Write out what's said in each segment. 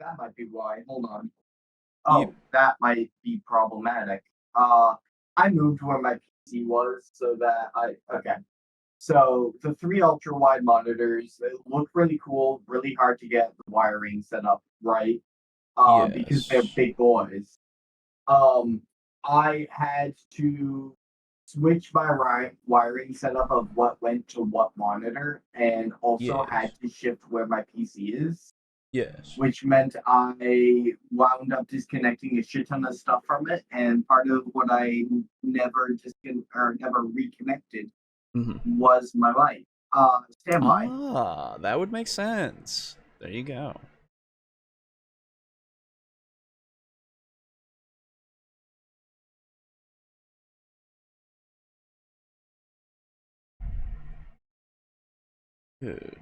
that might be why. Hold on. You- Oh, that might be problematic. I moved where my PC was so that okay. So the three ultra wide monitors, they look really cool, really hard to get the wiring set up right. Because they're yes. big boys. I had to switch my wiring setup of what went to what monitor, and also Yes. had to shift where my PC is, Yes. which meant I wound up disconnecting a shit ton of stuff from it. And part of what I never reconnected Mm-hmm. was my mic. Standby. Ah, that would make sense. There you go. Good.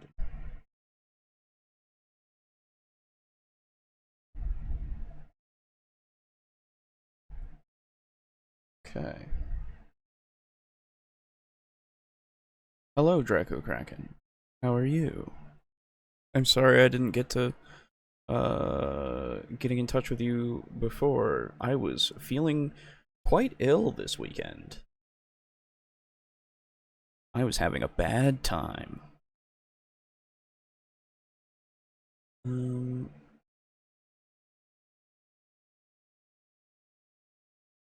Okay. Hello, Draco Kraken. How are you? I'm sorry I didn't get to getting in touch with you before. I was feeling quite ill this weekend. I was having a bad time. Let's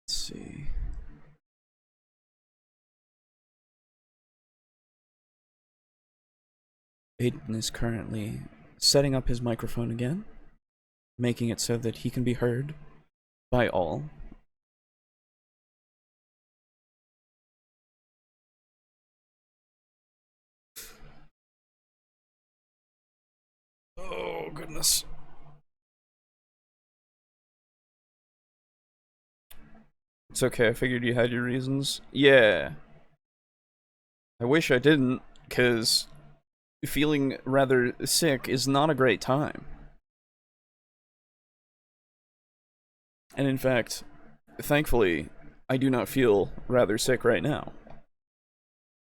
see. Aiden is currently setting up his microphone again, making it so that he can be heard by all. Oh, goodness. It's okay, I figured you had your reasons. Yeah. I wish I didn't, because feeling rather sick is not a great time. And in fact, thankfully, I do not feel rather sick right now.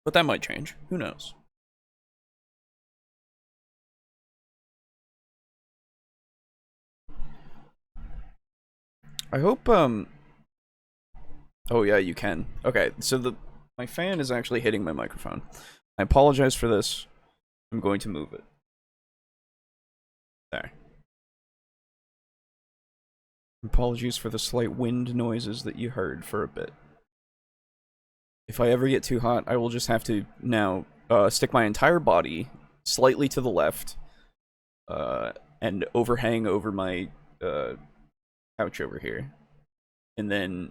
But that might change. Who knows? I hope, oh yeah, you can. Okay, so my fan is actually hitting my microphone. I apologize for this. I'm going to move it. There. Apologies for the slight wind noises that you heard for a bit. If I ever get too hot, I will just have to now stick my entire body slightly to the left and overhang over my couch over here. And then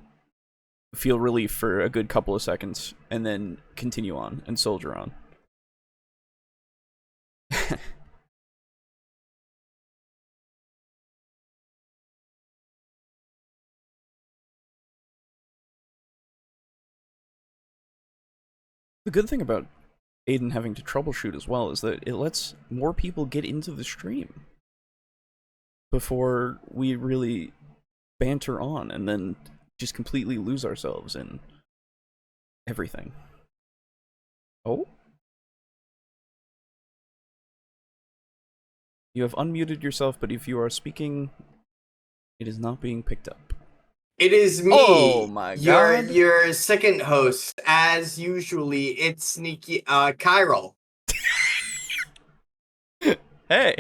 feel relief for a good couple of seconds, and then continue on and soldier on. The good thing about Aiden having to troubleshoot as well is that it lets more people get into the stream before we really banter on and then just completely lose ourselves in everything. Oh? You have unmuted yourself, but if you are speaking, it is not being picked up. It is me. Oh my god. Your second host, as usually. It's sneaky Chiral. Hey.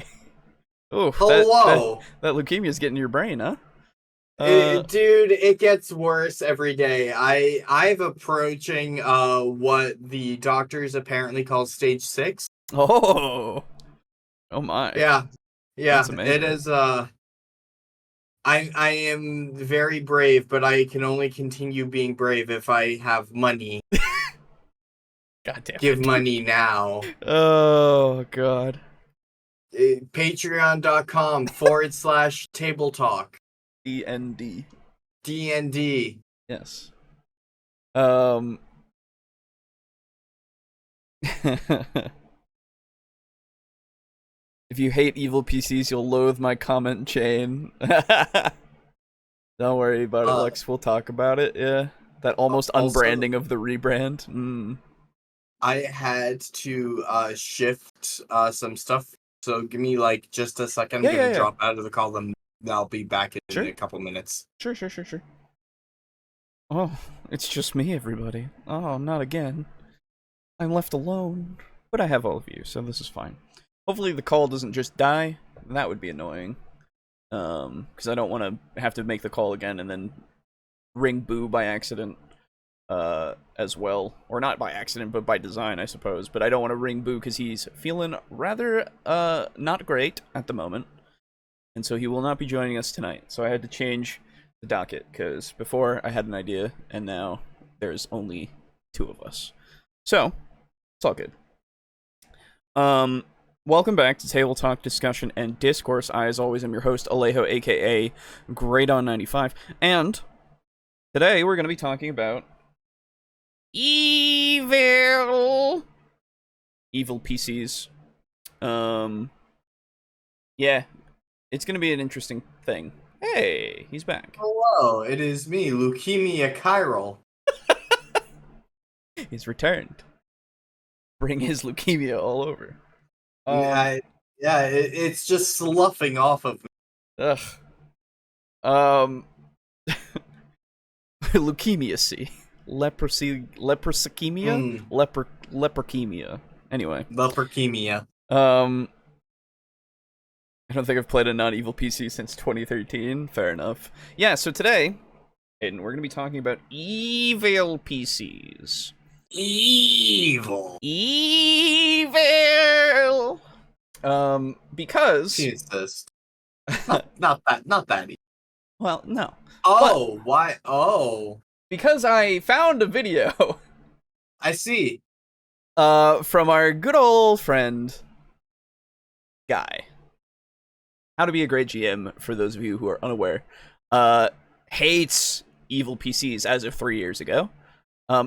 Oh, hello. That leukemia is getting to your brain, huh? Dude, it gets worse every day. I've approaching what the doctors apparently call stage 6. Oh my. Yeah. That's amazing. It is I am very brave, but I can only continue being brave if I have money. God damn it. Give money now. Oh god. Patreon.com/TableTalk. DND. DND. Yes. If you hate evil PCs, you'll loathe my comment chain. Don't worry about it, Lex. We'll talk about it. Yeah. That almost unbranding of the rebrand. I had to shift some stuff So give me like just a second. I'm gonna drop out of the call, and I'll be back in a couple minutes. Sure. Oh, it's just me, everybody. Oh, not again. I'm left alone. But I have all of you, so this is fine. Hopefully the call doesn't just die. That would be annoying. Because I don't want to have to make the call again and then ring Boo by accident. As well. Or not by accident, but by design, I suppose. But I don't want to ring Boo because he's feeling rather, not great at the moment. And so he will not be joining us tonight. So I had to change the docket, because before I had an idea, and now there's only 2 of us. So, it's all good. Welcome back to TableTalk, Discussion, and Discourse. I, as always, am your host, Alejo, aka Greydon95. And today we're going to be talking about evil PCs. Yeah, it's gonna be an interesting thing. Hey, he's back. Hello, it is me, Leukemia Chiral. He's returned. Bring his leukemia all over. It's just sloughing off of me. Ugh. Leukemia-C. Leprosechemia? Leprechemia. Anyway. Leprechemia. I don't think I've played a non-evil PC since 2013. Fair enough. Yeah, so today, Aiden, we're going to be talking about evil PCs. Evil. Because... Jesus. Not that evil. Well, no. Oh, but... why? Oh. Because I found a video. I see. From our good old friend, Guy. How to Be a Great GM, for those of you who are unaware. Hates evil PCs as of 3 years ago.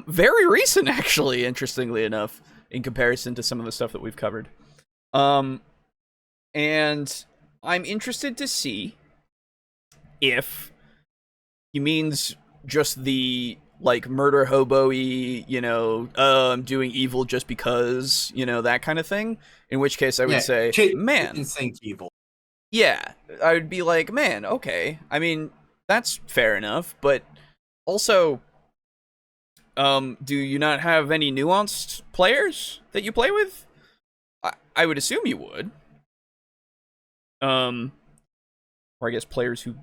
Very recent, actually, interestingly enough, in comparison to some of the stuff that we've covered. And I'm interested to see if he means just the, like, murder hobo-y, I'm doing evil just because, that kind of thing. In which case I would say, man. Think evil. Yeah, I would be like, man, okay. I mean, that's fair enough, but also, do you not have any nuanced players that you play with? I would assume you would. Or I guess players who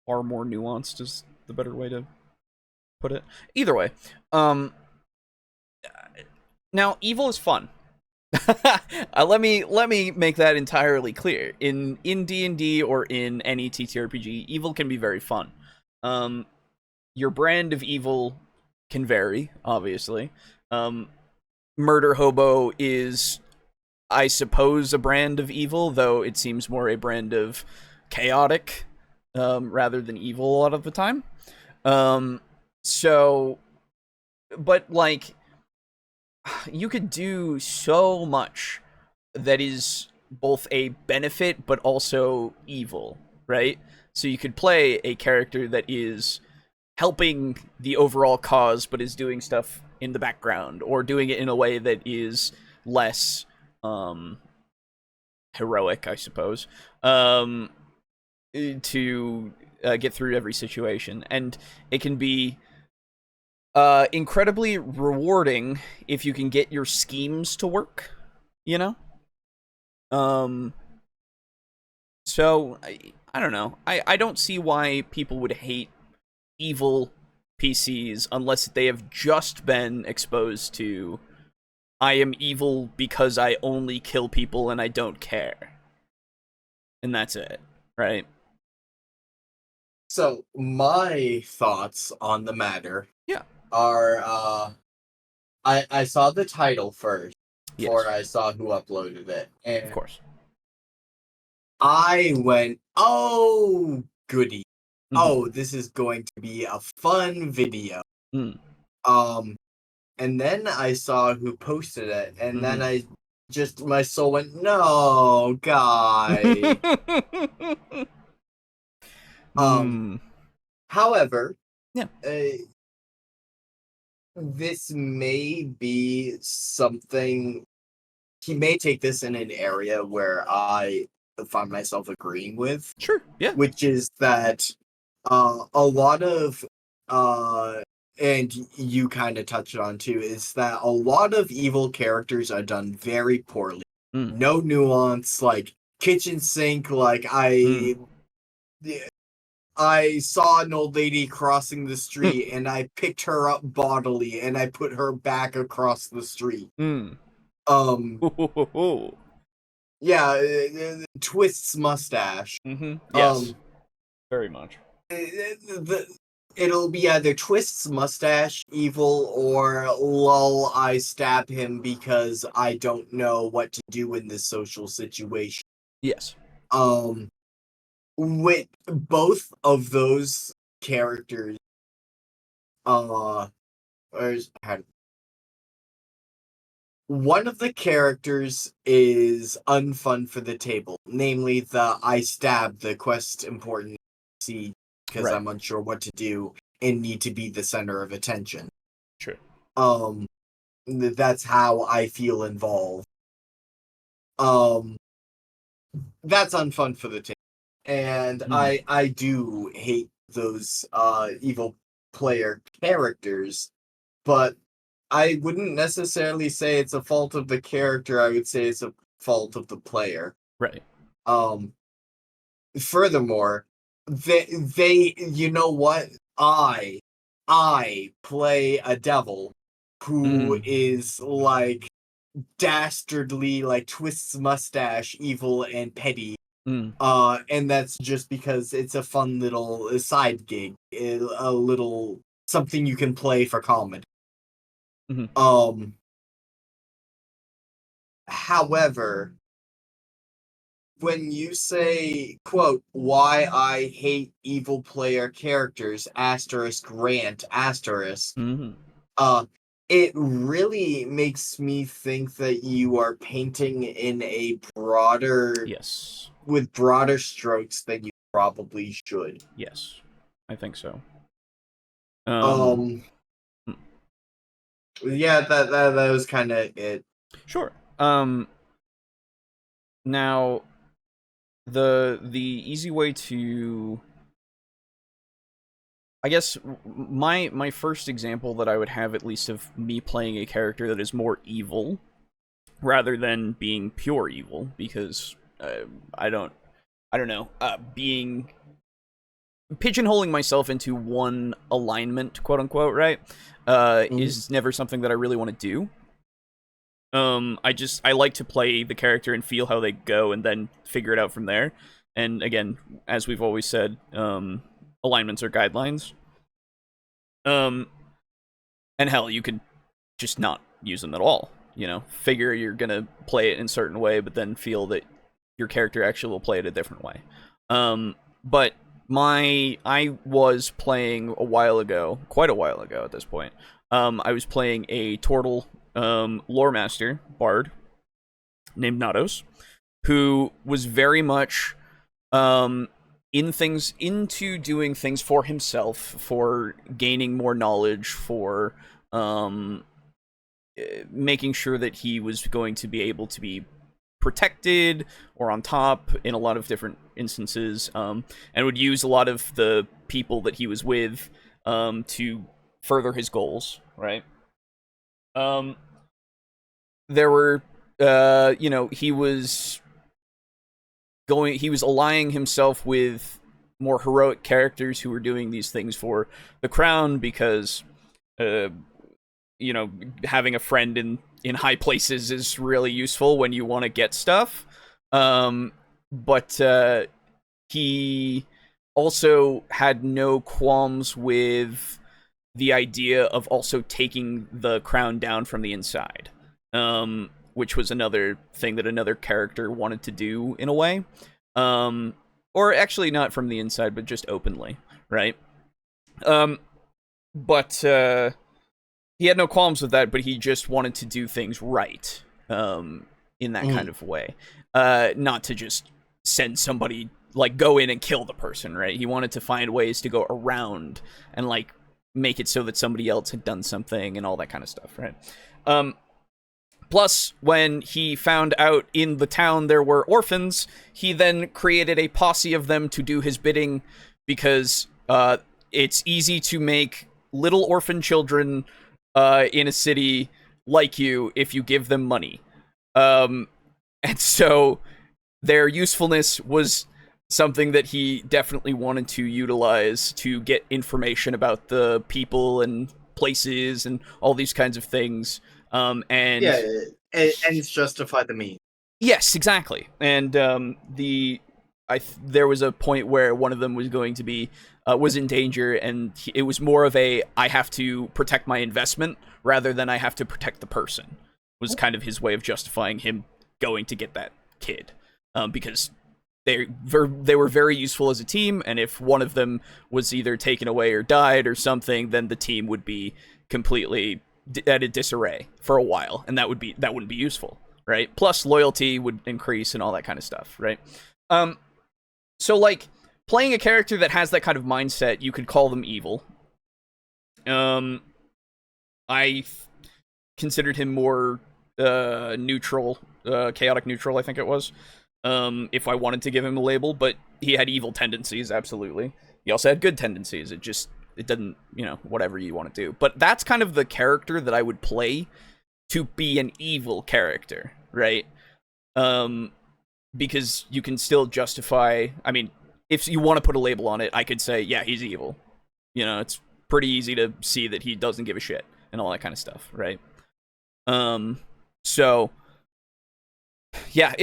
are more nuanced is the better way to put it. Either way, now evil is fun. Let me make that entirely clear. In D&D or in any TTRPG, evil can be very fun. Your brand of evil can vary, obviously. Murder hobo is, I suppose, a brand of evil, though it seems more a brand of chaotic rather than evil a lot of the time. But like, you could do so much that is both a benefit but also evil, right? So you could play a character that is helping the overall cause but is doing stuff in the background, or doing it in a way that is less heroic, I suppose, to get through every situation. And it can be incredibly rewarding if you can get your schemes to work, So, I don't know. I don't see why people would hate evil PCs unless they have just been exposed to, I am evil because I only kill people and I don't care. And that's it, right? So, my thoughts on the matter are, I saw the title first before I saw who uploaded it. And of course. I went, oh, goody. Mm-hmm. Oh, this is going to be a fun video. Mm. And then I saw who posted it, and then my soul went, no, guy. However, this may be something he may take this in an area where I find myself agreeing with. Sure, yeah. Which is that a lot of, and you kind of touched on too, is that a lot of evil characters are done very poorly. No nuance, like kitchen sink, like I saw an old lady crossing the street and I picked her up bodily and I put her back across the street. Yeah, twists mustache. Yes, very much. It'll be either twists mustache evil or lol I stab him because I don't know what to do in this social situation. Yes. With both of those characters, one of the characters is unfun for the table, namely the I stab the quest important see because I'm unsure what to do and need to be the center of attention. Sure. That's how I feel involved. That's unfun for the table. And I do hate those evil player characters, but I wouldn't necessarily say it's a fault of the character. I would say it's a fault of the player. Right. Furthermore, they you know what? I play a devil who is like dastardly, like twists mustache, evil and petty. And that's just because it's a fun little side gig, a little something you can play for comedy. However, when you say, quote, why I hate evil player characters, asterisk rant, asterisk, it really makes me think that you are painting in a broader... Yes. With broader strokes than you probably should. Yes, I think so. Yeah, that was kind of it. Sure. Now, the easy way to, I guess, my first example that I would have, at least, of me playing a character that is more evil rather than being pure evil, because I don't know, being pigeonholing myself into one alignment, quote unquote, right, is never something that I really want to do. I like to play the character and feel how they go and then figure it out from there. And again, as we've always said, alignments are guidelines. And hell, you could just not use them at all, you know, figure you're gonna play it in a certain way, but then feel that your character actually will play it a different way. But I was playing quite a while ago at this point. I was playing a Tortle lore master bard named Nados, who was very much into doing things for himself, for gaining more knowledge, for making sure that he was going to be able to be protected or on top in a lot of different instances, and would use a lot of the people that he was with to further his goals, right? There were, he was allying himself with more heroic characters who were doing these things for the crown because, having a friend in high places is really useful when you want to get stuff. But he also had no qualms with the idea of also taking the crown down from the inside, which was another thing that another character wanted to do in a way. Or actually not from the inside, but just openly, right? But he had no qualms with that, but he just wanted to do things right, in that kind of way. Not to just send somebody, like, go in and kill the person, right? He wanted to find ways to go around and, like, make it so that somebody else had done something and all that kind of stuff, right? Plus, when he found out in the town there were orphans, he then created a posse of them to do his bidding, because it's easy to make little orphan children in a city like you if you give them money. And so their usefulness was something that he definitely wanted to utilize to get information about the people and places and all these kinds of things. And ends justify the means. yes, exactly. And there was a point where one of them was going to be was in danger, and it was more of a I have to protect my investment rather than I have to protect the person. Was kind of his way of justifying him going to get that kid, because they were very useful as a team, and if one of them was either taken away or died or something, then the team would be completely at a disarray for a while, and that wouldn't be useful, right? Plus loyalty would increase and all that kind of stuff, right? So like playing a character that has that kind of mindset, you could call them evil. I considered him more neutral, chaotic neutral, I think it was. If I wanted to give him a label, but he had evil tendencies, absolutely. He also had good tendencies. It didn't, whatever you want to do. But that's kind of the character that I would play to be an evil character, right? Because you can still justify, I mean, if you want to put a label on it, I could say, yeah, he's evil. It's pretty easy to see that he doesn't give a shit and all that kind of stuff, right? So yeah,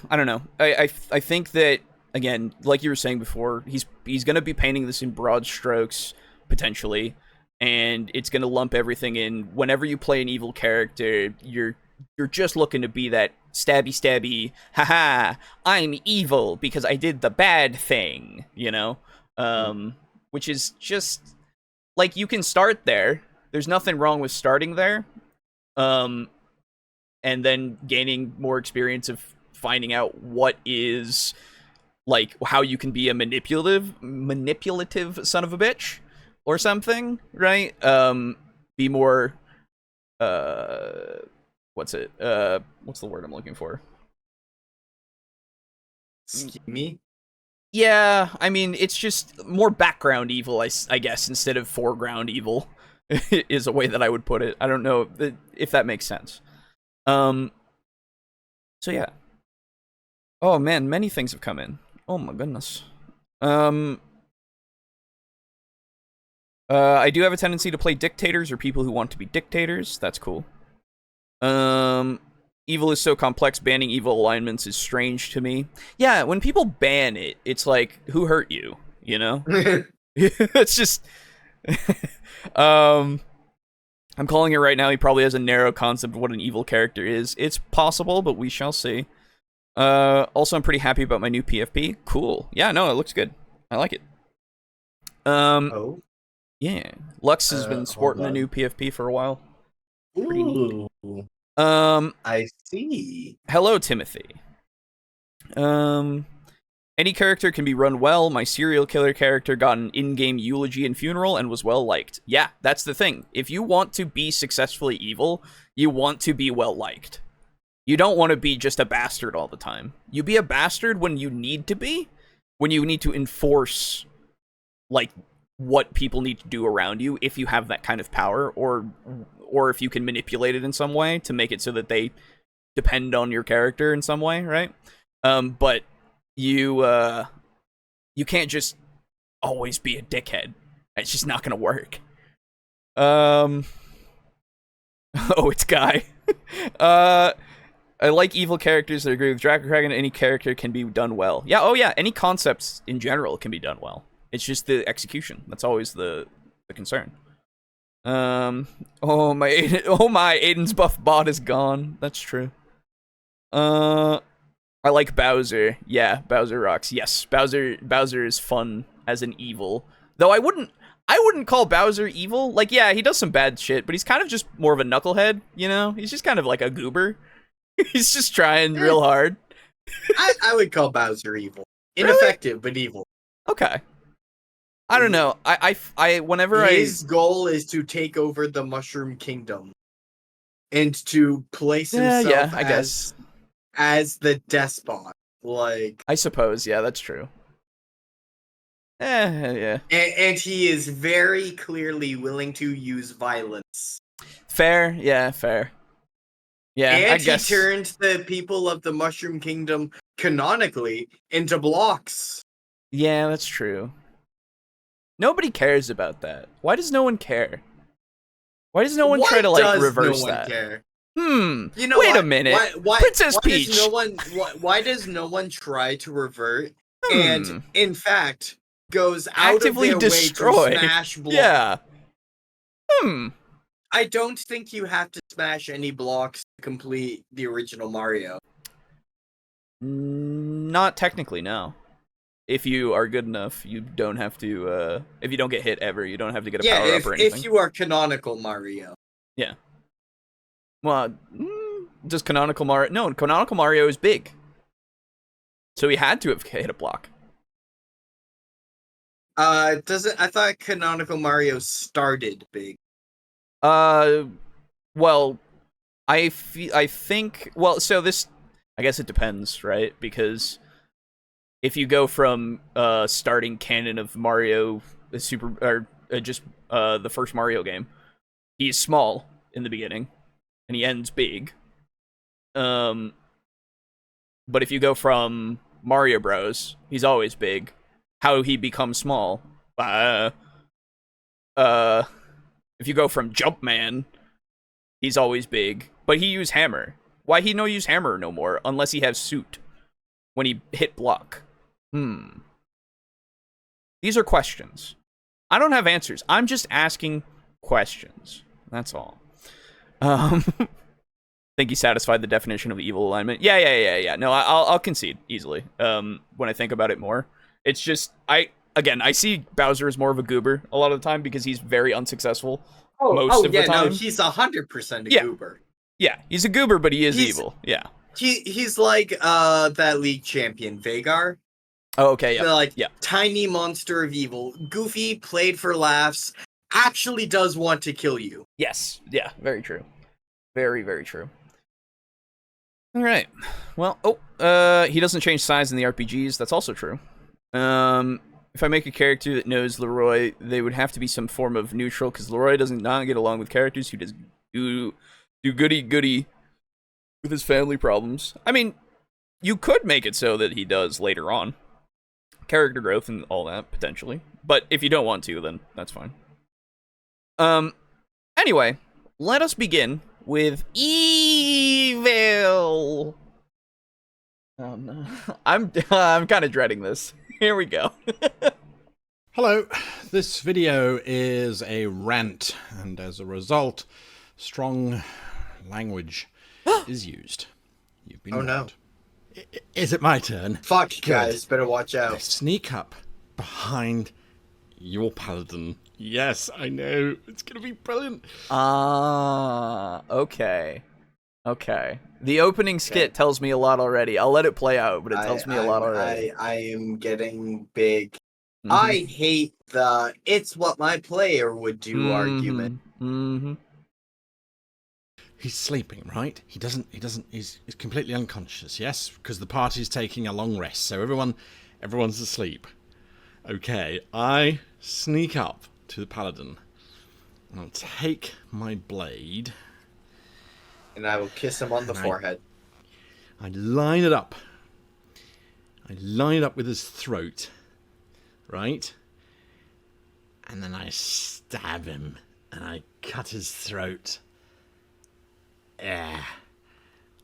I don't know. I think that, again, like you were saying before, he's going to be painting this in broad strokes potentially, and it's going to lump everything in. Whenever you play an evil character, you're just looking to be that stabby, haha, I'm evil because I did the bad thing, which is just like, you can start there. There's nothing wrong with starting there. And then gaining more experience of finding out what is, like, how you can be a manipulative son of a bitch or something, right? Be more, what's the word I'm looking for? Schemy? Yeah, I mean, it's just more background evil, I guess, instead of foreground evil is a way that I would put it. I don't know if that makes sense. So yeah. Oh man, many things have come in. Oh my goodness. I do have a tendency to play dictators or people who want to be dictators. That's cool. Evil is so complex, banning evil alignments is strange to me. Yeah, when people ban it, it's like, who hurt you? It's just I'm calling it right now. He probably has a narrow concept of what an evil character is. It's possible, but we shall see. Also, I'm pretty happy about my new PFP. Cool. Yeah, no, it looks good. I like it. Oh? Yeah. Lux has been sporting the new PFP for a while. Pretty neat. I see. Hello, Timothy. Any character can be run well. My serial killer character got an in-game eulogy and funeral and was well liked. Yeah, that's the thing. If you want to be successfully evil, you want to be well liked. You don't want to be just a bastard all the time. You be a bastard when you need to be, when you need to enforce, like, what people need to do around you if you have that kind of power, or if you can manipulate it in some way to make it so that they depend on your character in some way, right? But you can't just always be a dickhead. It's just not gonna work. Oh, it's Guy. I like evil characters that agree with Dragon. Any character can be done well. Yeah, oh yeah, any concepts in general can be done well. It's just the execution. That's always the concern. Oh my, Aiden's buff bot is gone. That's true. I like Bowser. Yeah, Bowser rocks. Yes, Bowser is fun as an evil. Though I wouldn't call Bowser evil. Like, yeah, he does some bad shit, but he's kind of just more of a knucklehead, He's just kind of like a goober. He's just trying real hard. I would call Bowser evil. Ineffective, but evil. Okay. I don't know. Whenever his goal is to take over the Mushroom Kingdom. and to place himself I guess. as the despot. Like, I suppose, yeah, that's true. Yeah. and he is very clearly willing to use violence. Fair, yeah, fair. Yeah, and I guess. He turned the people of the Mushroom Kingdom canonically into blocks. Yeah, that's true. Nobody cares about that. Why does no one care? Why does no one try to, like, reverse that? Care? You know wait what? a minute. Why Princess Peach. Why does no one try to revert? And in fact, goes out actively of their destroy. way to smash blocks. Yeah. I don't think you have to smash any blocks to complete the original Mario. Not technically, no. If you are good enough, you don't have to, if you don't get hit ever, you don't have to get a power-up or anything. If you are canonical Mario. Yeah. Well, does canonical Mario... No, canonical Mario is big. So he had to have hit a block. I thought canonical Mario started big. Well, I think... Well, so this... I guess it depends, right? Because if you go from starting canon of Mario the first Mario game, he's small in the beginning and he ends big. But if you go from Mario Bros, he's always big. How he becomes small? If you go from Jumpman, he's always big, but he use hammer. Why he no use hammer no more unless he has suit when he hit block? These are questions. I don't have answers. I'm just asking questions. That's all. Think he satisfied the definition of evil alignment? Yeah. No, I'll concede easily. When I think about it more, it's just I see Bowser as more of a goober a lot of the time because he's very unsuccessful most of the time. No, he's 100% a goober. Yeah, he's a goober, but he's evil. Yeah. He's like that league champion, Vagar. Oh, okay, yeah. Tiny monster of evil. Goofy, played for laughs, actually does want to kill you. Yes. Yeah, very true. Very, very true. Alright. Well, he doesn't change size in the RPGs, that's also true. If I make a character that knows Leroy, they would have to be some form of neutral, because Leroy does not get along with characters who just do goody with his family problems. I mean, you could make it so that he does later on. Character growth and all that, potentially. But if you don't want to, then that's fine. Anyway, let us begin with Evil. Oh no. I'm kind of dreading this. Here we go. Hello, this video is a rant, and as a result, strong language is used. You've been warned. Is it my turn? Fuck, guys, better watch out. I sneak up behind your paladin. Yes, I know. It's gonna be brilliant. Okay. The opening skit tells me a lot already. I'll let it play out, but it tells me a lot already. I am getting big. I hate the "it's what my player would do" argument. He's sleeping, right? He's completely unconscious, yes? Because the party's taking a long rest, so everyone's asleep. Okay, I sneak up to the paladin. And I'll take my blade. And I will kiss him on the forehead. I line it up. I line it up with his throat. Right? And then I stab him. And I cut his throat. Yeah.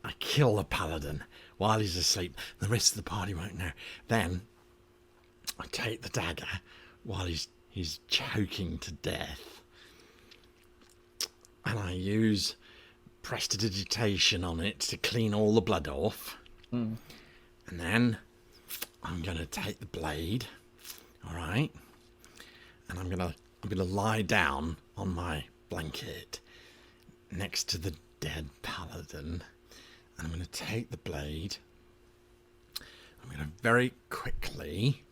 I kill the paladin while he's asleep. The rest of the party won't know. Then I take the dagger while he's choking to death. And I use prestidigitation on it to clean all the blood off. And then I'm gonna take the blade. Alright. And I'm gonna lie down on my blanket next to the dead paladin, and I'm going to take the blade. I'm going to very quickly,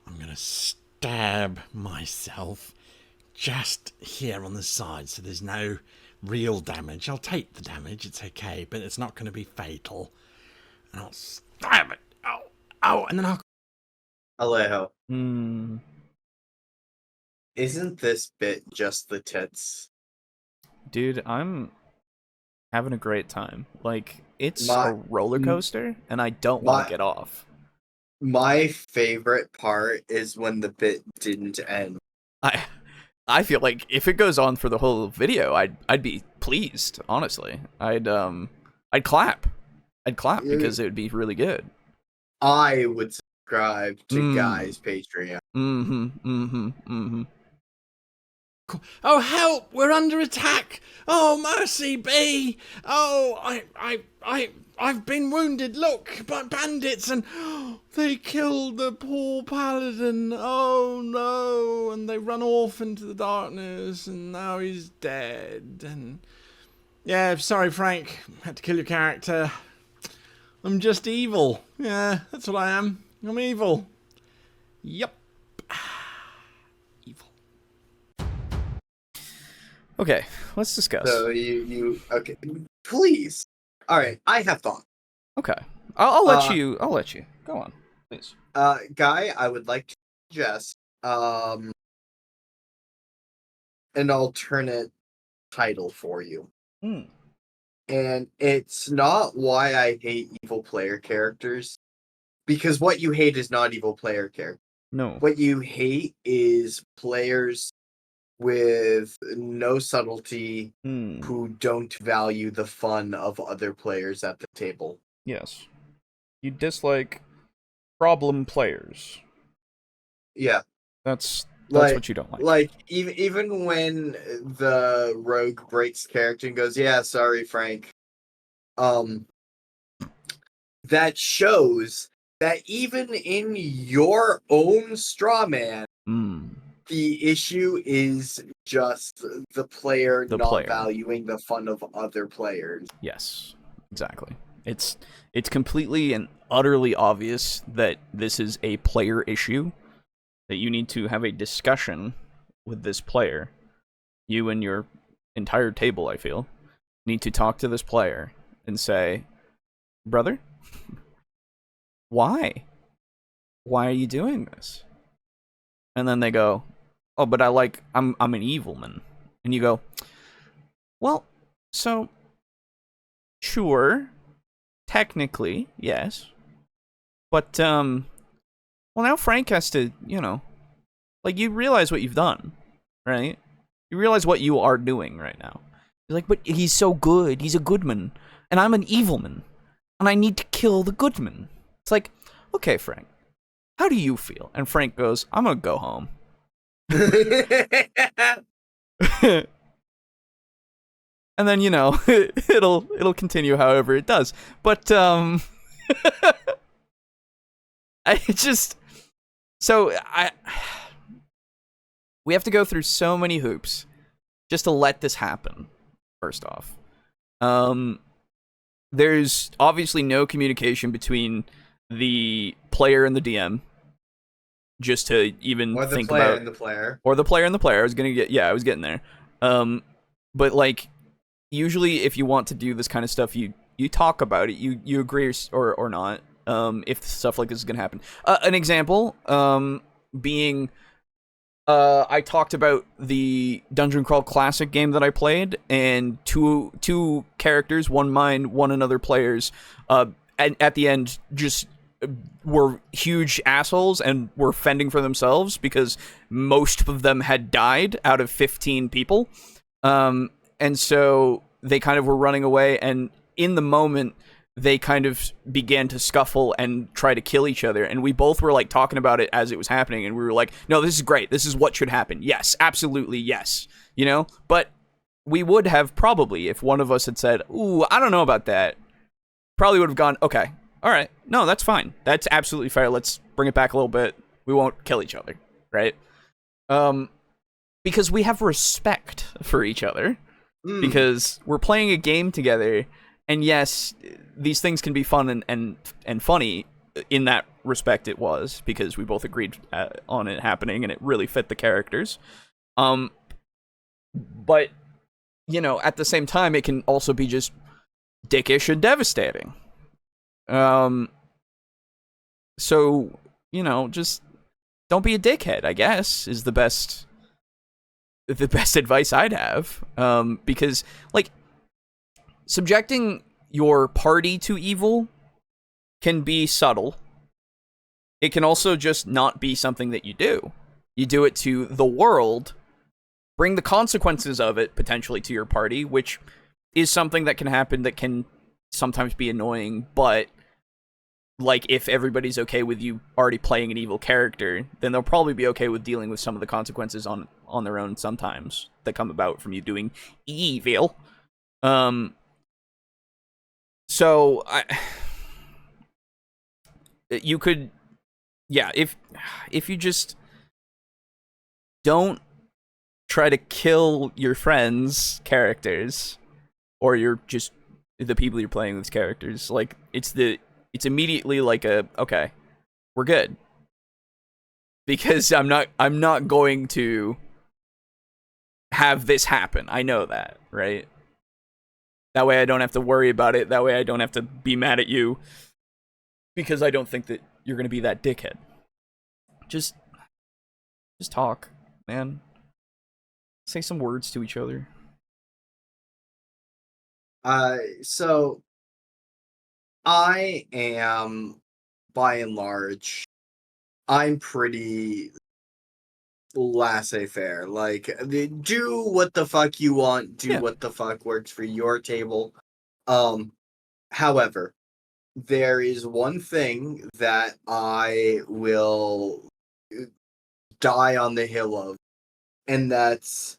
I'm going to stab myself just here on the side, so there's no real damage. I'll take the damage, it's okay, but it's not going to be fatal. And I'll stab it. Ow, ow, and then I'll... Alejo, Hmm. isn't this bit just the tits? Dude, I'm having a great time. Like, it's My- a roller coaster, and I don't want my- to get off. My favorite part is when the bit didn't end. I feel like if it goes on for the whole video, I'd be pleased, honestly. I'd clap. I'd clap because it would be really good. I would subscribe to Guy's Patreon. Oh, help! We're under attack! Oh, mercy be! Oh, I've been wounded. Look, by bandits, and they killed the poor paladin. Oh no! And they run off into the darkness, and now he's dead. And yeah, sorry, Frank. Had to kill your character. I'm just evil. Yeah, that's what I am. I'm evil. Yup. Evil. Okay, let's discuss. So you okay? Please. All right, I have thought. Okay, I'll let you. I'll let you go on, please. Guy, I would like to suggest an alternate title for you. And it's not why I hate evil player characters, because what you hate is not evil player characters. No. What you hate is players with no subtlety who don't value the fun of other players at the table. Yes. You dislike problem players. Yeah. That's Like, what you don't like. Like, even when the rogue breaks character and goes, yeah, sorry, Frank. That shows that even in your own straw man, the issue is just the player not valuing the fun of other players. Yes, exactly. It's completely and utterly obvious that this is a player issue, that you need to have a discussion with this player. You and your entire table, I feel, need to talk to this player and say, brother, why? Why are you doing this? And then they go, oh, but I'm an evilman. And you go, well, so, sure, technically, yes. But, well, now Frank has to, like, you realize what you've done, right? You realize what you are doing right now. You're like, but he's so good. He's a goodman. And I'm an evilman. And I need to kill the goodman. It's like, okay, Frank, how do you feel? And Frank goes, I'm going to go home. And then, it'll continue however it does. But, we have to go through so many hoops just to let this happen, first off. There's obviously no communication between the player and the DM, just to even think about... Or the player and the player. Or the player and the player. I was getting there. But, like, usually if you want to do this kind of stuff, you talk about it. You agree or not, if stuff like this is going to happen. An example being... I talked about the Dungeon Crawl Classic game that I played, and two characters, one mine, one another player's, at the end just were huge assholes and were fending for themselves because most of them had died out of 15 people. And so they kind of were running away, and in the moment, they kind of began to scuffle and try to kill each other. And we both were, like, talking about it as it was happening. And we were like, no, this is great. This is what should happen. Yes, absolutely, yes. But we would have probably, if one of us had said, ooh, I don't know about that, probably would have gone, okay, all right. No, that's fine. That's absolutely fair. Let's bring it back a little bit. We won't kill each other, right? Because we have respect for each other. Because we're playing a game together. And yes, these things can be fun and funny. In that respect, it was, because we both agreed on it happening, and it really fit the characters. But you know, at the same time, it can also be just dickish and devastating. So, you know, just don't be a dickhead, I guess, is the best advice I'd have. Because, like, subjecting your party to evil can be subtle. It can also just not be something that you do. You do it to the world, bring the consequences of it potentially to your party, which is something that can happen that can sometimes be annoying, but like if everybody's okay with you already playing an evil character, then they'll probably be okay with dealing with some of the consequences on their own sometimes that come about from you doing evil. So you could, yeah, if you just don't try to kill your friends' characters, or just the people you're playing with characters, like it's immediately like okay, we're good. Because I'm not going to have this happen. I know that, right? That way I don't have to worry about it. That way I don't have to be mad at you. Because I don't think that you're going to be that dickhead. Just talk, man. Say some words to each other. So I am, by and large, I'm pretty laissez-faire. Like, do what the fuck you want, do what the fuck works for your table. However, there is one thing that I will die on the hill of, and that's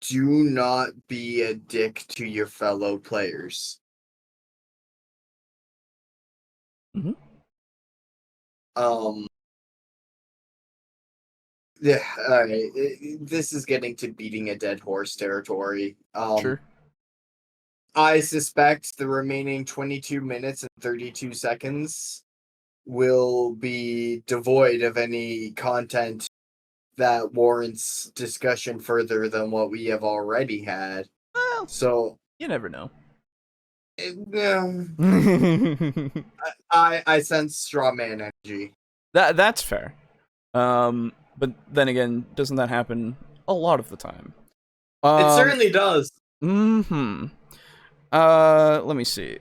do not be a dick to your fellow players. Mm-hmm. Yeah, alright. This is getting to beating a dead horse territory. Sure. I suspect the remaining 22 minutes and 32 seconds will be devoid of any content that warrants discussion further than what we have already had. Well, so you never know. I sense straw man energy. That's fair. But then again, doesn't that happen a lot of the time? It certainly does. Mm-hmm. Let me see.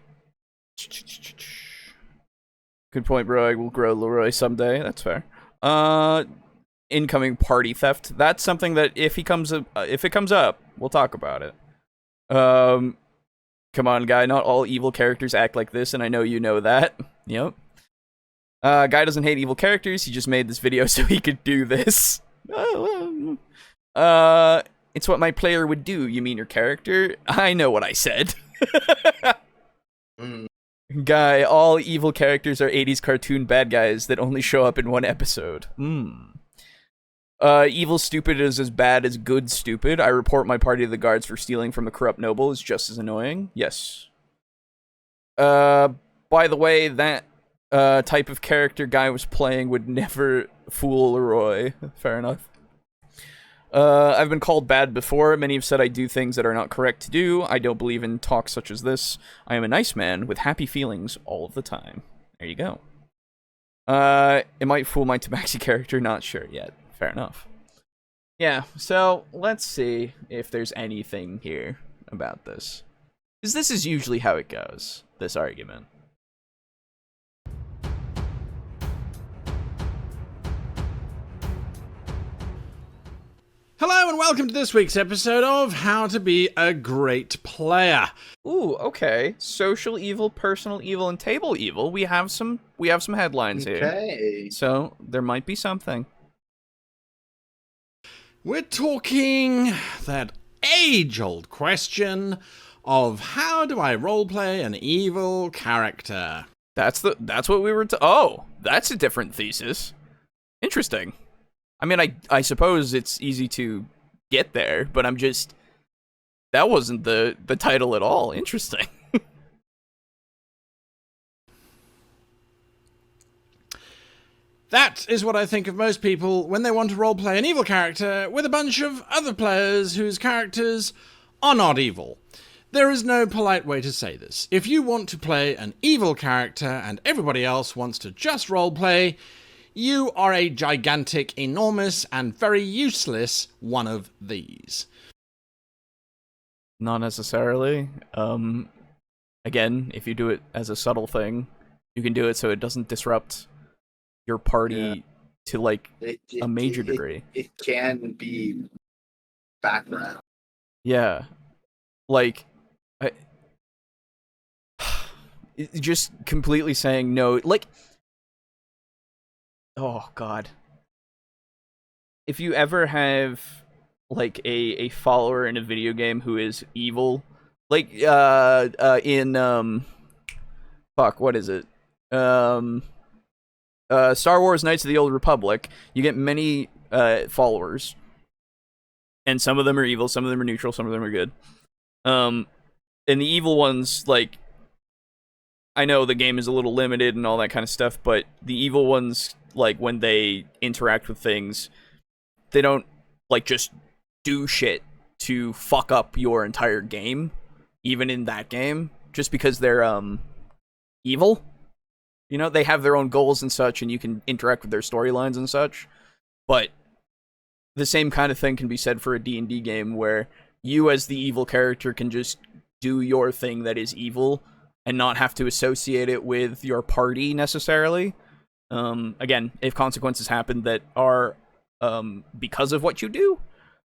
Good point, bro. I will grow Leroy someday. That's fair. Incoming party theft. That's something that if it comes up, we'll talk about it. Come on, guy. Not all evil characters act like this, and I know you know that. Yep. Guy doesn't hate evil characters. He just made this video so he could do this. It's what my player would do. You mean your character? I know what I said. Guy, all evil characters are 80s cartoon bad guys that only show up in one episode. Evil stupid is as bad as good stupid. I report my party to the guards for stealing from a corrupt noble is just as annoying. Yes. By the way, that type of character guy was playing would never fool Leroy. Fair enough. I've been called bad before. Many have said I do things that are not correct to do. I don't believe in talk such as this. I am a nice man with happy feelings all of the time. There you go. It might fool my Tabaxi character, not sure yet. Fair enough. Yeah, so let's see if there's anything here about this. Because this is usually how it goes, this argument. Hello and welcome to this week's episode of How to Be a Great Player. Ooh, okay. Social evil, personal evil, and table evil. We have some headlines here. So there might be something. We're talking that age-old question of how do I roleplay an evil character? That's what we were oh, that's a different thesis. Interesting. I mean, I suppose it's easy to get there, but that wasn't the title at all. Interesting. That is what I think of most people when they want to roleplay an evil character with a bunch of other players whose characters are not evil. There is no polite way to say this. If you want to play an evil character and everybody else wants to just roleplay, you are a gigantic, enormous, and very useless one of these. Not necessarily. Again, if you do it as a subtle thing, you can do it so it doesn't disrupt your party to, like, a major degree. It can be background. Yeah. Like, just completely saying no, like, oh god. If you ever have, like, a follower in a video game who is evil, like, in, fuck, what is it? Star Wars Knights of the Old Republic, you get many, followers. And some of them are evil, some of them are neutral, some of them are good. And the evil ones, like, I know the game is a little limited and all that kind of stuff, but the evil ones, like, when they interact with things, they don't, like, just do shit to fuck up your entire game, even in that game, just because they're, evil. You know, they have their own goals and such, and you can interact with their storylines and such, but the same kind of thing can be said for a D&D game, where you as the evil character can just do your thing that is evil, and not have to associate it with your party, necessarily. Again, if consequences happen that are, because of what you do,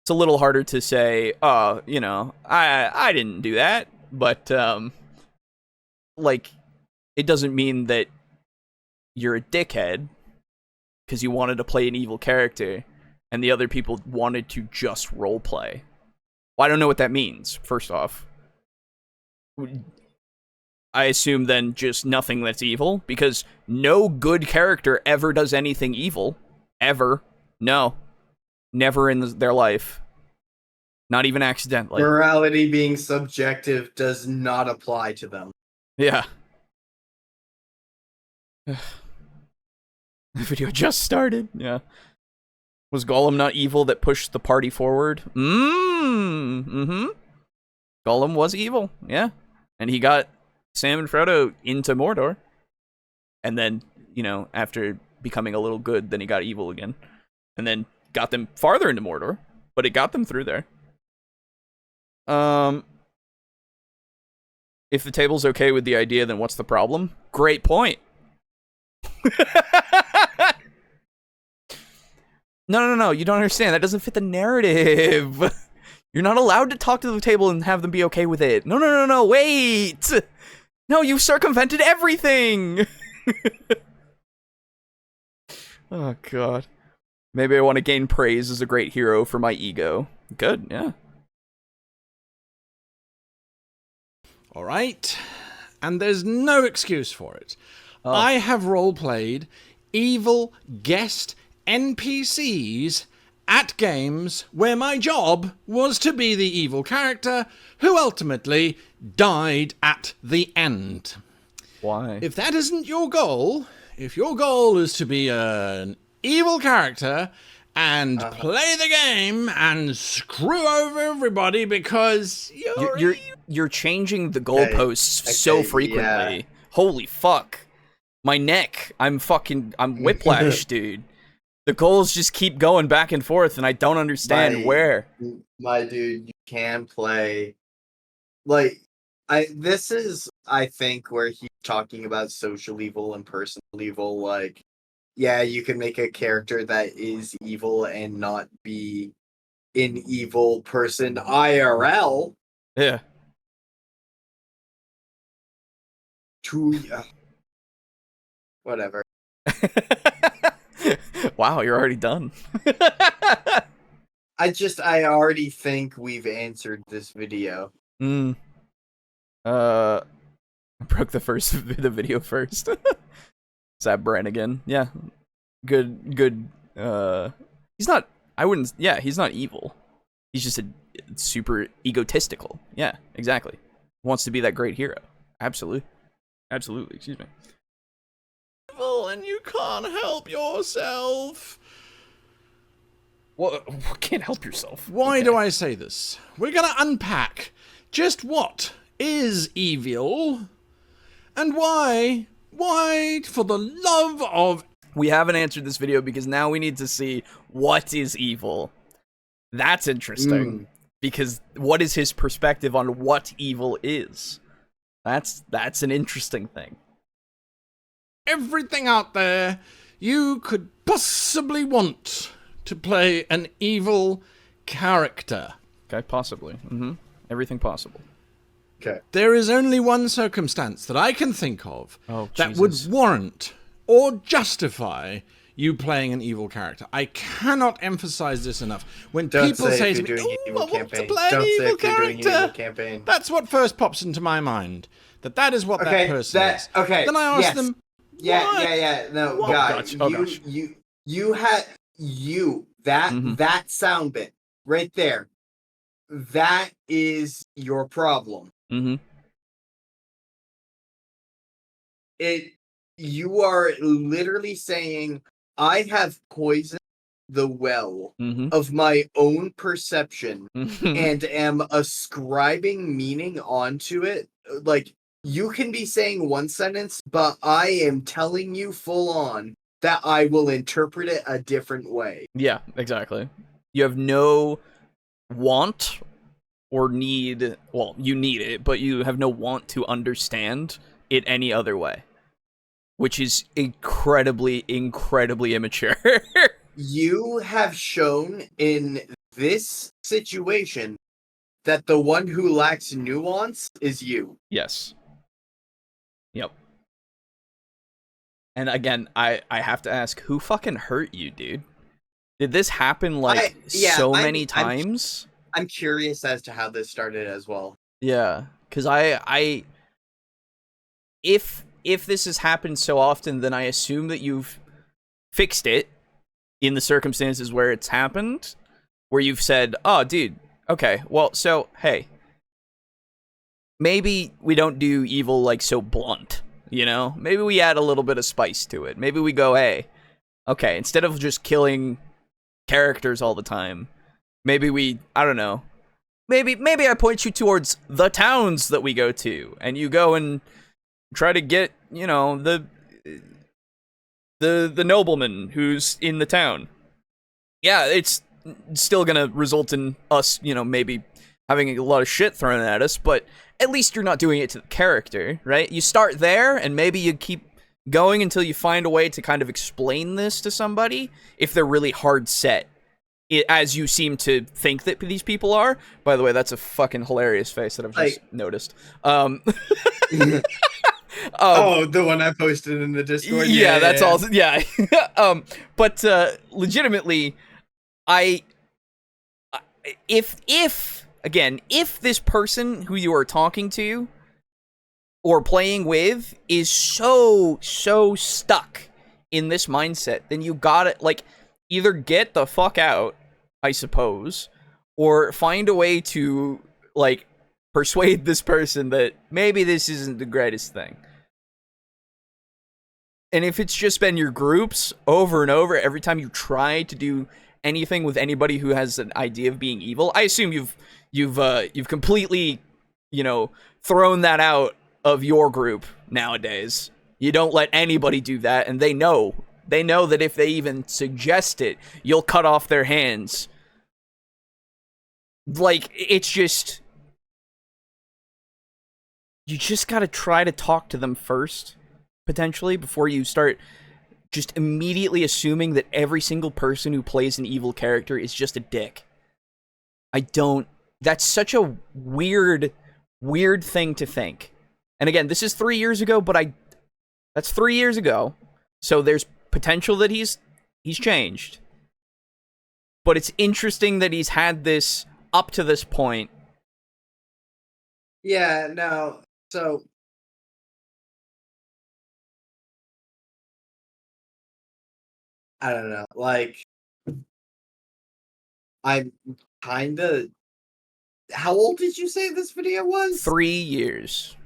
it's a little harder to say, oh, you know, I didn't do that, but, like, it doesn't mean that you're a dickhead, because you wanted to play an evil character, and the other people wanted to just roleplay. Well, I don't know what that means, first off. I assume then just nothing that's evil, because no good character ever does anything evil. Ever. No. Never in their life. Not even accidentally. Morality being subjective does not apply to them. Yeah. The video just started. Yeah. Was Gollum not evil that pushed the party forward? Mm-hmm. Gollum was evil, yeah. And he got Sam and Frodo into Mordor. And then, you know, after becoming a little good, then he got evil again. And then got them farther into Mordor, but it got them through there. If the table's okay with the idea, then what's the problem? Great point. No, you don't understand. That doesn't fit the narrative. You're not allowed to talk to the table and have them be okay with it. No, wait! No, you've circumvented everything! Oh, God. Maybe I want to gain praise as a great hero for my ego. Good, yeah. Alright. And there's no excuse for it. Oh. I have roleplayed evil guest NPCs at games where my job was to be the evil character who ultimately died at the end. Why? If that isn't your goal, if your goal is to be an evil character and play the game and screw over everybody because you're changing the goalposts so frequently. Yeah. Holy fuck. My neck. I'm whiplash, dude. The goals just keep going back and forth, and I don't understand where. My dude, you can play. Like, this is, I think, where he's talking about social evil and personal evil. Like, yeah, you can make a character that is evil and not be an evil person IRL. Yeah. Whatever. Wow, you're already done. I already think we've answered this video. I broke the video first. Is that Brannigan? Yeah. Good. He's not, he's not evil. He's just a super egotistical. Yeah, exactly. Wants to be that great hero. Absolutely, excuse me. And you can't help yourself. Well, can't help yourself. Why do I say this? We're going to unpack just what is evil and why, for the love of... We haven't answered this video because now we need to see what is evil. That's interesting. Because what is his perspective on what evil is? That's an interesting thing. Everything out there you could possibly want to play an evil character. Okay, possibly. Everything possible. Okay. There is only one circumstance that I can think of that would Jesus. warrant or justify you playing an evil character. I cannot emphasize this enough. When people say to me, "Oh, I want to play an evil character," that's what first pops into my mind. That is what that person is. Okay. Then I ask them, Yeah. No, What? guys, Gosh. that sound bit right there. That is your problem. You are literally saying, I have poisoned the well of my own perception and am ascribing meaning onto it. Like, you can be saying one sentence, but I am telling you full on that I will interpret it a different way. Yeah, exactly. You have no want or need, well, you need it, but you have no want to understand it any other way. Which is incredibly immature. You have shown in this situation that the one who lacks nuance is you. Yes. Yep. And again, I have to ask, who fucking hurt you, dude? Did this happen so many times? I'm curious as to how this started as well. Yeah, because if this has happened so often, then I assume that you've fixed it in the circumstances where it's happened, where you've said, oh, dude, okay, well, so, hey, maybe we don't do evil, like, so blunt, you know? Maybe we add a little bit of spice to it. Maybe we go, hey, okay, instead of just killing characters all the time, maybe we, I don't know, maybe I point you towards the towns that we go to, and you go and try to get, you know, the nobleman who's in the town. Yeah, it's still gonna result in us, you know, maybe having a lot of shit thrown at us, but at least you're not doing it to the character, right? You start there, and maybe you keep going until you find a way to kind of explain this to somebody, if they're really hard set, as you seem to think that these people are. By the way, that's a fucking hilarious face that I've just noticed. The one I posted in the Discord. Yeah, that's also, yeah. But legitimately, if this person who you are talking to or playing with is so stuck in this mindset, then you gotta, like, either get the fuck out, I suppose, or find a way to, like, persuade this person that maybe this isn't the greatest thing. And if it's just been your groups over and over, every time you try to do anything with anybody who has an idea of being evil, I assume you've completely, you know, thrown that out of your group nowadays. You don't let anybody do that, and they know that if they even suggest it, you'll cut off their hands. Like, it's just, you just gotta try to talk to them first, potentially, before you start just immediately assuming that every single person who plays an evil character is just a dick. That's such a weird thing to think. And again, this is 3 years ago, but that's 3 years ago, so there's potential that he's changed. But it's interesting that he's had this up to this point. Yeah, no, so I don't know, like, I'm kinda... How old did you say this video was? 3 years.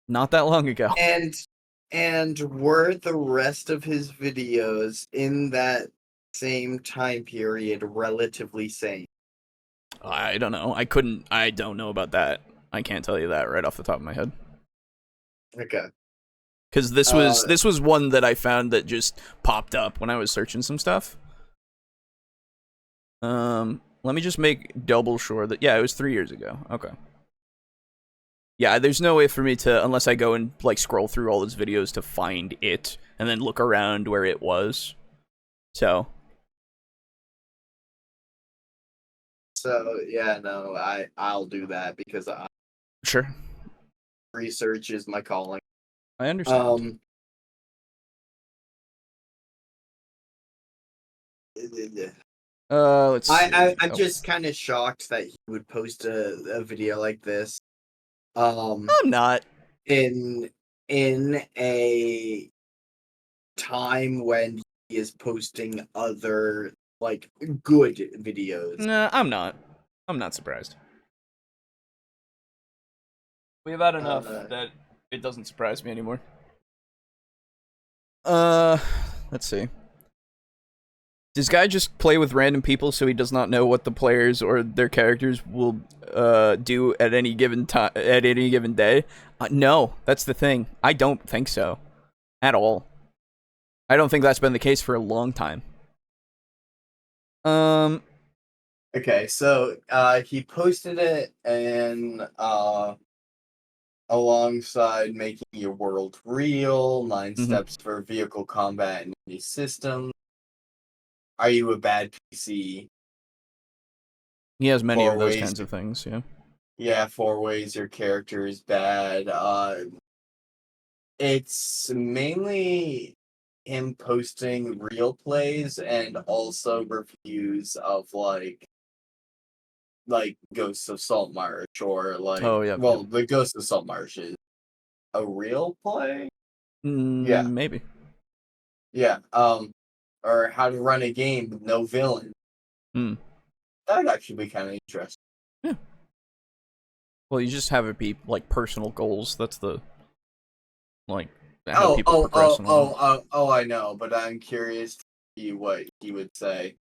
Not that long ago. And were the rest of his videos in that same time period relatively sane? I don't know. I don't know about that. I can't tell you that right off the top of my head. Okay. Because this was one that I found that just popped up when I was searching some stuff. Let me just make double sure that it was 3 years ago. Okay. Yeah, there's no way for me to, unless I go and like scroll through all his videos to find it and then look around where it was. So yeah, no, I'll do that because sure, research is my calling. I understand. Let's see. I'm just kind of shocked that he would post a video like this. I'm not. In a time when he is posting other like good videos. Nah, I'm not. I'm not surprised. We've had enough that it doesn't surprise me anymore. Let's see. Does guy just play with random people so he does not know what the players or their characters will do at any given time at any given day? No, that's the thing. I don't think so at all. I don't think that's been the case for a long time. Okay, so he posted it and alongside making your world real, 9 steps for vehicle combat in any system. Are you a bad PC? He has many of those kinds of things, yeah. Yeah, 4 ways your character is bad. It's mainly him posting real plays and also reviews of like Ghosts of Saltmarsh or the Ghost of Saltmarsh is a real play? Yeah. Maybe. Yeah. Or how to run a game with no villain. That'd actually be kind of interesting. Yeah. Well, you just have it be like personal goals. That's the how people progress. I know, but I'm curious to see what he would say.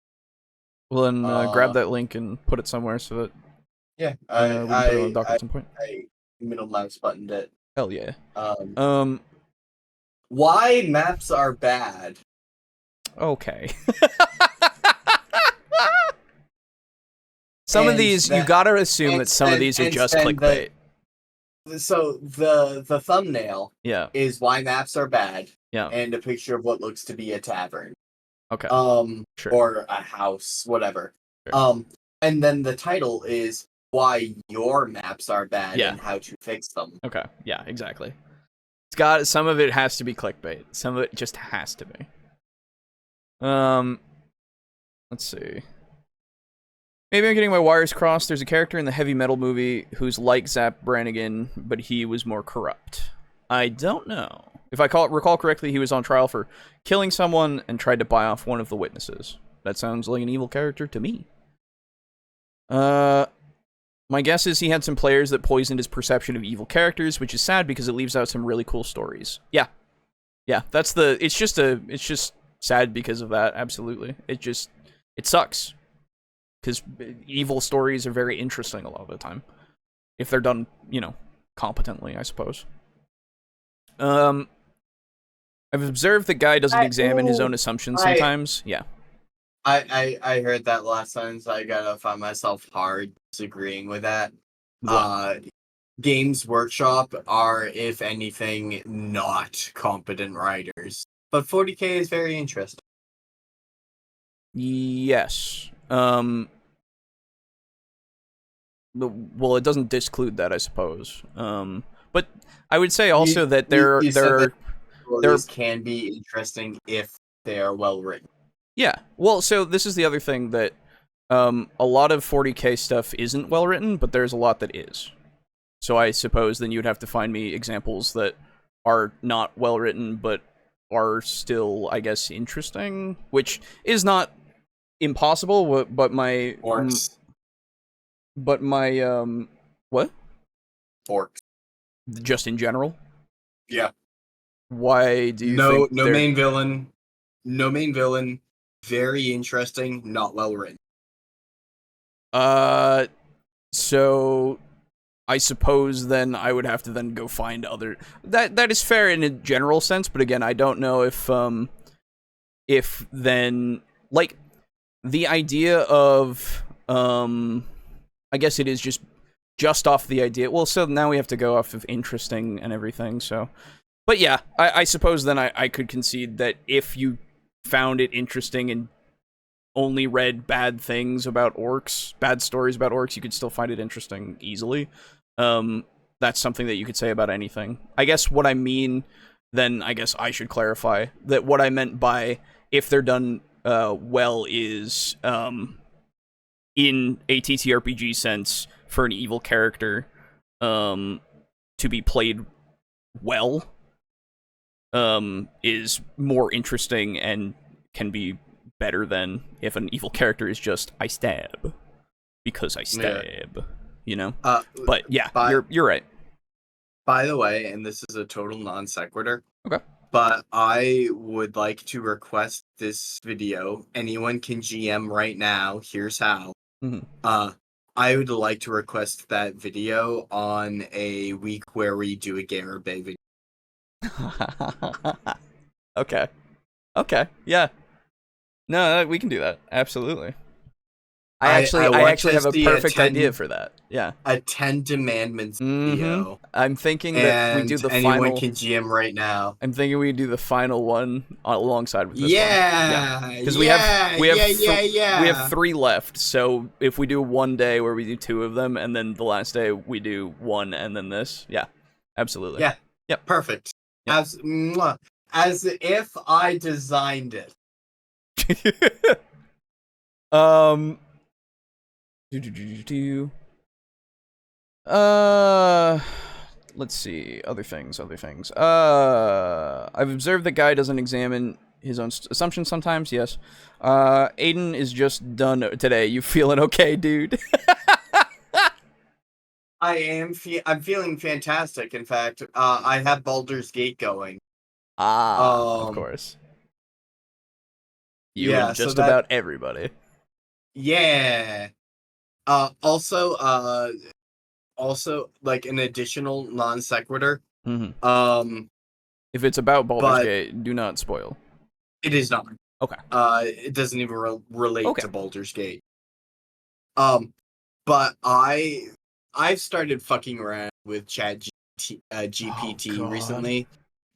Well, then grab that link and put it somewhere so that we can put it on the dock at some point. I middle mouse buttoned it. Hell yeah. Why maps are bad? Okay. Some of these, you gotta assume that some of these are just clickbait. So the thumbnail is why maps are bad. Yeah. And a picture of what looks to be a tavern. Okay. Sure. Or a house, whatever. Sure. And then the title is why your maps are bad and how to fix them. Okay. Yeah, exactly. It's got some of it has to be clickbait. Some of it just has to be. Let's see. Maybe I'm getting my wires crossed. There's a character in the heavy metal movie who's like Zap Brannigan, but he was more corrupt. I don't know. If I recall correctly, he was on trial for killing someone and tried to buy off one of the witnesses. That sounds like an evil character to me. My guess is he had some players that poisoned his perception of evil characters, which is sad because it leaves out some really cool stories. Yeah. Yeah, that's it's just sad because of that, absolutely. It sucks. Because evil stories are very interesting a lot of the time. If they're done, competently, I suppose. I've observed the guy doesn't examine his own assumptions sometimes. Yeah. I heard that last time, so I gotta find myself hard disagreeing with that. Games Workshop are, if anything, not competent writers. But 40K is very interesting. Yes. Well, it doesn't disclude that, I suppose. But I would say also that there can be interesting if they are well written. Yeah. Well, so this is the other thing that a lot of 40K stuff isn't well written, but there's a lot that is. So I suppose then you'd have to find me examples that are not well written, but are still, I guess, interesting, which is not impossible, but my orcs. But my what? Orcs. Just in general? Yeah. Why do you No, think no main villain. No main villain. Very interesting. Not well written. So I suppose then I would have to then go find other. That is fair in a general sense, but again, I don't know if then like the idea of I guess it is just off the idea. Well, so now we have to go off of interesting and everything. So, but yeah, I suppose then I could concede that if you found it interesting and only read bad things about orcs, bad stories about orcs, you could still find it interesting easily. That's something that you could say about anything. I guess what I mean, then I guess I should clarify that what I meant by if they're done well is in a TTRPG sense for an evil character to be played well is more interesting and can be better than if an evil character is just I stab because I stab, you know. But yeah, you're right. By the way, and this is a total non sequitur. Okay. But I would like to request this video. Anyone can GM right now. Here's how. Mm-hmm. I would like to request that video on a week where we do a Gamer Bay video. Okay. Yeah. No, we can do that. Absolutely. I actually have a perfect idea for that. Yeah. A 10 Demandments video. I'm thinking that we do the anyone final. Can GM right now. I'm thinking we do the final one alongside with this one. Yeah. Because we have 3 left. So if we do one day where we do 2 of them, and then the last day we do 1, and then this, yeah, absolutely. Yeah. Yep. Perfect. Yep. As if I designed it. Let's see. Other things. I've observed that Guy doesn't examine his own assumptions sometimes. Yes. Aiden is just done today. You feeling okay, dude? I'm feeling fantastic. In fact, I have Baldur's Gate going. Of course. You and just about everybody. Yeah. Also, like an additional non sequitur. Mm-hmm. If it's about Baldur's Gate, do not spoil. It is not. Okay. It doesn't even relate to Baldur's Gate. But I've started fucking around with GPT recently.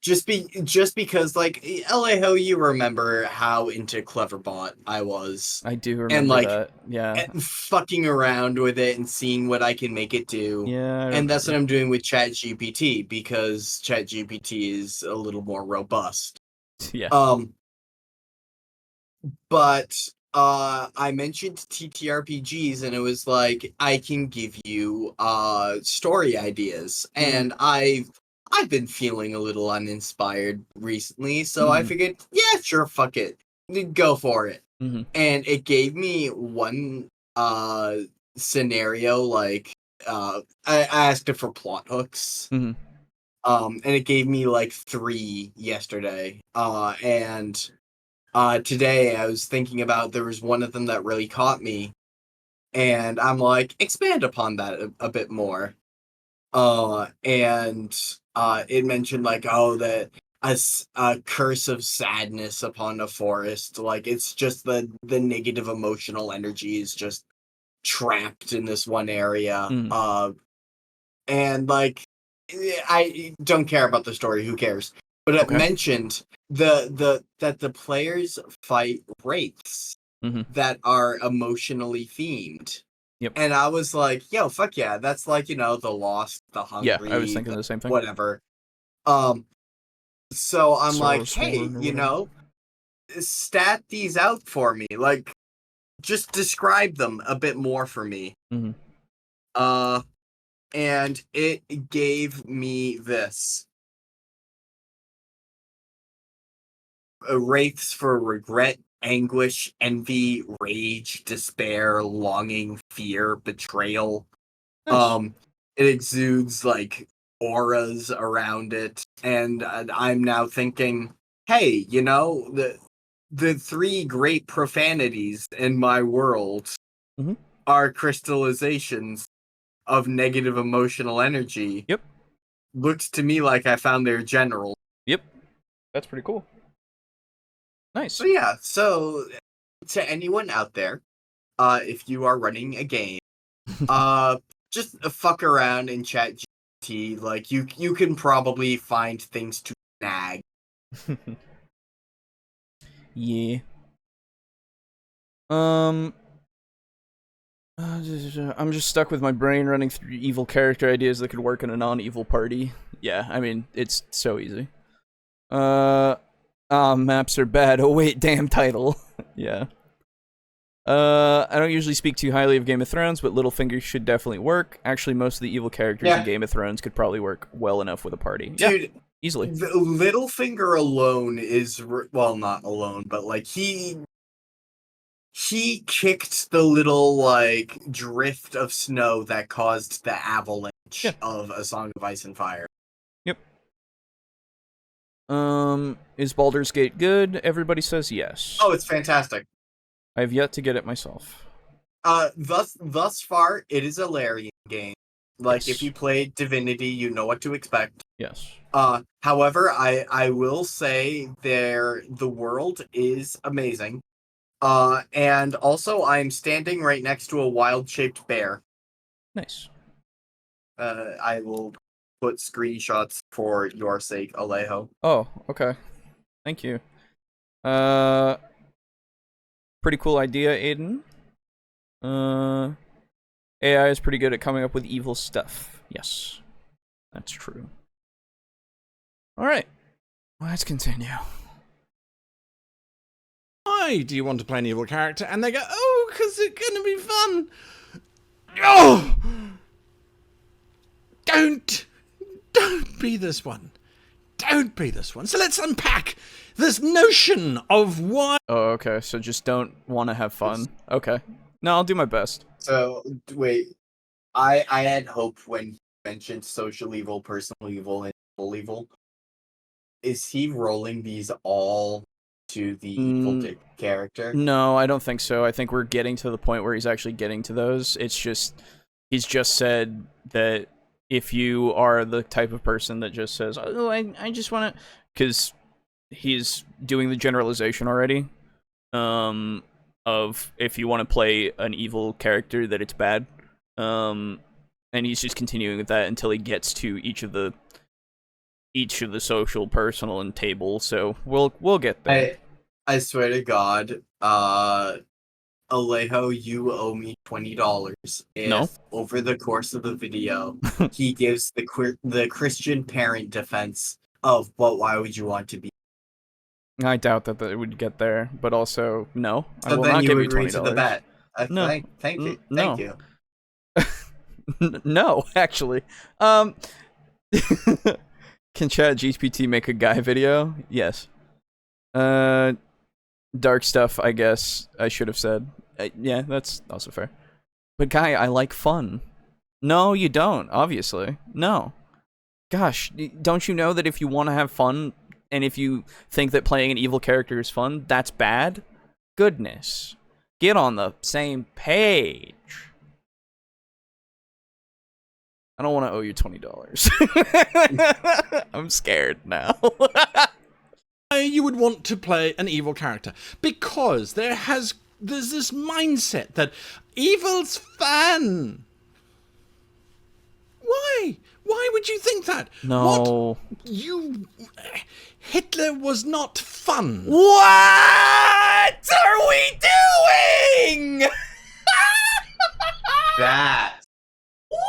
Just because, like, Alejo, you remember how into Cleverbot I was. I do remember and, like, that. Yeah. And fucking around with it and seeing what I can make it do. Yeah. And that's what I'm doing with ChatGPT, because ChatGPT is a little more robust. Yeah. But I mentioned TTRPGs, and it was like, I can give you story ideas, and I've been feeling a little uninspired recently, so I figured, yeah, sure, fuck it. Go for it. And it gave me one scenario, like, I asked it for plot hooks. And it gave me, like, 3 yesterday. And today I was thinking about, there was one of them that really caught me. And I'm like, expand upon that a bit more. And it mentioned, like, that a curse of sadness upon a forest. Like, it's just the negative emotional energy is just trapped in this one area. And, like, I don't care about the story. Who cares? But it mentioned that the players fight wraiths that are emotionally themed. Yep. And I was like, yo, fuck yeah. That's like, the lost, the hungry. Yeah, I was thinking the same thing. Whatever. So I'm like, hey, stat these out for me. Like, just describe them a bit more for me. And it gave me this. Wraiths for regret, anguish, envy, rage, despair, longing, fear, betrayal. Nice. It exudes, like, auras around it, and I'm now thinking, hey, you know, the three great profanities in my world Mhm. are crystallizations of negative emotional energy. Yep. Looks to me like I found their general. Yep. That's pretty cool. Nice. So yeah, so to anyone out there, if you are running a game, just fuck around in ChatGPT. Like you can probably find things to snag. Yeah. I'm just stuck with my brain running through evil character ideas that could work in a non-evil party. Yeah, I mean, it's so easy. Maps are bad. Oh wait, damn title. Yeah. I don't usually speak too highly of Game of Thrones, but Littlefinger should definitely work. Actually, most of the evil characters in Game of Thrones could probably work well enough with a party. Dude, yeah, easily. Littlefinger alone is, well, not alone, but like he kicked the little like drift of snow that caused the avalanche of A Song of Ice and Fire. Yep. Is Baldur's Gate good? Everybody says yes. Oh, it's fantastic. I have yet to get it myself. Thus far, it is a Larian game. Like, Yes. if you played Divinity, you know what to expect. Yes. However, I will say the world is amazing. And also, I'm standing right next to a wild-shaped bear. Nice. I will put screenshots for your sake, Alejo. Oh, okay. Thank you. Pretty cool idea, Aiden. AI is pretty good at coming up with evil stuff. Yes. That's true. Alright. Let's continue. Why do you want to play an evil character? And they go, oh, because it's going to be fun. Oh! Don't be this one. Don't be this one. So let's unpack this notion of why. Oh, okay. So just don't want to have fun. Okay. No, I'll do my best. So, wait. I had hope when he mentioned social evil, personal evil, and full evil. Is he rolling these all to the evil character? No, I don't think so. I think we're getting to the point where he's actually getting to those. It's just, he's just said that if you are the type of person that just says, oh, I just want to, because he's doing the generalization already, of if you want to play an evil character, that it's bad. And he's just continuing with that until he gets to each of the social, personal, and table. So we'll get there. I swear to God, Alejo, you owe me $20 if No. over the course of the video he gives the Christian parent defense of, but why would you want to be? I doubt that it would get there, but also no. I So will then not you give you agree $20. to the bet. No. Thank you. No. Thank you. No, actually. Can ChatGPT make a guy video? Yes. Dark stuff, I guess I should have said. Yeah, that's also fair. But guy, I like fun. No, you don't, obviously. No. Gosh, don't you know that if you want to have fun, and if you think that playing an evil character is fun, that's bad? Goodness. Get on the same page. I don't want to owe you $20. I'm scared now. You would want to play an evil character, because there's this mindset that evil's fun. Why would you think that? No. Hitler was not fun. What are we doing? That. Whoa!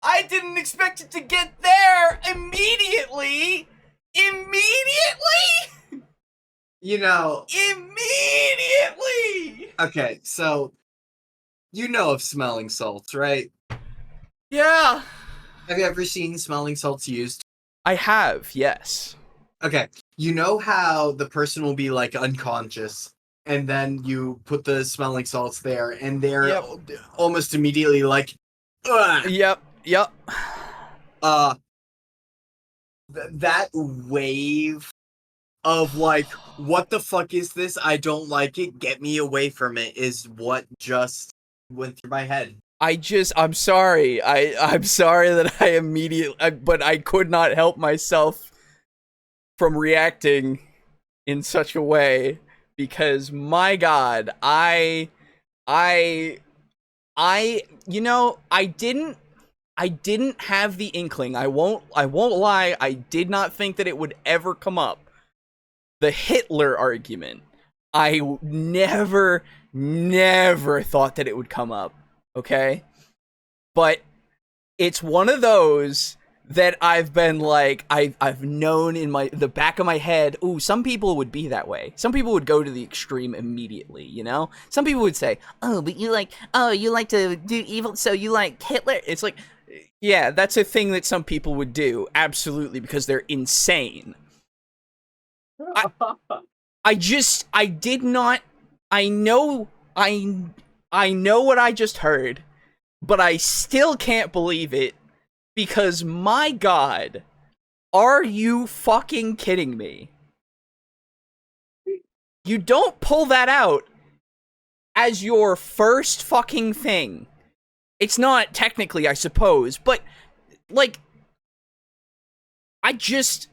I didn't expect it to get there immediately. You know. Immediately. Okay, so you know of smelling salts, right? Yeah. Have you ever seen smelling salts used? I have, yes. Okay, you know how the person will be like unconscious, and then you put the smelling salts there, and they're almost immediately like, ugh. Yep. Yep. That wave of like, what the fuck is this? I don't like it. Get me away from it is what just went through my head. I'm sorry. I'm sorry that I immediately, but I could not help myself from reacting in such a way because my God, you know, I didn't have the inkling. I won't lie. I did not think that it would ever come up. The Hitler argument. I never thought that it would come up. Okay? But it's one of those that I've been like, I've known in the back of my head, ooh, some people would be that way. Some people would go to the extreme immediately, you know? Some people would say, oh, but you like to do evil, so you like Hitler? It's like, yeah, that's a thing that some people would do, absolutely, because they're insane. I did not, I know what I just heard, but I still can't believe it, because my God, are you fucking kidding me? You don't pull that out as your first fucking thing. It's not technically, I suppose, but, like, I just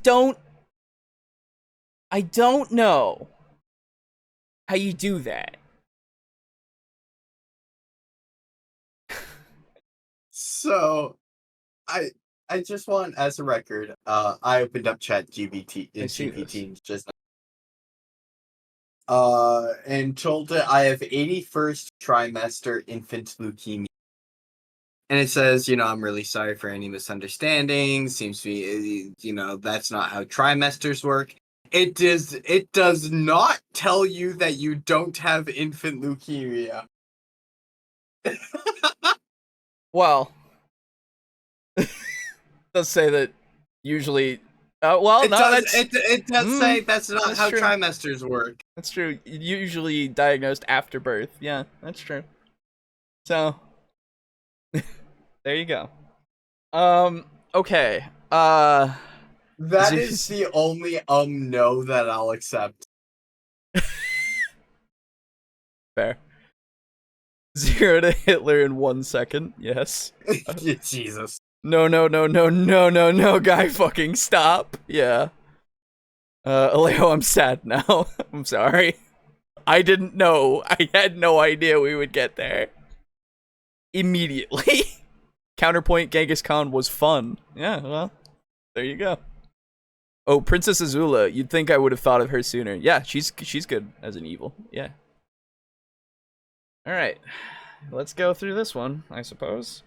don't know how you do that. So, I just want, as a record, I opened up GPT just and told it I have 81st trimester infant leukemia. And it says, you know, I'm really sorry for any misunderstandings. Seems to be, you know, that's not how trimesters work. It does not tell you that you don't have infant leukemia. Well, does say that usually. Well, it no, does. that's It does say that's not that's how true. trimesters work. That's true. Usually diagnosed after birth. Yeah, that's true. So, there you go. Okay. That is the only no that I'll accept. Fair. 0 to Hitler in 1 second. Yes. Jesus. No, guy, fucking stop. Yeah. Alejo, I'm sad now. I'm sorry. I didn't know. I had no idea we would get there. Immediately. Counterpoint, Genghis Khan was fun. Yeah, well, there you go. Oh, Princess Azula. You'd think I would have thought of her sooner. Yeah, she's good as an evil. Yeah. Alright. Let's go through this one, I suppose.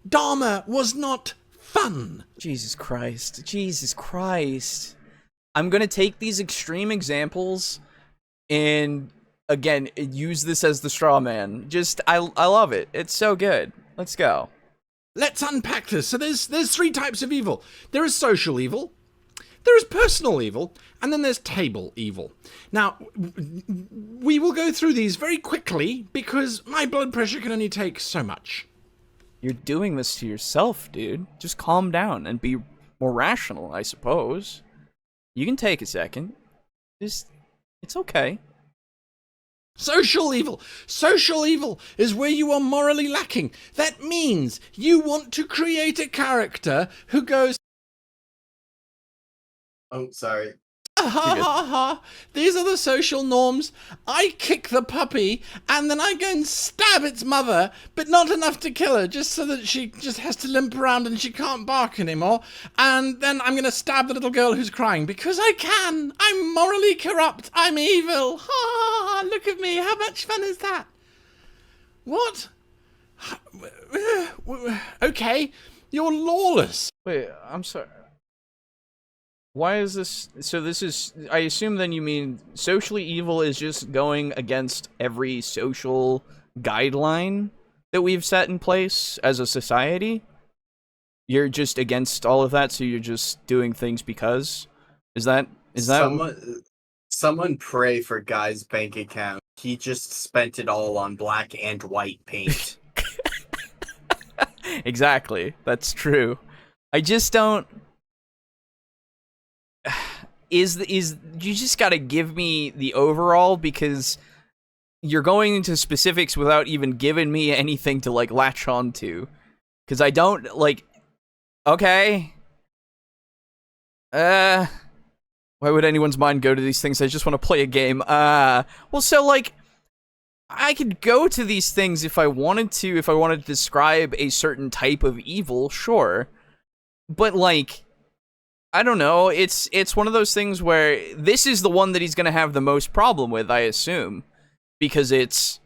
Dharma was not fun. Jesus Christ. Jesus Christ. I'm gonna take these extreme examples and, again, use this as the straw man. Just, I love it. It's so good. Let's go. Let's unpack this. So there's 3 types of evil. There is social evil, there is personal evil, and then there's table evil. Now, we will go through these very quickly because my blood pressure can only take so much. You're doing this to yourself, dude. Just calm down and be more rational, I suppose. You can take a second. Just, it's okay. Social evil. Social evil is where you are morally lacking. That means you want to create a character who goes, Oh, sorry. These are the social norms. I kick the puppy and then I go and stab its mother, but not enough to kill her, just so that she just has to limp around and she can't bark anymore. And then I'm going to stab the little girl who's crying because I can. I'm morally corrupt. I'm evil. Look at me. How much fun is that? What? Okay, you're lawless. Wait, I'm sorry. Why is this? So this is, I assume then you mean socially evil is just going against every social guideline that we've set in place as a society? You're just against all of that, so you're just doing things because? Is that Someone pray for Guy's bank account. He just spent it all on black and white paint. Exactly. That's true. I just don't. Is you just gotta give me the overall, because you're going into specifics without even giving me anything to like latch on to. Because I don't like. Okay. Why would anyone's mind go to these things? I just want to play a game. Well, so like, I could go to these things if I wanted to. If I wanted to describe a certain type of evil, sure. But like, I don't know. It's one of those things where this is the one that he's gonna have the most problem with, I assume, because it's,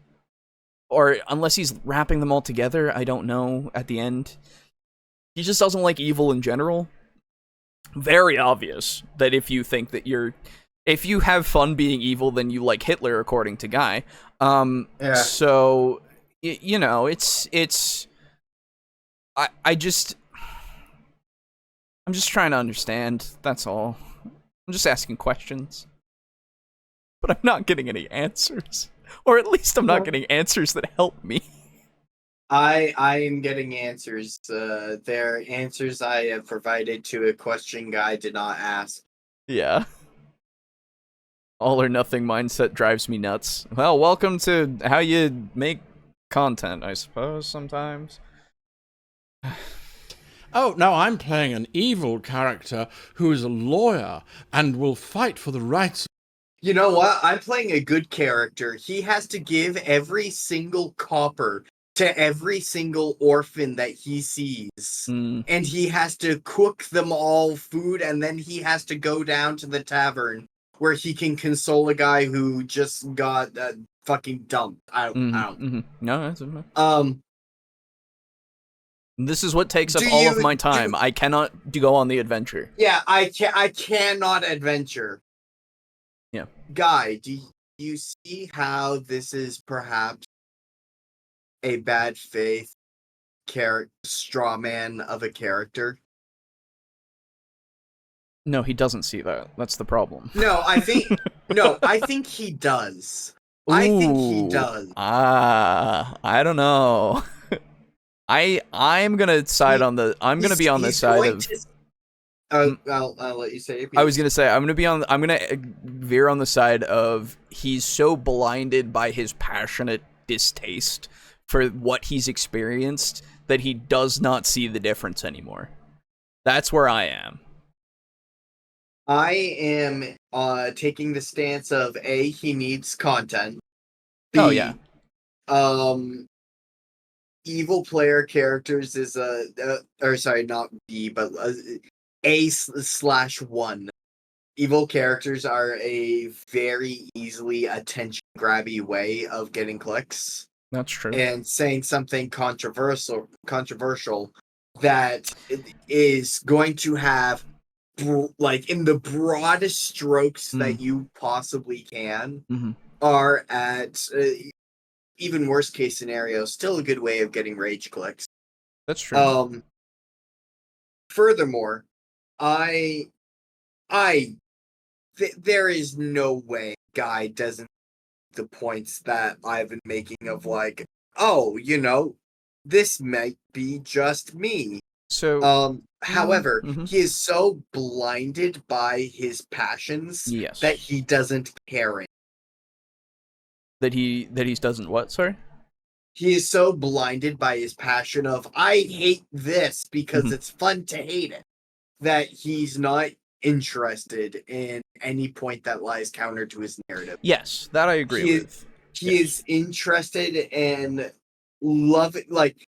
or unless he's wrapping them all together, I don't know. At the end, he just doesn't like evil in general. Very obvious that if you think that if you have fun being evil, then you like Hitler, according to Guy. Yeah. So, you know, I'm just trying to understand, that's all. I'm just asking questions. But I'm not getting any answers. Or at least I'm not getting answers that help me. I am getting answers. They're answers I have provided to a question Guy did not ask. Yeah. All or nothing mindset drives me nuts. Well, welcome to how you make content, I suppose, sometimes. Oh, no, I'm playing an evil character who is a lawyer and will fight for the rights. You know what? I'm playing a good character. He has to give every single copper to every single orphan that he sees. And he has to cook them all food, and then he has to go down to the tavern where he can console a guy who just got fucking dumped. I don't. No, that's this is what takes up all of my time. I cannot go on the adventure. Yeah, I cannot adventure. Yeah. Guy, do you see how this is perhaps a bad faith straw man of a character? No, he doesn't see that. That's the problem. No, I think he does. I think he does. I don't know. I'm gonna side on the. I'm gonna be on the side of. I'll let you say it. I was gonna say I'm gonna veer on the side of he's so blinded by his passionate distaste for what he's experienced that he does not see the difference anymore. That's where I am. I am taking the stance of A, he needs content. B, oh yeah. Evil player characters is or sorry, not B, but A/1. Evil characters are a very easily attention grabby way of getting clicks. That's true. And saying something controversial that is going to have, like, in the broadest strokes that you possibly can, are at even worst case scenario still a good way of getting rage clicks. That's true. Furthermore, there is no way Guy doesn't the points that I've been making of like, oh, you know, this might be just me. So, however, he is so blinded by his passions that he doesn't care. That he doesn't what? Sorry. He is so blinded by his passion of I hate this because it's fun to hate it, that he's not interested in any point that lies counter to his narrative. Yes, that I agree with. He is interested in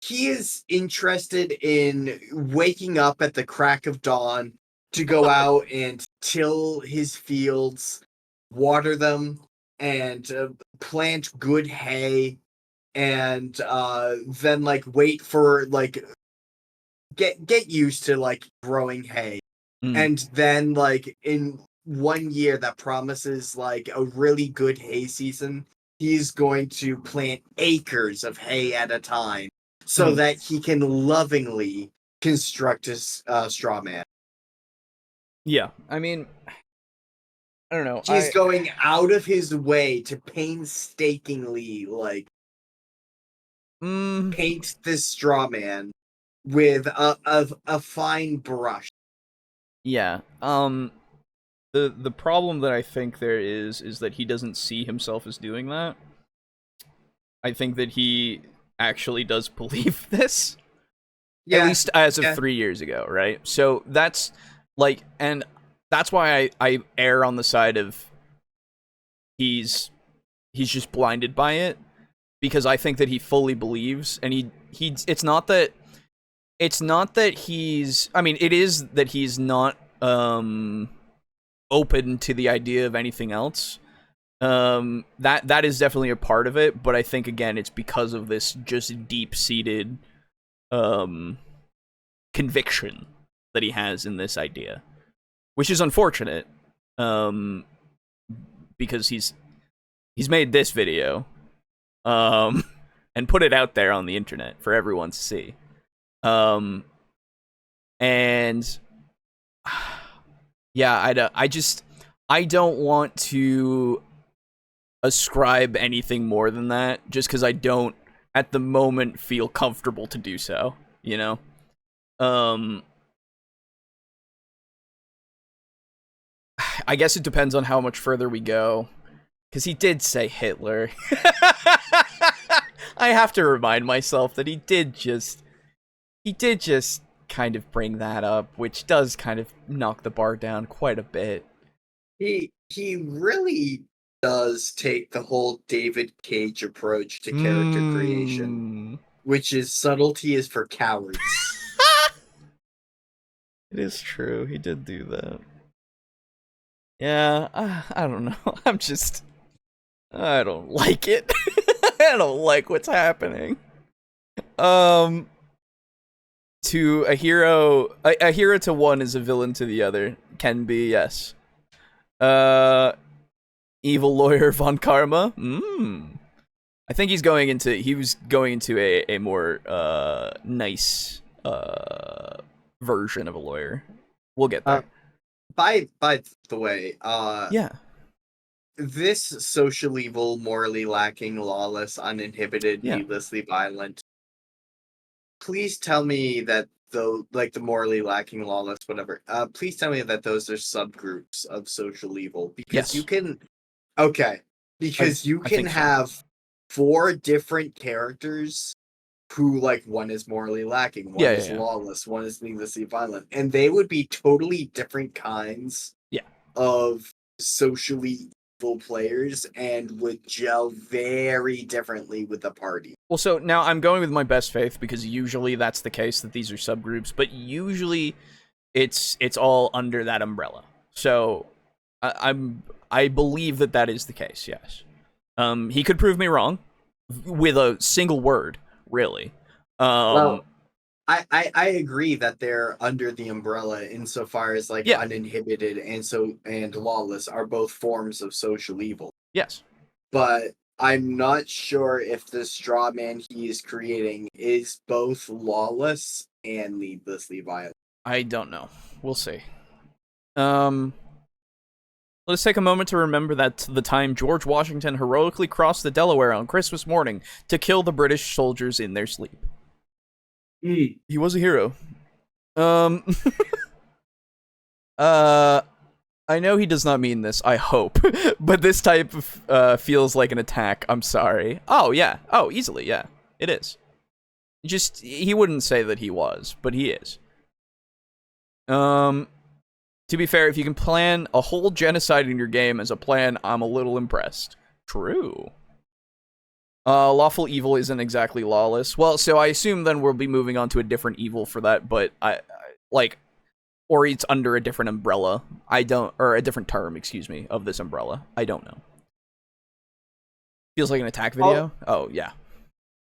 he is interested in waking up at the crack of dawn to go out and till his fields, water them, and plant good hay, and then like wait for like get used to like growing hay. And then, like, in 1 year that promises, like, a really good hay season, he's going to plant acres of hay at a time so that he can lovingly construct his straw man. Yeah, I mean, I don't know. He's going out of his way to painstakingly paint this straw man with a fine brush. Yeah. The problem that I think there is that he doesn't see himself as doing that. I think that he actually does believe this. Yeah, at least as of 3 years ago, right? So that's like, and that's why I err on the side of he's just blinded by it, because I think that he fully believes, and he it's not that he's, I mean, it is that he's not open to the idea of anything else. That is definitely a part of it, but I think again it's because of this just deep-seated conviction that he has in this idea, which is unfortunate, because he's made this video and put it out there on the internet for everyone to see, and yeah, I don't want to ascribe anything more than that, just because I don't at the moment feel comfortable to do so, you know. I guess it depends on how much further we go, because he did say Hitler. I have to remind myself that he did just kind of bring that up, which does kind of knock the bar down quite a bit. He really does take the whole David Cage approach to character creation, which is subtlety is for cowards. It is true. He did do that. Yeah, I don't know. I don't like it. I don't like what's happening. To a hero to one is a villain to the other. Can be, yes. Evil lawyer Von Karma. I think he was going into a more nice version of a lawyer. We'll get there. By the way, yeah, this social evil, morally lacking, lawless, uninhibited, Yeah. needlessly violent. Please tell me that the morally lacking, lawless, whatever. Please tell me that those are subgroups of social evil, because Yes. you can. Okay, because you I can think so. have 4 different characters who, like, one is morally lacking, one is lawless, one is needlessly violent, and they would be totally different kinds of socially evil players and would gel very differently with the party. Well, so now I'm going with my best faith, because usually that's the case, that these are subgroups, but usually it's all under that umbrella. So I believe that is the case. Yes. He could prove me wrong with a single word, really. Well, I agree that they're under the umbrella insofar as uninhibited and lawless are both forms of social evil. Yes. But I'm not sure if the straw man he is creating is both lawless and needlessly violent. I don't know. We'll see. Let's take a moment to remember that the time George Washington heroically crossed the Delaware on Christmas morning to kill the British soldiers in their sleep. He was a hero. I know he does not mean this, I hope, but this type of feels like an attack. I'm sorry. Oh, yeah. Oh, easily, yeah. It is. Just, he wouldn't say that he was, but he is. To be fair, if you can plan a whole genocide in your game as a plan, I'm a little impressed. True. Lawful evil isn't exactly lawless. Well, so I assume then we'll be moving on to a different evil for that, but or it's under a different umbrella. Or a different term, excuse me, of this umbrella. I don't know. Feels like an attack video? Oh, yeah.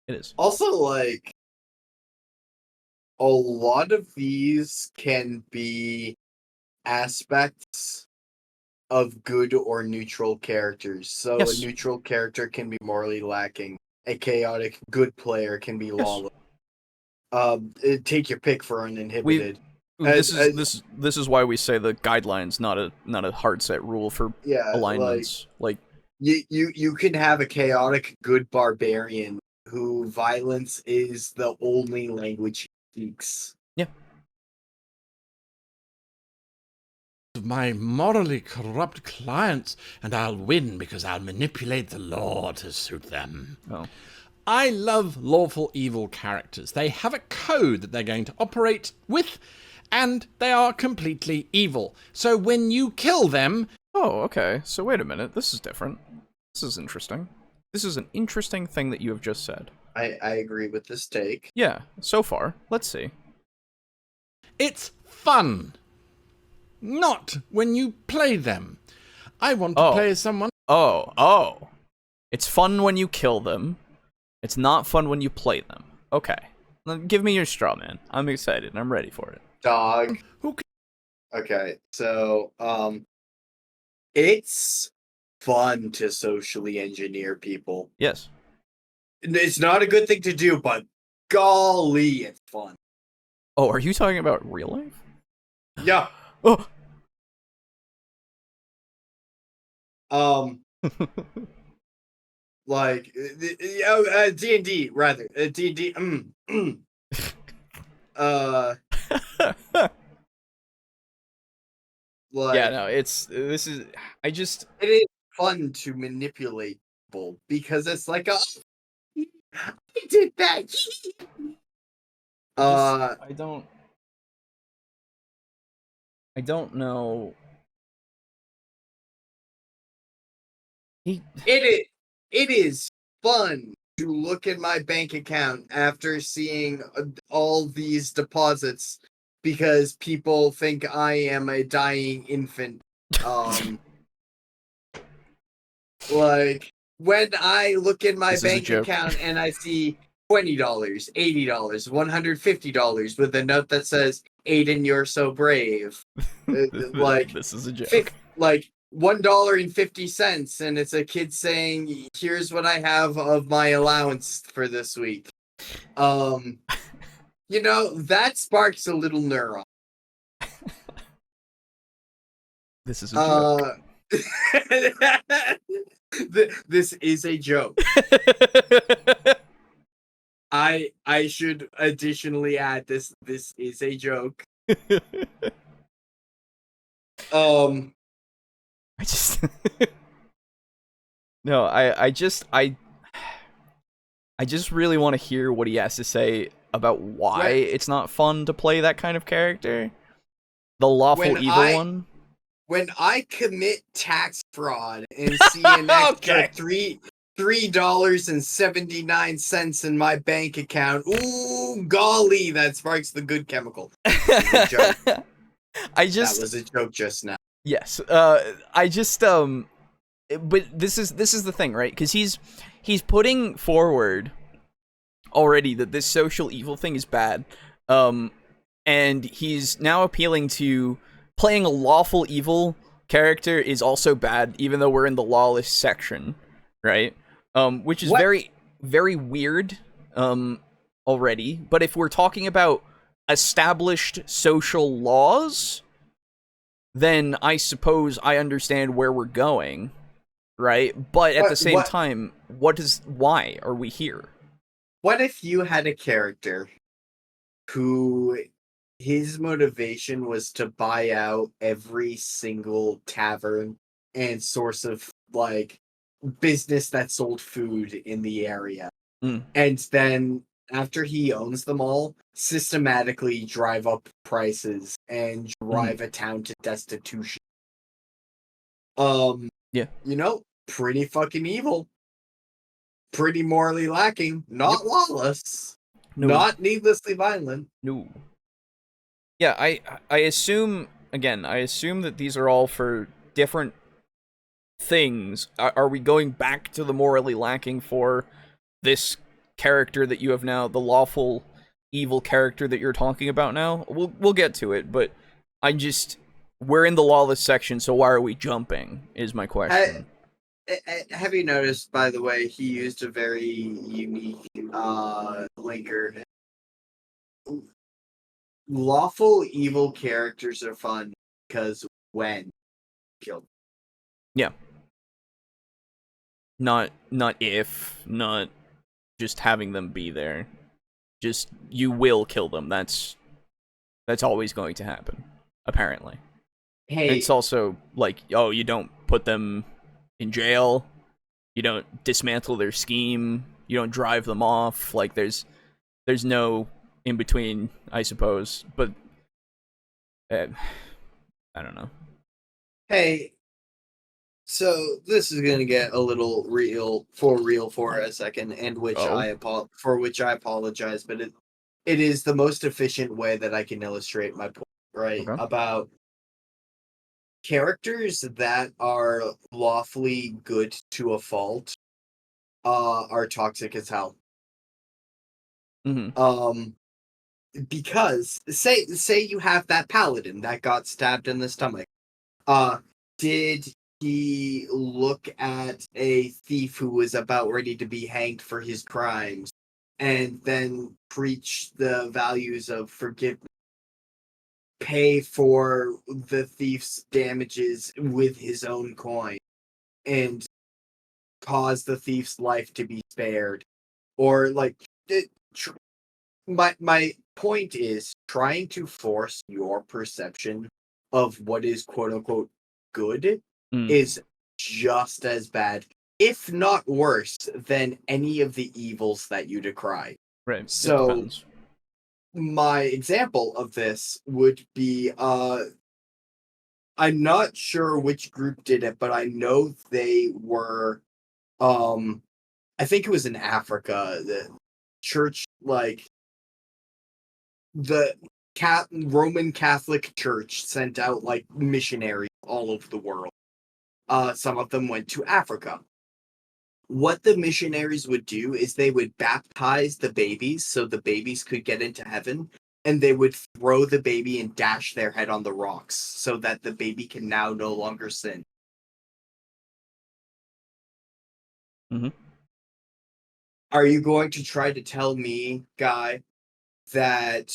It is. Also, like, a lot of these can be aspects of good or neutral characters. So Yes. a neutral character can be morally lacking. A chaotic good player can be lawless. Take your pick for uninhibited. This is why we say the guidelines, not a hard set rule for alignments. Like you can have a chaotic good barbarian who violence is the only language he speaks. Yeah. My morally corrupt clients, and I'll win because I'll manipulate the law to suit them. Oh. I love lawful evil characters. They have a code that they're going to operate with, and they are completely evil. So when you kill them... Oh, okay. So wait a minute. This is different. This is interesting. This is an interesting thing that you have just said. I agree with this take. Yeah, so far. Let's see. It's fun. Not when you play them. I want to play as someone... Oh. It's fun when you kill them. It's not fun when you play them. Okay. Give me your straw, man. I'm excited. I'm ready for it. Dog. Okay, so, it's fun to socially engineer people. Yes. It's not a good thing to do, but golly, it's fun. Oh, are you talking about real life? Yeah. Oh. Like, D&D, rather. D&D, like, yeah, no, it is fun to manipulate people, because it's like, I did that! I don't know. It is fun to look at my bank account after seeing all these deposits because people think I am a dying infant. Like, when I look at my bank account and I see $20, $80, $150 with a note that says, Aiden, you're so brave. Like, this is a joke. Like, $1.50, and it's a kid saying, here's what I have of my allowance for this week. You know, that sparks a little neuron. This is a joke. This is a joke. I should additionally add this is a joke. I just no, I just really want to hear what he has to say about why it's not fun to play that kind of character. The lawful evil one. When I commit tax fraud and see an extra $3.79 in my bank account, ooh, golly, that sparks the good chemical. That was a joke just now. Yes. But this is the thing, right? Because he's putting forward already that this social evil thing is bad. And he's now appealing to playing a lawful evil character is also bad, even though we're in the lawless section, right? Which is very, very weird already. But if we're talking about established social laws, then I suppose I understand where we're going, right? But at the same time, why are we here? What if you had a character who his motivation was to buy out every single tavern and source of, like, business that sold food in the area. And then, after he owns them all, systematically drive up prices and drive a town to destitution. Yeah. You know, pretty fucking evil. Pretty morally lacking. Not lawless. No. Not needlessly violent. No. Yeah, I assume that these are all for different things. Are we going back to the morally lacking for this character that you have now, the lawful evil character that you're talking about now? We'll get to it, but we're in the lawless section, so why are we jumping, is my question. Have you noticed, by the way, he used a very unique linker. lawful evil characters are fun because when killed. Yeah. Not if, not just having them be there. Just, you will kill them. That's always going to happen, apparently. Hey, It's also like, oh, you don't put them in jail. You don't dismantle their scheme. You don't drive them off. Like, there's no in between, I suppose. But I don't know. hey. So this is gonna get a little real for a second, and which for which I apologize, but it is the most efficient way that I can illustrate my point, right? Okay. About characters that are lawfully good to a fault, are toxic as hell. Mm-hmm. Because say you have that paladin that got stabbed in the stomach. Did he look at a thief who was about ready to be hanged for his crimes and then preach the values of forgiveness, pay for the thief's damages with his own coin, and cause the thief's life to be spared? Or like my point is trying to force your perception of what is quote unquote good is just as bad, if not worse, than any of the evils that you decry. Right. So It depends. my example of this would be I'm not sure which group did it, but I know they were I think it was in Africa, the church, like the Roman Catholic Church sent out like missionaries all over the world. Some of them went to Africa. What the missionaries would do is they would baptize the babies so the babies could get into heaven, and they would throw the baby and dash their head on the rocks so that the baby can now no longer sin. Mm-hmm. Are you going to try to tell me, guy, that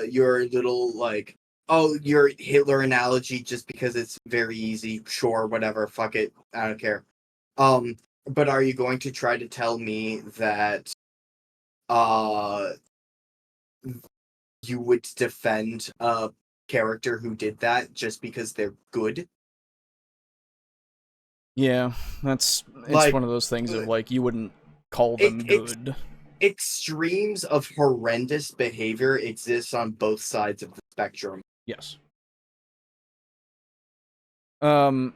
your little like, oh, your Hitler analogy just because it's very easy, sure, whatever, fuck it, I don't care. But are you going to try to tell me that you would defend a character who did that just because they're good? Yeah, it's Like, one of those things of like, you wouldn't call them good. Extremes of horrendous behavior exists on both sides of the spectrum. Yes. I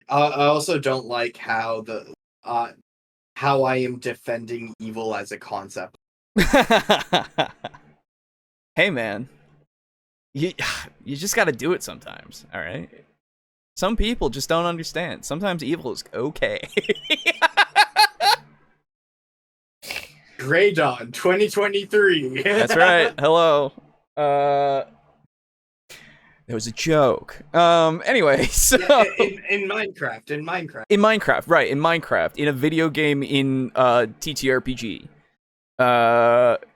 also don't like how how I am defending evil as a concept. Hey, man. You just gotta do it sometimes, alright? Some people just don't understand. Sometimes evil is okay. Grey Dawn 2023. That's right. Hello. It was a joke. Anyway, so in Minecraft. In Minecraft, right? In Minecraft, in a video game, in TTRPG,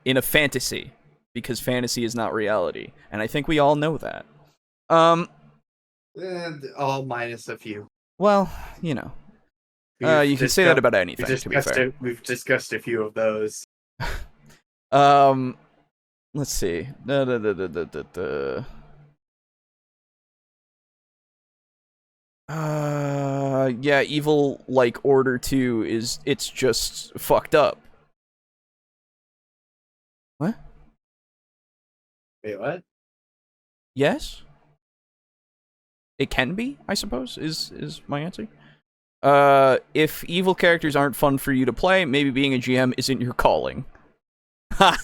in a fantasy, because fantasy is not reality, and I think we all know that. All minus a few. Well, you know, you can say that about anything. To be fair, we've discussed a few of those. Let's see. Yeah, evil like Order 2 it's just fucked up. What? Wait, what? Yes? It can be, I suppose, is my answer. If evil characters aren't fun for you to play, maybe being a GM isn't your calling. Ha!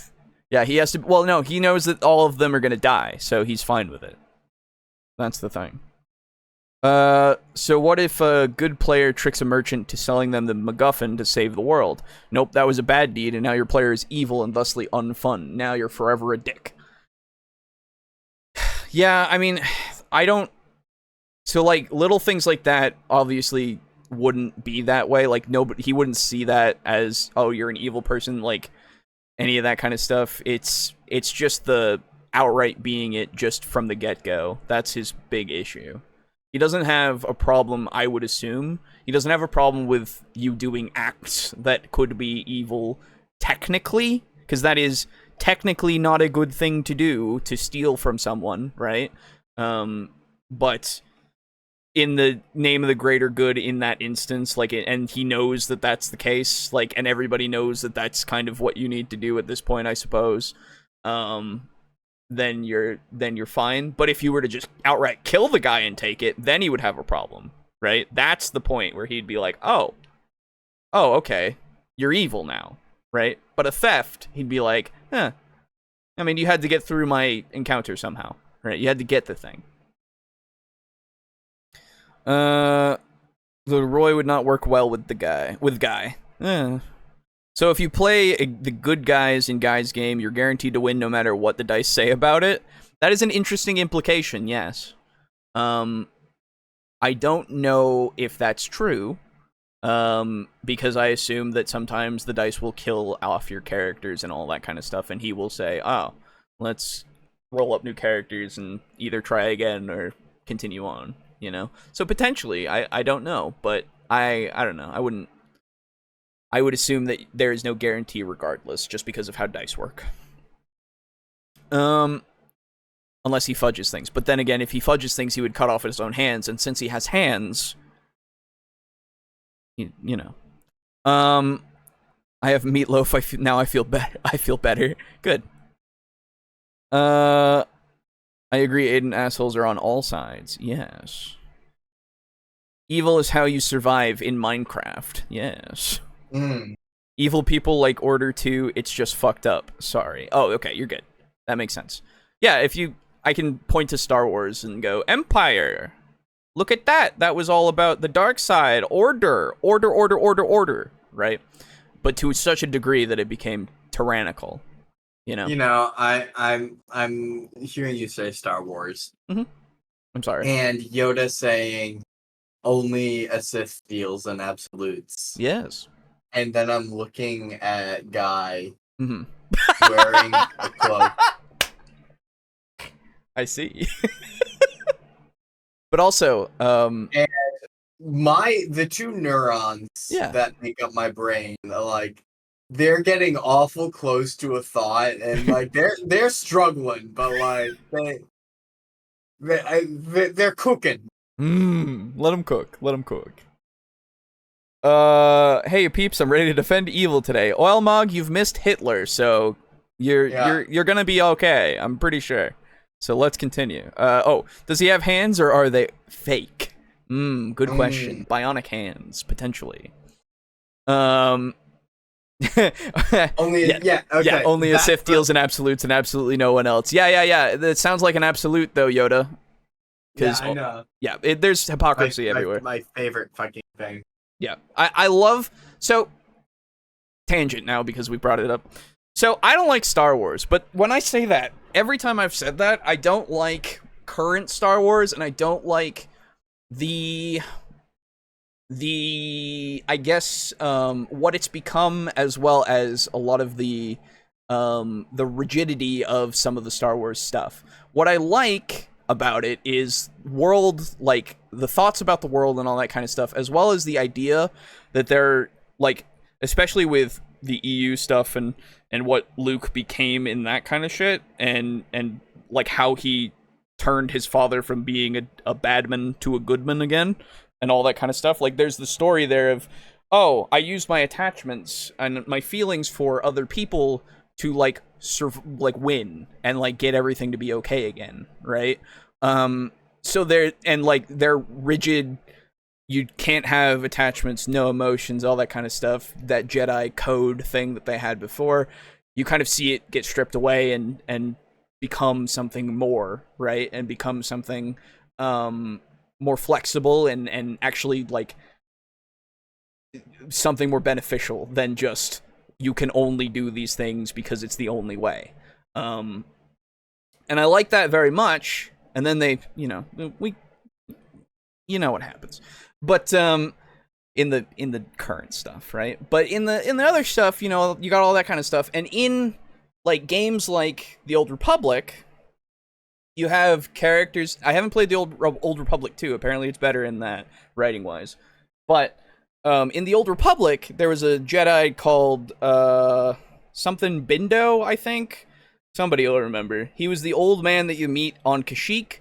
Yeah, he has to, well, no, he knows that all of them are gonna die, so he's fine with it. That's the thing. So what if a good player tricks a merchant to selling them the MacGuffin to save the world? Nope, that was a bad deed, and now your player is evil and thusly unfun. Now you're forever a dick. Yeah, I mean, I don't... So, like, little things like that obviously wouldn't be that way. Like, nobody, he wouldn't see that as, oh, you're an evil person, like, any of that kind of stuff. It's just the outright being it just from the get-go. That's his big issue. He doesn't have a problem, I would assume. He doesn't have a problem with you doing acts that could be evil technically, because that is technically not a good thing to do, to steal from someone, right? But in the name of the greater good in that instance, like, and he knows that that's the case, like, and everybody knows that that's kind of what you need to do at this point, I suppose. Then you're fine. But if you were to just outright kill the guy and take it, then he would have a problem, right? That's the point where he'd be like, oh, okay, you're evil now, right? But a theft, he'd be like, I mean, you had to get through my encounter somehow, right? You had to get the thing. The Roy would not work well with Guy. So if you play the good guys in Guy's game, you're guaranteed to win no matter what the dice say about it. That is an interesting implication, yes. I don't know if that's true, because I assume that sometimes the dice will kill off your characters and all that kind of stuff, and he will say, oh, let's roll up new characters and either try again or continue on, you know? So potentially, I don't know, but I don't know. I would assume that there is no guarantee regardless, just because of how dice work. Unless he fudges things. But then again, if he fudges things, he would cut off his own hands, and since he has hands, you know. I have meatloaf. Now I feel better. I feel better. Good. I agree, Aiden, assholes are on all sides. Yes. Evil is how you survive in Minecraft. Yes. Evil people like Order 2, it's just fucked up. Sorry. Oh, okay, you're good. That makes sense. Yeah, I can point to Star Wars and go, Empire! Look at that! That was all about the dark side. Order! Order! Right? But to such a degree that it became tyrannical. You know? You know, I'm hearing you say Star Wars. Mm-hmm. I'm sorry. And Yoda saying, only a Sith deals in absolutes. Yes. And then I'm looking at Guy mm-hmm. wearing a cloak. I see. But also, and the two neurons that make up my brain, like, they're getting awful close to a thought, and like they're struggling, but like they're cooking. Let them cook. Let them cook. Hey peeps, I'm ready to defend evil today. Oilmog, you've missed Hitler, so you're gonna be okay. I'm pretty sure. So let's continue. Does he have hands or are they fake? Good question. Bionic hands, potentially. Only only a Sith deals in absolutes and absolutely no one else. Yeah. That sounds like an absolute though, Yoda. Yeah, I know. Yeah, there's hypocrisy everywhere. My favorite fucking thing. Yeah, I love... So, tangent now because we brought it up. So, I don't like Star Wars, but when I say that, every time I've said that, I don't like current Star Wars, and I don't like the I guess, what it's become, as well as a lot of the rigidity of some of the Star Wars stuff. What I like about it is world, like the thoughts about the world and all that kind of stuff, as well as the idea that they're like, especially with the EU stuff and what Luke became in that kind of shit, and like how he turned his father from being a bad man to a good man again, and all that kind of stuff. Like there's the story there of, oh, I used my attachments and my feelings for other people to like win and like get everything to be okay again, right? So they're rigid, you can't have attachments, no emotions, all that kind of stuff, that Jedi code thing that they had before. You kind of see it get stripped away and become something more, right? And become something more flexible and actually like something more beneficial than just you can only do these things because it's the only way. And I like that very much. And then they, you know what happens. But in the current stuff, right? But in the other stuff, you know, you got all that kind of stuff. And in like games like the Old Republic, you have characters. I haven't played the Old Republic 2. Apparently, it's better in that writing wise. But in the Old Republic, there was a Jedi called something Bindo, I think. Somebody will remember. He was the old man that you meet on Kashyyyk,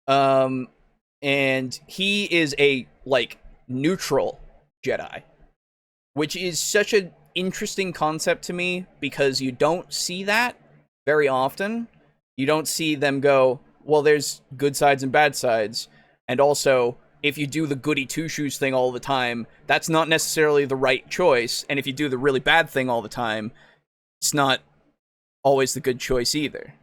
and he is a neutral Jedi, which is such an interesting concept to me because you don't see that very often. You don't see them go, well, there's good sides and bad sides. And also, if you do the goody two-shoes thing all the time, that's not necessarily the right choice. And if you do the really bad thing all the time, it's not always the good choice either.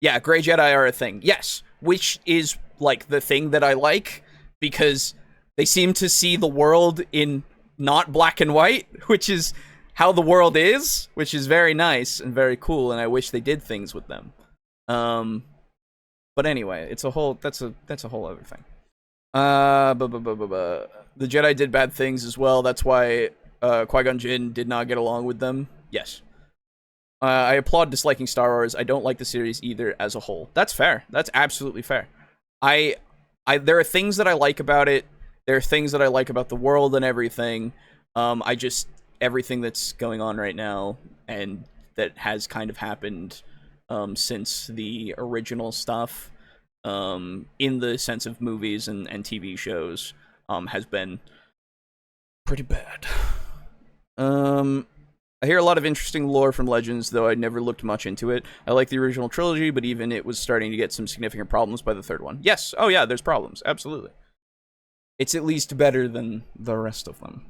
Yeah, Grey Jedi are a thing. Yes, which is, the thing that I like, because they seem to see the world in not black and white, which is how the world is, which is very nice and very cool, and I wish they did things with them. But anyway, that's a whole other thing. The Jedi did bad things as well. That's why Qui-Gon Jinn did not get along with them. Yes. I applaud disliking Star Wars. I don't like the series either as a whole. That's fair. That's absolutely fair. There are things that I like about it. There are things that I like about the world and everything. Everything that's going on right now and that has kind of happened since the original stuff, in the sense of movies and TV shows, has been pretty bad. I hear a lot of interesting lore from Legends, though I never looked much into it. I like the original trilogy, but even it was starting to get some significant problems by the third one. Yes, oh yeah, there's problems, absolutely. It's at least better than the rest of them.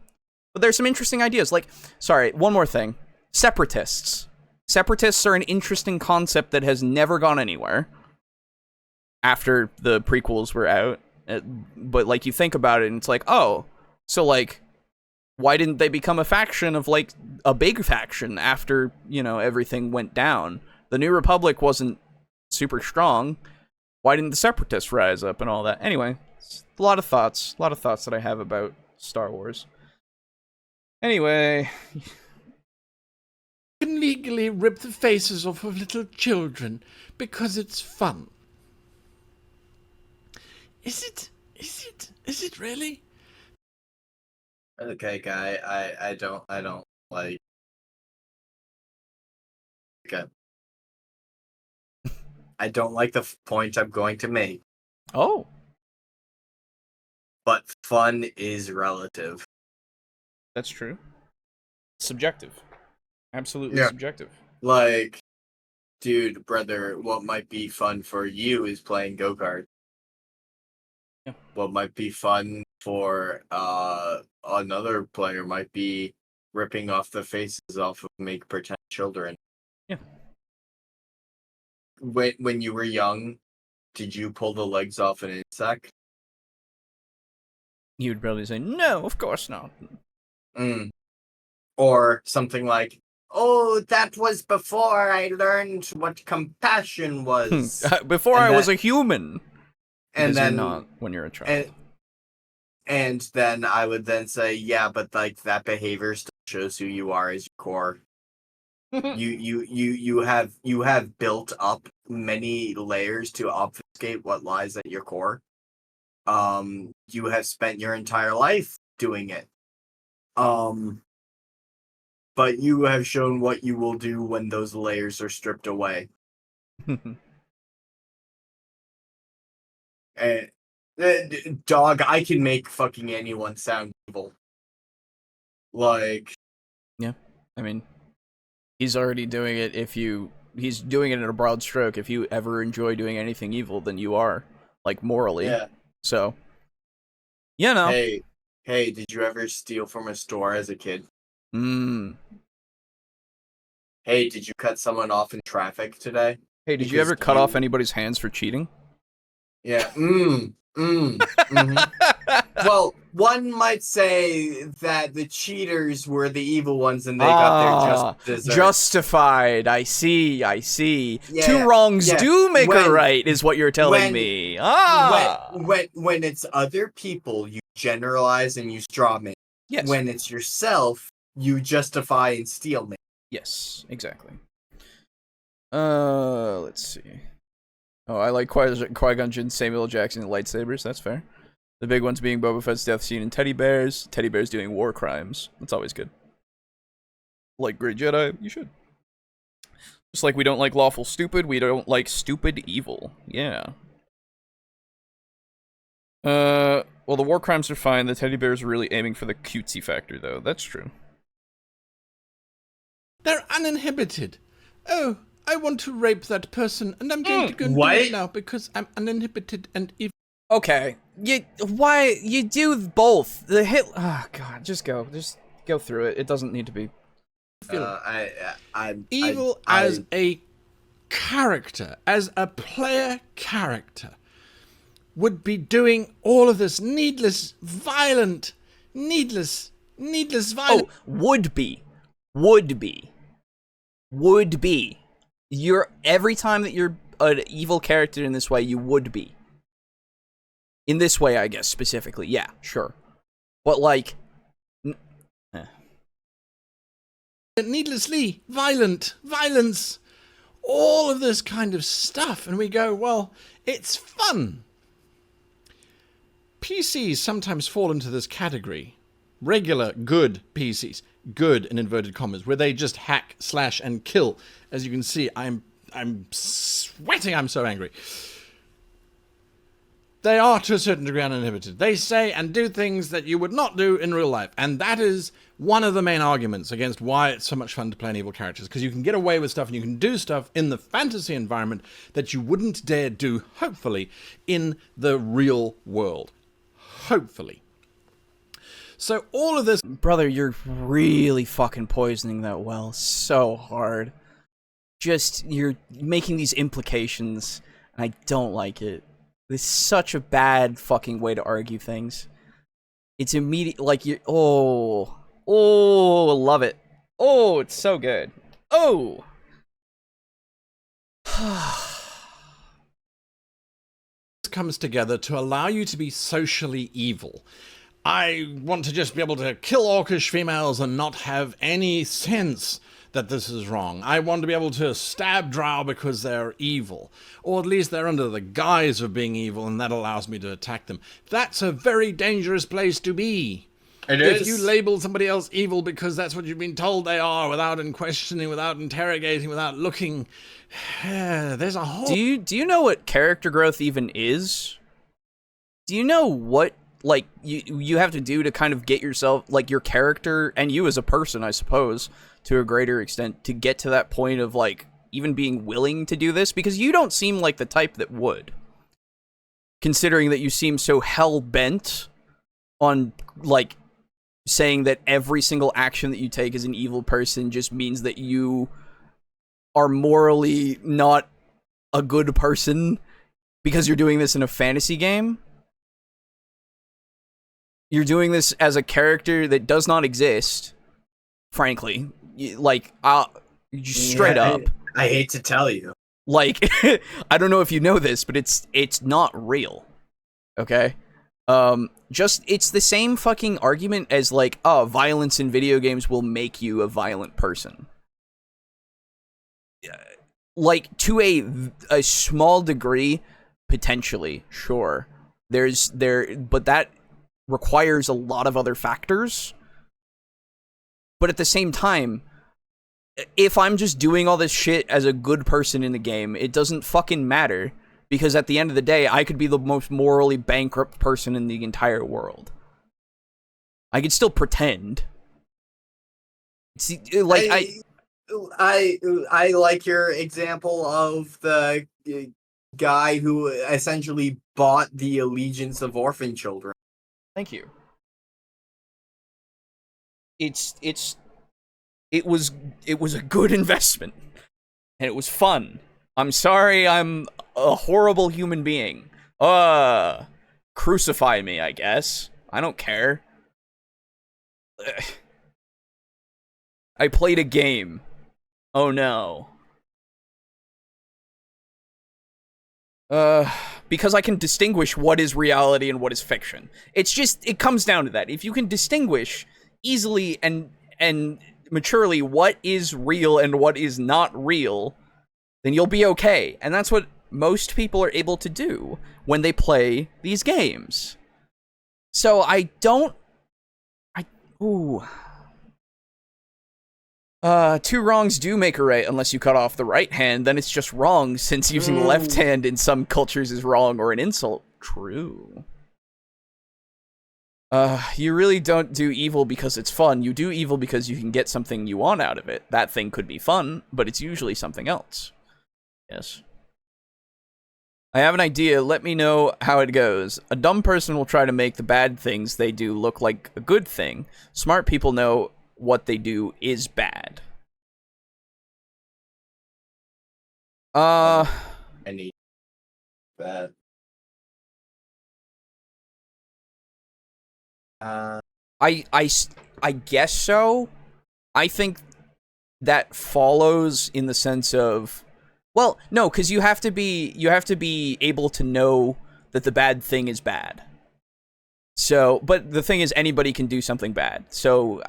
But there's some interesting ideas, sorry, one more thing. Separatists. Separatists are an interesting concept that has never gone anywhere after the prequels were out. But, you think about it, and it's why didn't they become a faction of, a big faction after, everything went down? The New Republic wasn't super strong. Why didn't the Separatists rise up and all that? Anyway, a lot of thoughts that I have about Star Wars. Anyway. You can legally rip the faces off of little children because it's fun. Is it really? Okay, guy, I don't like. Okay. I don't like the point I'm going to make. Oh. But fun is relative. That's true. Subjective. Absolutely subjective. Dude, brother, what might be fun for you is playing go-kart. Yeah. What might be fun for another player might be ripping off the faces off of make pretend children. Yeah. When you were young, did you pull the legs off an insect? You would probably say, no, of course not. Or something like, oh, that was before I learned what compassion was. Before I was a human. And then you're not when you're a child. And then I would then say, yeah, but that behavior still shows who you are as your core. you have built up many layers to obfuscate what lies at your core. You have spent your entire life doing it. But you have shown what you will do when those layers are stripped away. And dog, I can make fucking anyone sound evil. Yeah, I mean, he's already doing it. He's doing it in a broad stroke. If you ever enjoy doing anything evil, then you are, morally. Yeah. So, Hey, did you ever steal from a store as a kid? Hey, did you cut someone off in traffic today? Hey, did you ever cut off anybody's hands for cheating? Yeah. Well, one might say that the cheaters were the evil ones and they got their just desserts. Justified. I see. Yeah, two wrongs do make a right, is what you're telling me. When it's other people, you generalize and you strawman. Yes. When it's yourself, you justify and steelman. Yes, exactly. Let's see. Oh, I like Qui-Gon Jinn, Samuel L. Jackson, and lightsabers. That's fair. The big ones being Boba Fett's death scene and teddy bears. Teddy bears doing war crimes. That's always good. Like Great Jedi, you should. Just like we don't like lawful stupid, we don't like stupid evil. Yeah. Well, the war crimes are fine. The teddy bears are really aiming for the cutesy factor, though. That's true. They're uninhibited. Oh, I want to rape that person, and I'm going to go and do what? it now because I'm uninhibited and evil. Okay. Why you do both? Oh god, just go through it. It doesn't need to be. Evil as a character, as a player character, would be doing all of this needless violence. Oh, would be. Every time that you're an evil character in this way, you would be. In this way, I guess, specifically. Yeah, sure. But, like... Needlessly violence, all of this kind of stuff. And we go, well, it's fun. PCs sometimes fall into this category. Regular, good PCs. Good, in inverted commas, where they just hack, slash, and kill. As you can see, I'm sweating, I'm so angry. They are, to a certain degree, uninhibited. They say and do things that you would not do in real life. And that is one of the main arguments against why it's so much fun to play an evil characters. Because you can get away with stuff and you can do stuff in the fantasy environment that you wouldn't dare do, hopefully, in the real world. Hopefully. So all of this... Brother, you're really fucking poisoning that well so hard. You're making these implications, and I don't like it. It's such a bad fucking way to argue things. It's immediate, like you. Oh, love it. Oh, it's so good. Oh. This comes together to allow you to be socially evil. I want to just be able to kill orcish females and not have any sense that this is wrong. I want to be able to stab drow because they're evil. Or at least they're under the guise of being evil, and that allows me to attack them. That's a very dangerous place to be. If you label somebody else evil because that's what you've been told they are, without questioning, without interrogating, without looking, there's a whole... Do you know what character growth even is? Do you know what, like, you have to do to kind of get yourself, like, your character, and you as a person, I suppose, to a greater extent, to get to that point of, like, even being willing to do this? Because you don't seem like the type that would. Considering that you seem so hell-bent on, like, saying that every single action that you take as an evil person just means that you are morally not a good person because you're doing this in a fantasy game. You're doing this as a character that does not exist, frankly. Like, straight up. I hate to tell you. Like, I don't know if you know this, but it's not real. Okay? It's the same fucking argument as, like, violence in video games will make you a violent person. Like, to a small degree, potentially, sure. But that requires a lot of other factors. But at the same time, if I'm just doing all this shit as a good person in the game, it doesn't fucking matter. Because at the end of the day, I could be the most morally bankrupt person in the entire world. I could still pretend. See, like, I like your example of the guy who essentially bought the allegiance of orphan children. Thank you. It was a good investment, and it was fun. I'm sorry I'm a horrible human being. Crucify me, I guess. I don't care. I played a game. Oh no. Because I can distinguish what is reality and what is fiction. It comes down to that. If you can distinguish easily and maturely what is real and what is not real, then you'll be okay. And that's what most people are able to do when they play these games. So two wrongs do make a right unless you cut off the right hand, then it's just wrong since using the left hand in some cultures is wrong or an insult. True. You really don't do evil because it's fun. You do evil because you can get something you want out of it. That thing could be fun, but it's usually something else. Yes. I have an idea. Let me know how it goes. A dumb person will try to make the bad things they do look like a good thing. Smart people know what they do is bad. I need that. I guess so. I think that follows in the sense of, well, no, because you have to be able to know that the bad thing is bad. So, but the thing is, anybody can do something bad. So,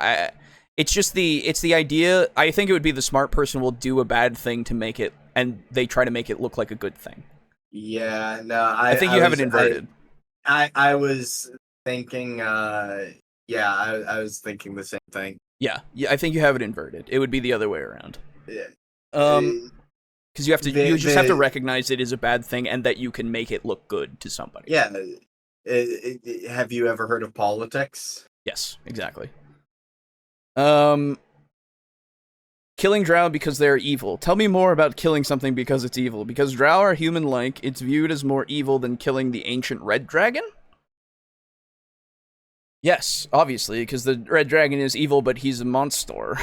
it's the idea. I think it would be the smart person will do a bad thing to make it, and they try to make it look like a good thing. Yeah, no, I think you have it inverted. I was thinking, I was thinking the same thing. Yeah, I think you have it inverted. It would be the other way around. Yeah. Because you have to recognize it is a bad thing and that you can make it look good to somebody. Yeah. Have you ever heard of politics? Yes, exactly. Killing drow because they're evil. Tell me more about killing something because it's evil. Because drow are human-like, it's viewed as more evil than killing the ancient red dragon? Yes, obviously, because the red dragon is evil, but he's a monster.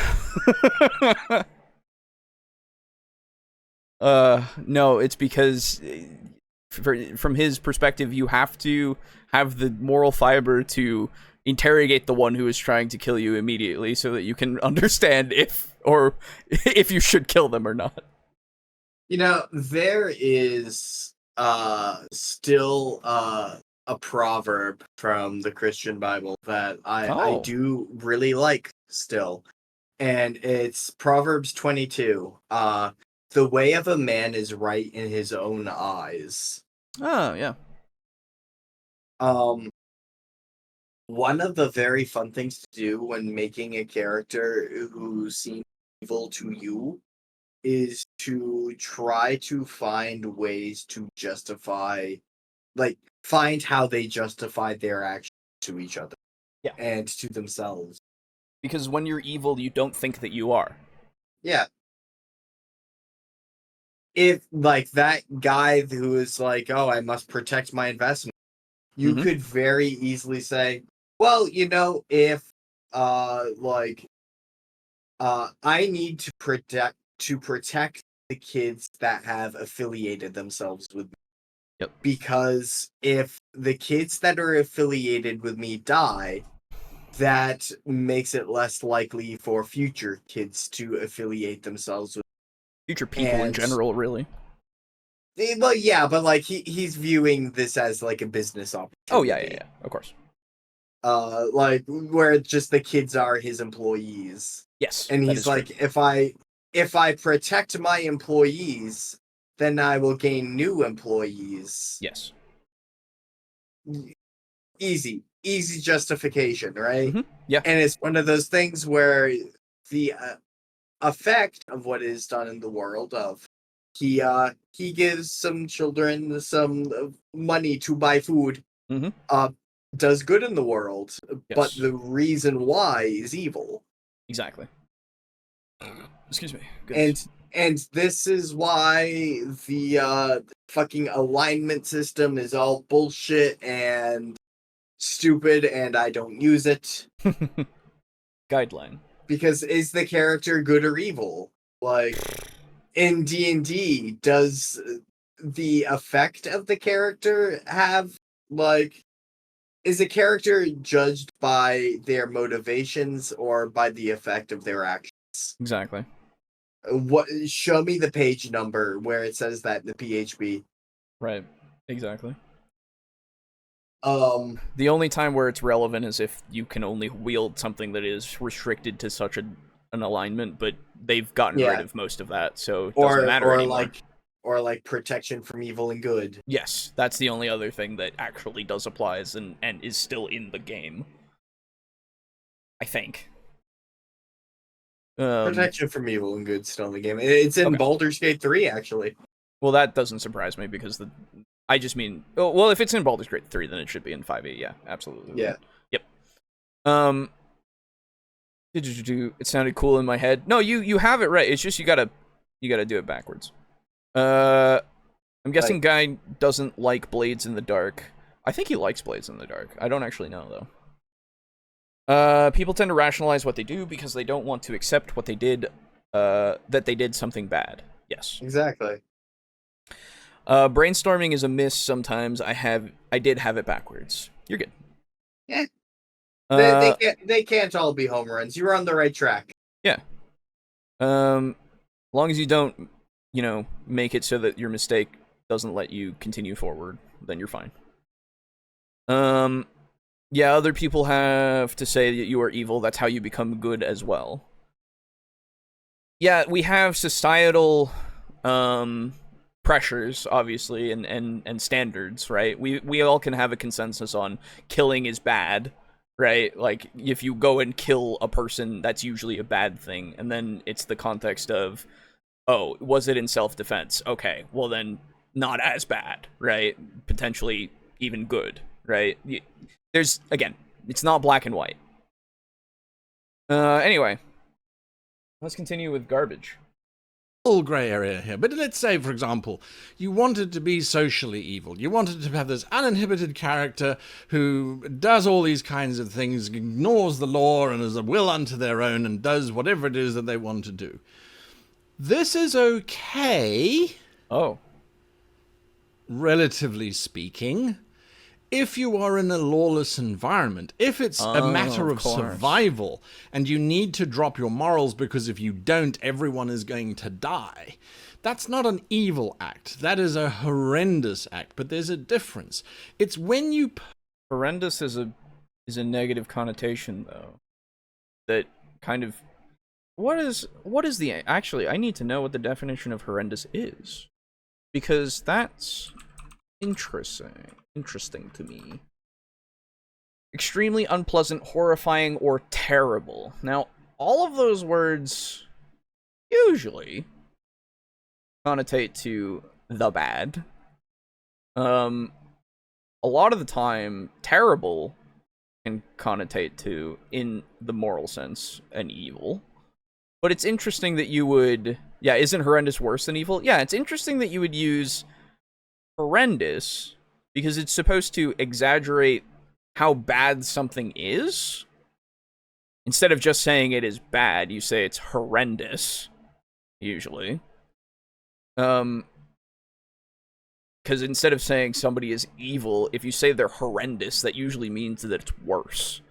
No, it's because from his perspective, you have to have the moral fiber to interrogate the one who is trying to kill you immediately so that you can understand if you should kill them or not. You know, there is still a proverb from the Christian Bible that I do really like still. And it's Proverbs 22. The way of a man is right in his own eyes. Oh, yeah. One of the very fun things to do when making a character who seems evil to you is to try to find ways to find how they justify their actions to each other. Yeah. And to themselves. Because when you're evil, you don't think that you are. Yeah. If, like, that guy who is like, oh, I must protect my investment, you could very easily say, well, you know, if, I need to protect the kids that have affiliated themselves with me. Yep. Because if the kids that are affiliated with me die, that makes it less likely for future kids to affiliate themselves with future people in general, really. Well, yeah, but like he's viewing this as like a business opportunity. Oh yeah, of course. Like where just the kids are his employees. Yes, and he's like, true. if I protect my employees, then I will gain new employees. Yes. Easy justification, right? Mm-hmm. Yeah. And it's one of those things where the effect of what is done in the world of he gives some children some money to buy food, does good in the world, yes. But the reason why is evil. Exactly. Excuse me. Goodness. And this is why the fucking alignment system is all bullshit and stupid, and I don't use it. Guideline. Because is the character good or evil? Like, in D&D, does the effect of the character have, like... Is a character judged by their motivations or by the effect of their actions? Exactly. Show me the page number where it says that in the PHB. Right. Exactly. The only time where it's relevant is if you can only wield something that is restricted to such an alignment, but they've gotten rid of most of that, so it doesn't matter anymore. or like protection from evil and good. Yes, that's the only other thing that actually does apply and is still in the game. I think. Protection from evil and good still in the game. It's in Okay. Baldur's Gate 3, actually. Well, that doesn't surprise me because I just mean, well, if it's in Baldur's Gate 3, then it should be in 5e. Yeah, absolutely. Yeah. Yep. It sounded cool in my head. No, you have it right. It's just you gotta do it backwards. I'm guessing Guy doesn't like blades in the dark. I think he likes blades in the dark. I don't actually know though. People tend to rationalize what they do because they don't want to accept what they did, that they did something bad. Yes. Exactly. Brainstorming is a miss sometimes. I did have it backwards. You're good. Yeah. Uh, They can't all be home runs. You're on the right track. Yeah. Long as you don't, make it so that your mistake doesn't let you continue forward, then you're fine. Yeah, other people have to say that you are evil. That's how you become good as well. Yeah, we have societal pressures, obviously, and standards, right? We all can have a consensus on killing is bad, right? Like, if you go and kill a person, that's usually a bad thing. And then it's the context of, oh, was it in self-defense? Okay, well then, not as bad, right? Potentially even good, right? There's, again, it's not black and white. Anyway, let's continue with garbage. All grey area here, but let's say, for example, you wanted to be socially evil. You wanted to have this uninhibited character who does all these kinds of things, ignores the law and is a will unto their own and does whatever it is that they want to do. This is okay. Oh. Relatively speaking, if you are in a lawless environment, if it's a matter of survival and you need to drop your morals because if you don't, everyone is going to die, that's not an evil act. That is a horrendous act, but there's a difference. It's when you... Horrendous is a negative connotation, though. That kind of... What is the... Actually, I need to know what the definition of horrendous is. Because that's interesting to me. Extremely unpleasant, horrifying, or terrible. Now, all of those words usually connotate to the bad. A lot of the time, terrible can connotate to, in the moral sense, an evil. But it's interesting that you would... Yeah, isn't horrendous worse than evil? Yeah, it's interesting that you would use horrendous because it's supposed to exaggerate how bad something is. Instead of just saying it is bad, you say it's horrendous, usually. Because instead of saying somebody is evil, if you say they're horrendous, that usually means that it's worse.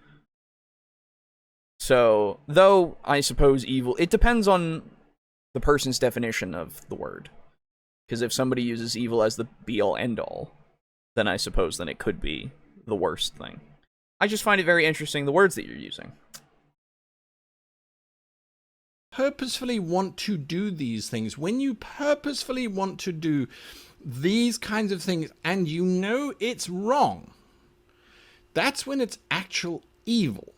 So, though I suppose evil, it depends on the person's definition of the word. Because if somebody uses evil as the be-all, end-all, then I suppose then it could be the worst thing. I just find it very interesting, the words that you're using. Purposefully want to do these things. When you purposefully want to do these kinds of things and you know it's wrong, that's when it's actual evil.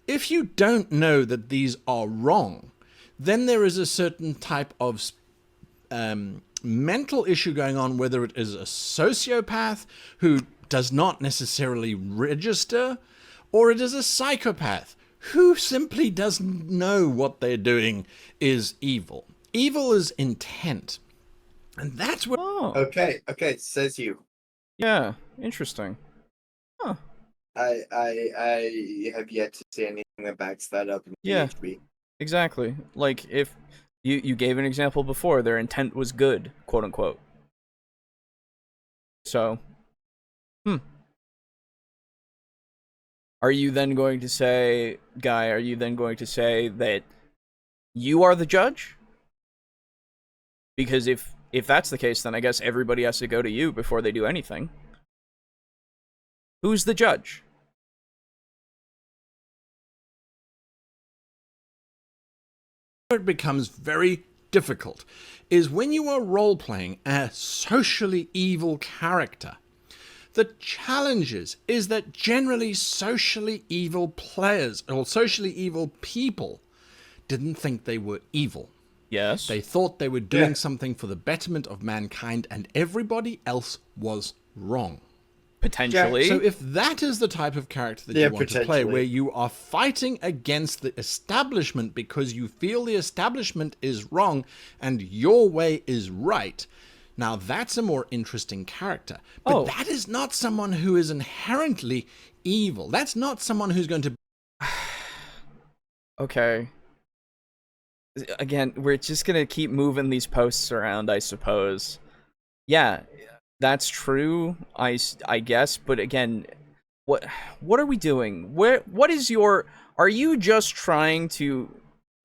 If you don't know that these are wrong, then there is a certain type of mental issue going on, whether it is a sociopath who does not necessarily register, or it is a psychopath who simply doesn't know what they're doing is evil. Evil is intent. And that's what... Oh. Okay, says you. Yeah, interesting. Huh. I have yet to see anything that backs that up in Yeah. PHP. Exactly. Like, if you gave an example before, their intent was good, quote unquote. So, Are you then going to say, Guy, that you are the judge? Because if that's the case, then I guess everybody has to go to you before they do anything. Who's the judge? It becomes very difficult is when you are role-playing a socially evil character. The challenges is that generally socially evil players or socially evil people didn't think they were evil. Yes. They thought they were doing something for the betterment of mankind, and everybody else was wrong. Potentially. So if that is the type of character that you want to play, where you are fighting against the establishment because you feel the establishment is wrong and your way is right, now that's a more interesting character. But that is not someone who is inherently evil. That's not someone who's going to... Okay. Again, we're just gonna keep moving these posts around, I suppose. Yeah, that's true, I guess, but again, what are we doing? What is your... Are you just trying to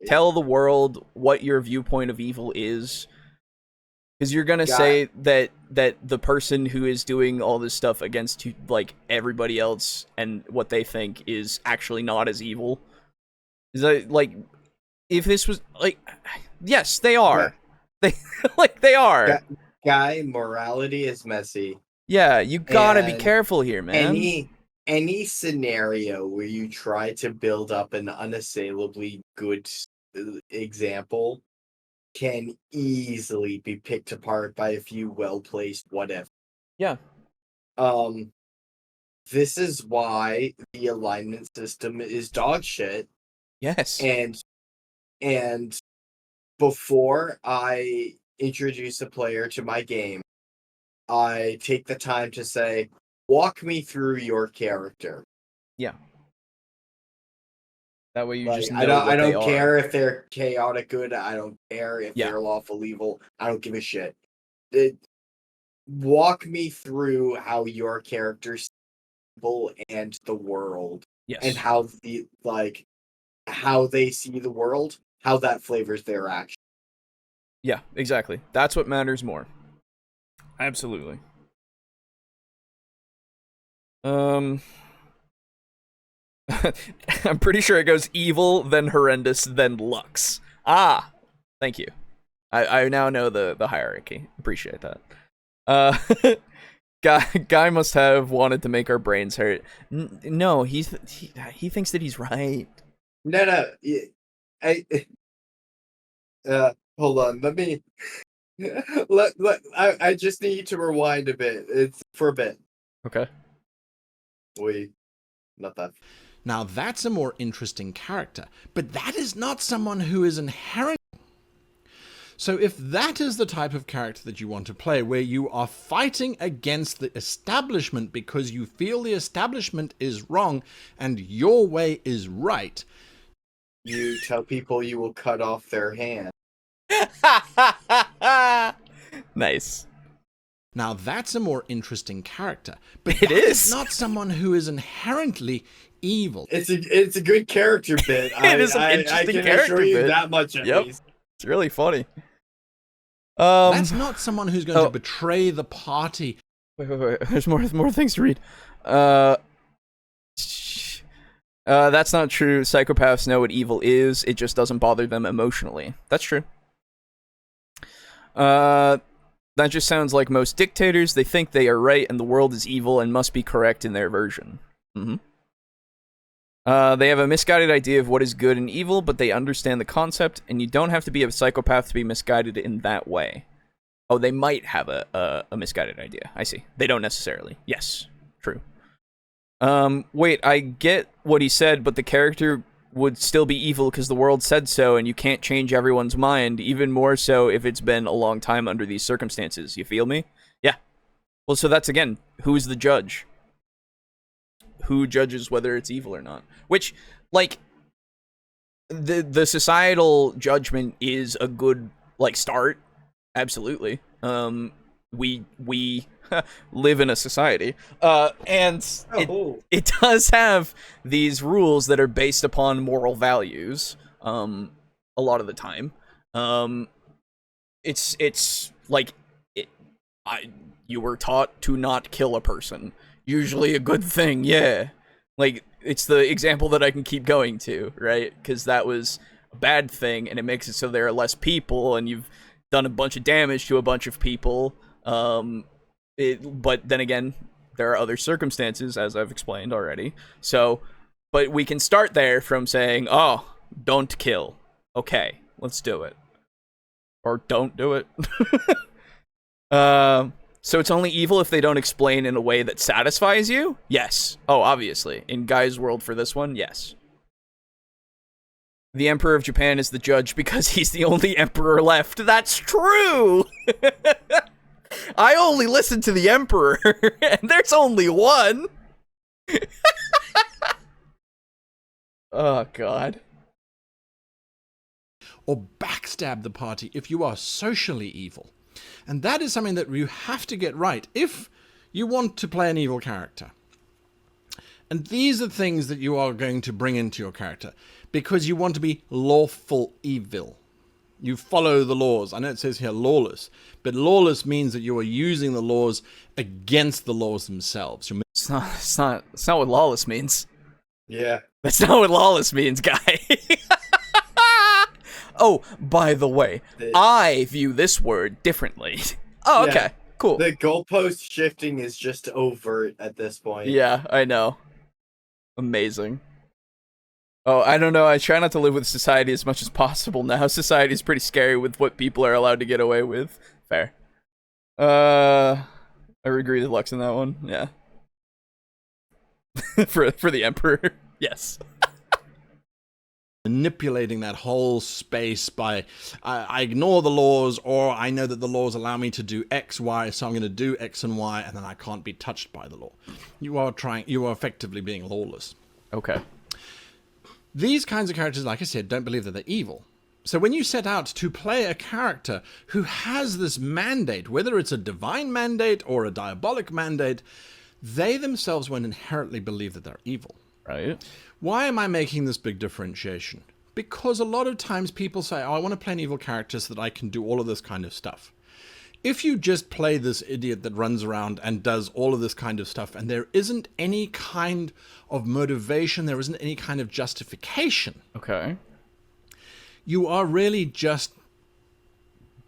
tell the world what your viewpoint of evil is? Because you're gonna say that the person who is doing all this stuff against, like, everybody else and what they think is actually not as evil? Is that, like... If this was, like, yes, they are. They, like, they are. Guy, morality is messy. Yeah, you gotta be careful here, man. Any scenario where you try to build up an unassailably good example can easily be picked apart by a few well-placed whatever. Yeah. This is why the alignment system is dog shit. Yes. And before I introduce a player to my game, I take the time to say, walk me through your character. Yeah. That way you just know I don't care if they're chaotic good. I don't care if they're lawful evil. I don't give a shit. Walk me through how your character's evil and the world. Yes. And how how they see the world. How that flavors their action. Yeah, exactly. That's what matters more. Absolutely. I'm pretty sure it goes evil, then horrendous, then lux. Ah, thank you. I now know the hierarchy. Appreciate that. Guy must have wanted to make our brains hurt. No, he thinks that he's right. No. Hold on. Let me. I just need to rewind a bit. It's for a bit. Okay. Not that. Now that's a more interesting character, but that is not someone who is inherent. So if that is the type of character that you want to play, where you are fighting against the establishment because you feel the establishment is wrong and your way is right, you tell people you will cut off their hand. Nice. Now that's a more interesting character, but it is not someone who is inherently evil. It's a good character bit. It is an interesting I can character assure you bit. that much at least. It's really funny. That's not someone who's going to betray the party. Wait. There's more things to read. That's not true. Psychopaths know what evil is. It just doesn't bother them emotionally. That's true. That just sounds like most dictators. They think they are right and the world is evil and must be correct in their version. Mm-hmm. They have a misguided idea of what is good and evil, but they understand the concept, and you don't have to be a psychopath to be misguided in that way. Oh, they might have a misguided idea. I see. They don't necessarily. Yes. True. Wait, I get what he said, but the character would still be evil because the world said so, and you can't change everyone's mind, even more so if it's been a long time under these circumstances. You feel me? Yeah. Well, so that's, again, who's the judge? Who judges whether it's evil or not? Which, like, the societal judgment is a good, like, start. Absolutely. We live in a society, and it does have these rules that are based upon moral values. A lot of the time, it's like you were taught to not kill a person. Usually a good thing, yeah. Like, it's the example that I can keep going to, right? Because that was a bad thing, and it makes it so there are less people, and you've done a bunch of damage to a bunch of people. But then again, there are other circumstances, as I've explained already. So, but we can start there from saying, oh, don't kill. Okay, let's do it. Or don't do it. So it's only evil if they don't explain in a way that satisfies you? Yes. Oh, obviously. In Guy's world for this one, yes. The Emperor of Japan is the judge because he's the only emperor left. That's true! I only listen to the Emperor, and there's only one! Oh, God. Or backstab the party if you are socially evil. And that is something that you have to get right if you want to play an evil character. And these are things that you are going to bring into your character because you want to be lawful evil. You follow the laws. I know it says here lawless, but lawless means that you are using the laws against the laws themselves. It's not what lawless means. Yeah. That's not what lawless means, Guy. Oh, by the way, I view this word differently. Oh, okay, cool. The goalpost shifting is just overt at this point. Yeah, I know. Amazing. Oh, I don't know. I try not to live with society as much as possible now. Society is pretty scary with what people are allowed to get away with. Fair. I agree with Lux on that one. Yeah. for the Emperor. Yes. Manipulating that whole space by I ignore the laws, or I know that the laws allow me to do X, Y, so I'm going to do X and Y, and then I can't be touched by the law. You are effectively being lawless. Okay. These kinds of characters, like I said, don't believe that they're evil. So when you set out to play a character who has this mandate, whether it's a divine mandate or a diabolic mandate, they themselves won't inherently believe that they're evil. Right. Why am I making this big differentiation? Because a lot of times people say, oh, I want to play an evil character so that I can do all of this kind of stuff. If you just play this idiot that runs around and does all of this kind of stuff, and there isn't any kind of motivation, there isn't any kind of justification. Okay. You are really just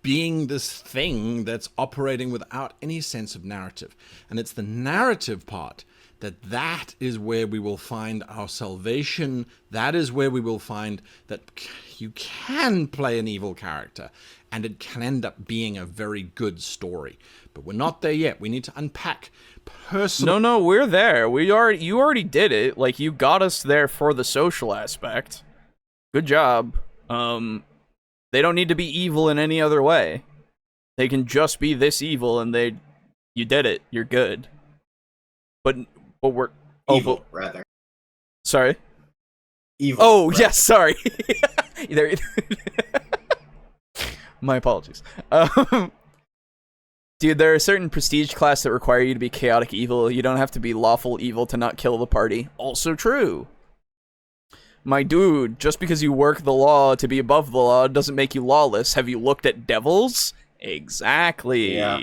being this thing that's operating without any sense of narrative. And it's the narrative part that is where we will find our salvation. That is where we will find that you can play an evil character and it can end up being a very good story. But we're not there yet. We need to unpack personal... No, we're there. You already did it. Like, you got us there for the social aspect. Good job. They don't need to be evil in any other way. They can just be this evil and you did it. You're good. But we're Evil, rather. Sorry? Evil. Oh, rather. yes, sorry. My apologies. Dude, there are certain prestige class that require you to be chaotic evil. You don't have to be lawful evil to not kill the party. Also true. My dude, just because you work the law to be above the law doesn't make you lawless. Have you looked at devils? Exactly. Yeah.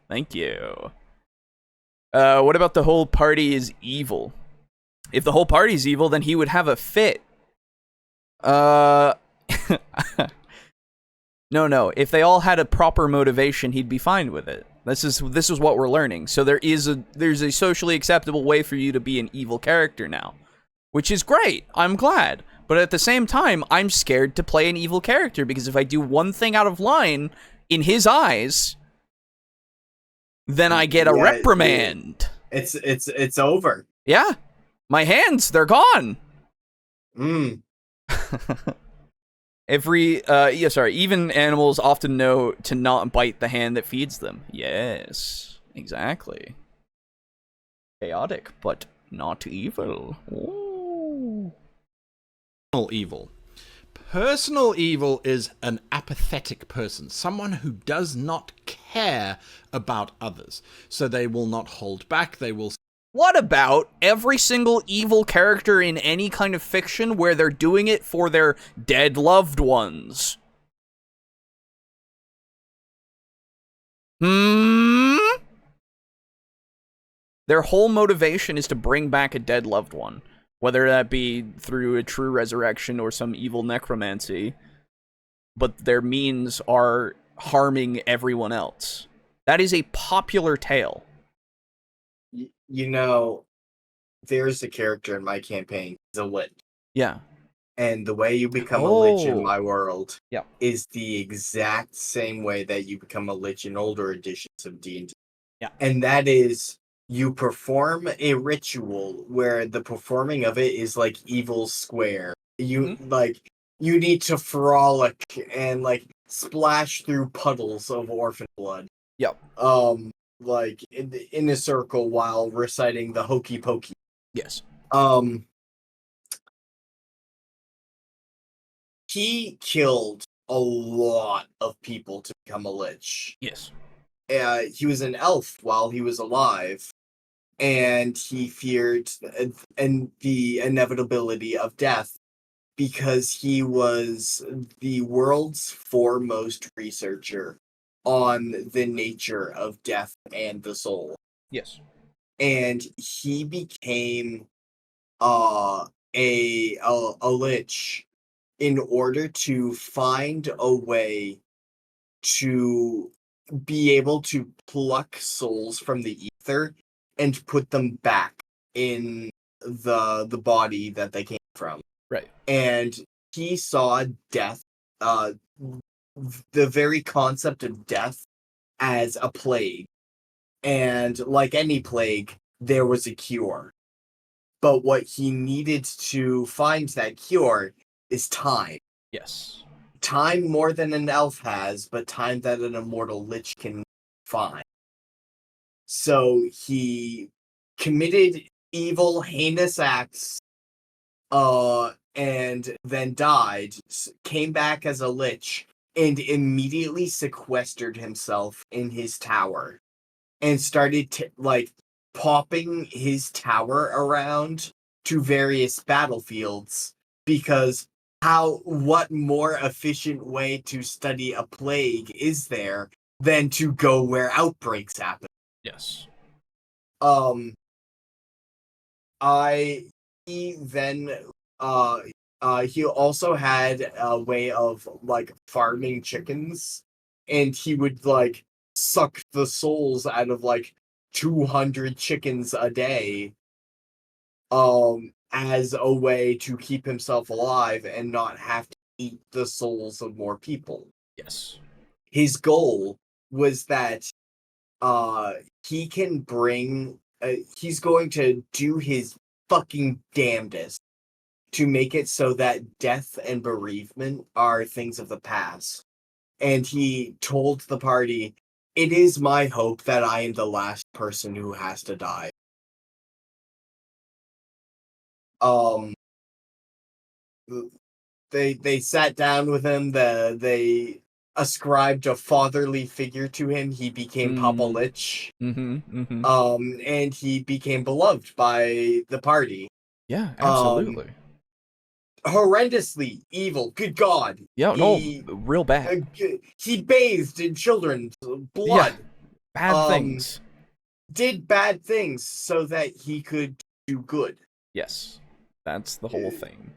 Thank you. What about the whole party is evil? If the whole party's evil, then he would have a fit. No. If they all had a proper motivation, he'd be fine with it. This is what we're learning. So there's a socially acceptable way for you to be an evil character now, which is great. I'm glad. But at the same time, I'm scared to play an evil character because if I do one thing out of line in his eyes, then I get a reprimand. It's over. Yeah. My hands, they're gone. Even animals often know to not bite the hand that feeds them. Yes, exactly. Chaotic, but not evil. Ooh. Personal evil. Personal evil is an apathetic person, someone who does not care about others. So they will not hold back, they will... What about every single evil character in any kind of fiction where they're doing it for their dead loved ones? Their whole motivation is to bring back a dead loved one. whether that be through a true resurrection or some evil necromancy, but their means are harming everyone else. That is a popular tale. You know, there's a character in my campaign, he's a lich. Yeah. And the way you become a lich in my Oh. world Yeah. is the exact same way that you become a lich in older editions of D&D. Yeah. And that is, you perform a ritual where the performing of it is like evil square. You you need to frolic and like splash through puddles of orphan blood. Yep. Like in a circle while reciting the hokey pokey. Yes. He killed a lot of people to become a lich. Yes. He was an elf while he was alive, and he feared the inevitability of death because he was the world's foremost researcher on the nature of death and the soul. Yes. And he became a lich in order to find a way to be able to pluck souls from the ether and put them back in the body that they came from. Right. And he saw death, the very concept of death, as a plague. And like any plague, there was a cure. But what he needed to find that cure is time. Yes. Time more than an elf has, but time that an immortal lich can find. So he committed evil, heinous acts, and then died, came back as a lich, and immediately sequestered himself in his tower, and started popping his tower around to various battlefields, because what more efficient way to study a plague is there than to go where outbreaks happen? Yes. He also had a way of like farming chickens, and he would like suck the souls out of like 200 chickens a day, as a way to keep himself alive and not have to eat the souls of more people. Yes. His goal was that he can bring he's going to do his fucking damnedest to make it so that death and bereavement are things of the past. And he told the party, "It is my hope that I am the last person who has to die." They sat down with him. They ascribed a fatherly figure to him. He became Papa Lich. And he became beloved by the party. Yeah, absolutely. Horrendously evil. Good God. Yeah, real bad. He bathed in children's blood. Yeah, bad things. Did bad things so that he could do good. Yes, that's the whole thing.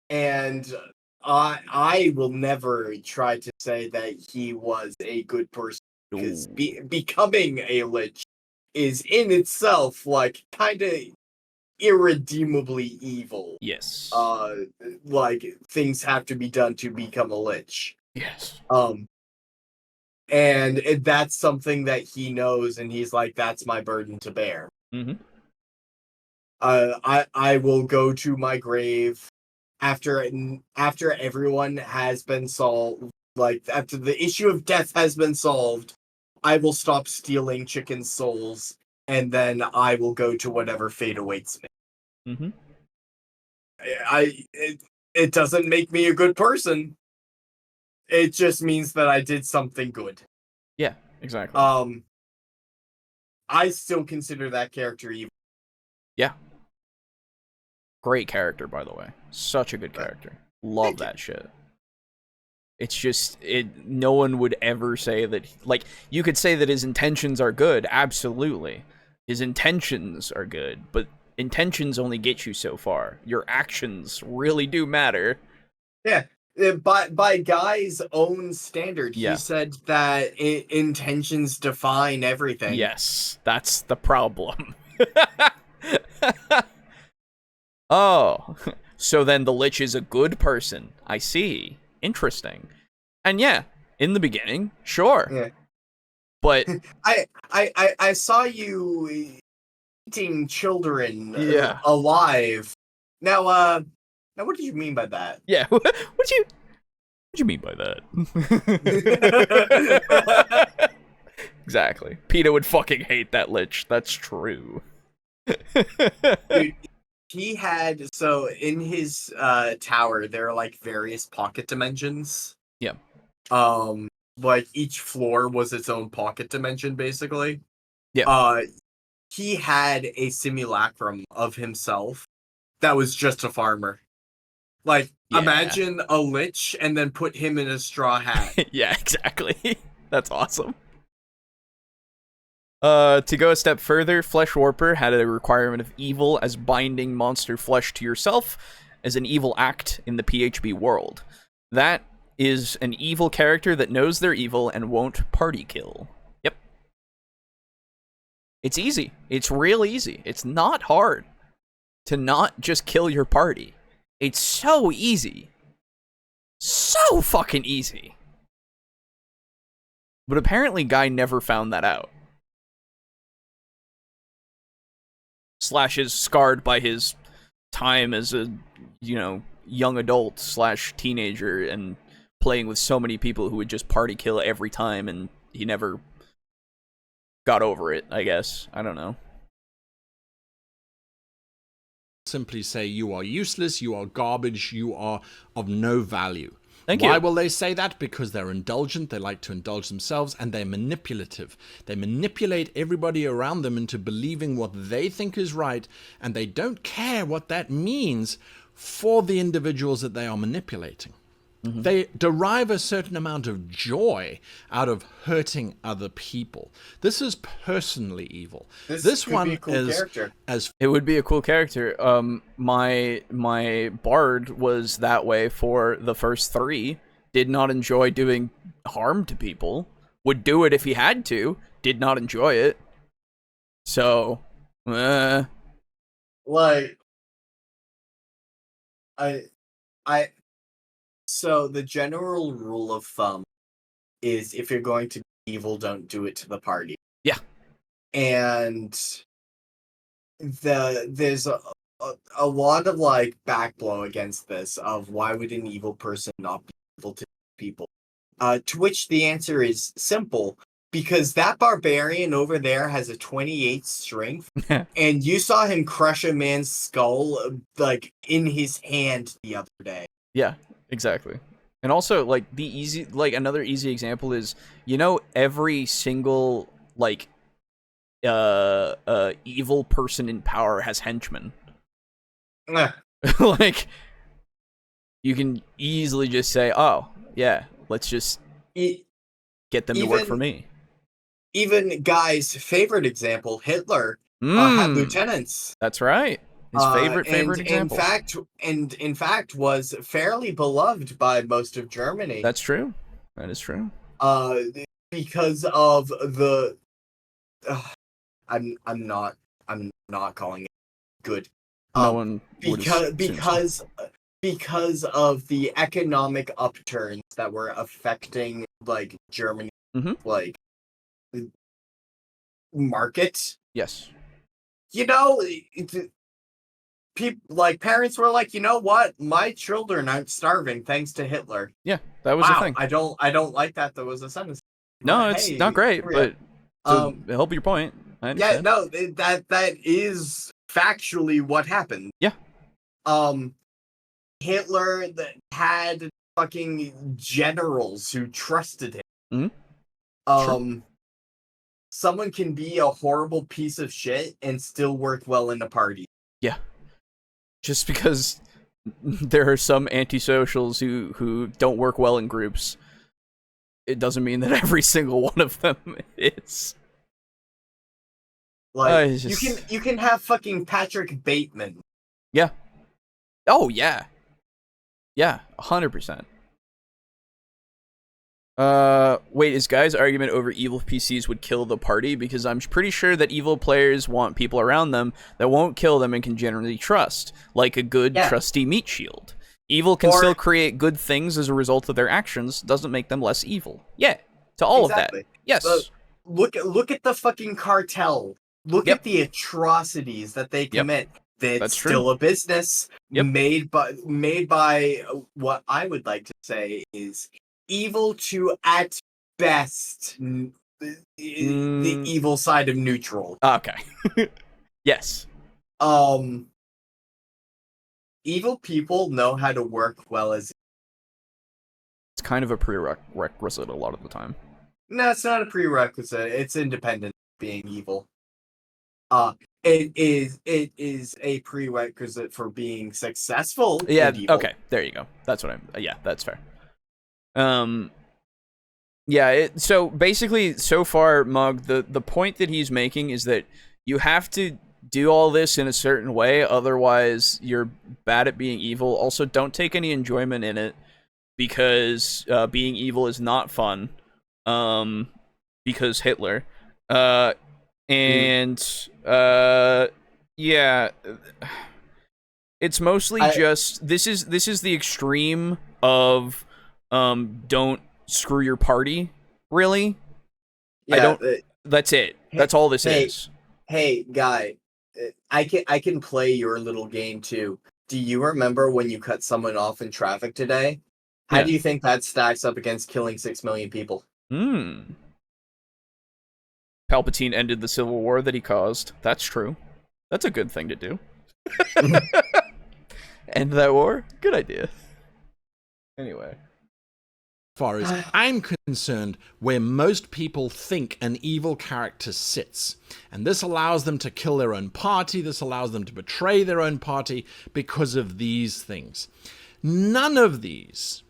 And I will never try to say that he was a good person, because becoming a lich is in itself like kind of irredeemably evil. Yes. Like things have to be done to become a lich. Yes. And that's something that he knows, and he's like, that's my burden to bear. I will go to my grave after everyone has been solved. Like after the issue of death has been solved, I will stop stealing chicken souls, and then I will go to whatever fate awaits me. It doesn't make me a good person. It just means that I did something good. Yeah, exactly. I still consider that character evil. Yeah. Great character, by the way. Such a good character. Love that shit. It's just, no one would ever say that, like, you could say that his intentions are good, absolutely. His intentions are good, but intentions only get you so far. Your actions really do matter. Yeah. By Guy's own standard, Yeah. he said that intentions define everything. Yes, that's the problem. Oh, so then the Lich is a good person. I see. Interesting. And yeah, in the beginning, sure. Yeah. But I saw you eating children Yeah. alive. Now what did you mean by that? yeah, what do you mean by that? Exactly. PETA would fucking hate that Lich. That's true. Dude, he had, so in his tower there are like various pocket dimensions. Yeah. Like each floor was its own pocket dimension, basically. Yeah. He had a simulacrum of himself that was just a farmer. Like, Yeah. imagine a Lich and then put him in a straw hat. Yeah, exactly. That's awesome. To go a step further, Flesh Warper had a requirement of evil as binding monster flesh to yourself as an evil act in the PHB world. That is an evil character that knows they're evil and won't party kill. Yep. It's easy. It's real easy. It's not hard to not just kill your party. It's so easy. So fucking easy. But apparently Guy never found that out. Slash is scarred by his time as a, young adult slash teenager and playing with so many people who would just party kill every time, and he never got over it, I guess. I don't know. Simply say you are useless, you are garbage, you are of no value. Thank you. Why will they say that? Because they're indulgent, they like to indulge themselves, and they're manipulative. They manipulate everybody around them into believing what they think is right, and they don't care what that means for the individuals that they are manipulating. Mm-hmm. They derive a certain amount of joy out of hurting other people. This is personally evil. This one be a cool is character. as It would be a cool character. My bard was that way for the first 3. Did not enjoy doing harm to people. Would do it if he had to. Did not enjoy it. So, Like, so the general rule of thumb is if you're going to be evil, don't do it to the party. Yeah. And there's a lot of like backblow against this of why would an evil person not be evil to people? To which the answer is simple. Because that barbarian over there has a 28 strength, and you saw him crush a man's skull, like, in his hand the other day. Yeah, exactly. And also, like, another easy example is, every single, like, evil person in power has henchmen. Like, you can easily just say, oh, yeah, let's just get them to work for me. Even Guy's favorite example, Hitler, had lieutenants. That's right. His favorite example. In fact, was fairly beloved by most of Germany. That's true. That is true. Because of the, I'm not calling it good. No one because of the economic upturns that were affecting like Germany, like market. Yes. People like parents were like, you know what? My children aren't starving thanks to Hitler. Yeah, that was the thing. I don't like that. That was a sentence. No, it's not great, but to help your point. I understand. Yeah, no, that is factually what happened. Yeah. Hitler had fucking generals who trusted him. Mm-hmm. Someone can be a horrible piece of shit and still work well in a party. Yeah. Just because there are some antisocials who don't work well in groups, it doesn't mean that every single one of them is. Like just... you can have fucking Patrick Bateman. Yeah. Oh yeah. Yeah, 100%. Wait, is Guy's argument over evil PCs would kill the party? Because I'm pretty sure that evil players want people around them that won't kill them and can generally trust, like a good, trusty meat shield. Evil can still create good things as a result of their actions, doesn't make them less evil. Yeah, to all of that. Yes. Look at the fucking cartel. Look at the atrocities that they commit. That's still true. A business made by what I would like to say is evil to at best the evil side of neutral. Okay. Yes. Evil people know how to work well as... It's kind of a prerequisite a lot of the time. No, it's not a prerequisite. It's independent of being evil. It is a prerequisite for being successful. Yeah, okay, there you go. That's what yeah, that's fair. Yeah, so basically, so far, Mug, the point that he's making is that you have to do all this in a certain way, otherwise you're bad at being evil. Also, don't take any enjoyment in it, because being evil is not fun, because Hitler. Yeah, it's mostly just, this is the extreme of don't screw your party, really. Yeah, that's it. That's all this is. Hey, Guy, I can play your little game too. Do you remember when you cut someone off in traffic today? How do you think that stacks up against killing 6 million people? Palpatine ended the civil war that he caused. That's true. That's a good thing to do. End that war? Good idea. Anyway. As far as I'm concerned, where most people think an evil character sits. And this allows them to kill their own party, this allows them to betray their own party because of these things. None of these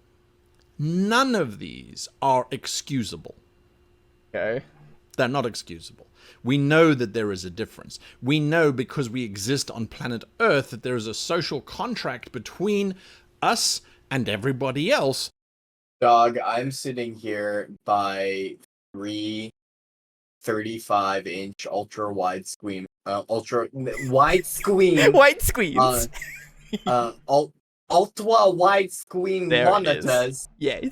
are excusable. Okay. They're not excusable. We know that there is a difference. We know, because we exist on planet Earth, that there is a social contract between us and everybody else. Dog, I'm sitting here by 3 35-inch ultra-wide widescreens. Ultra-widescreen monitors. Yes.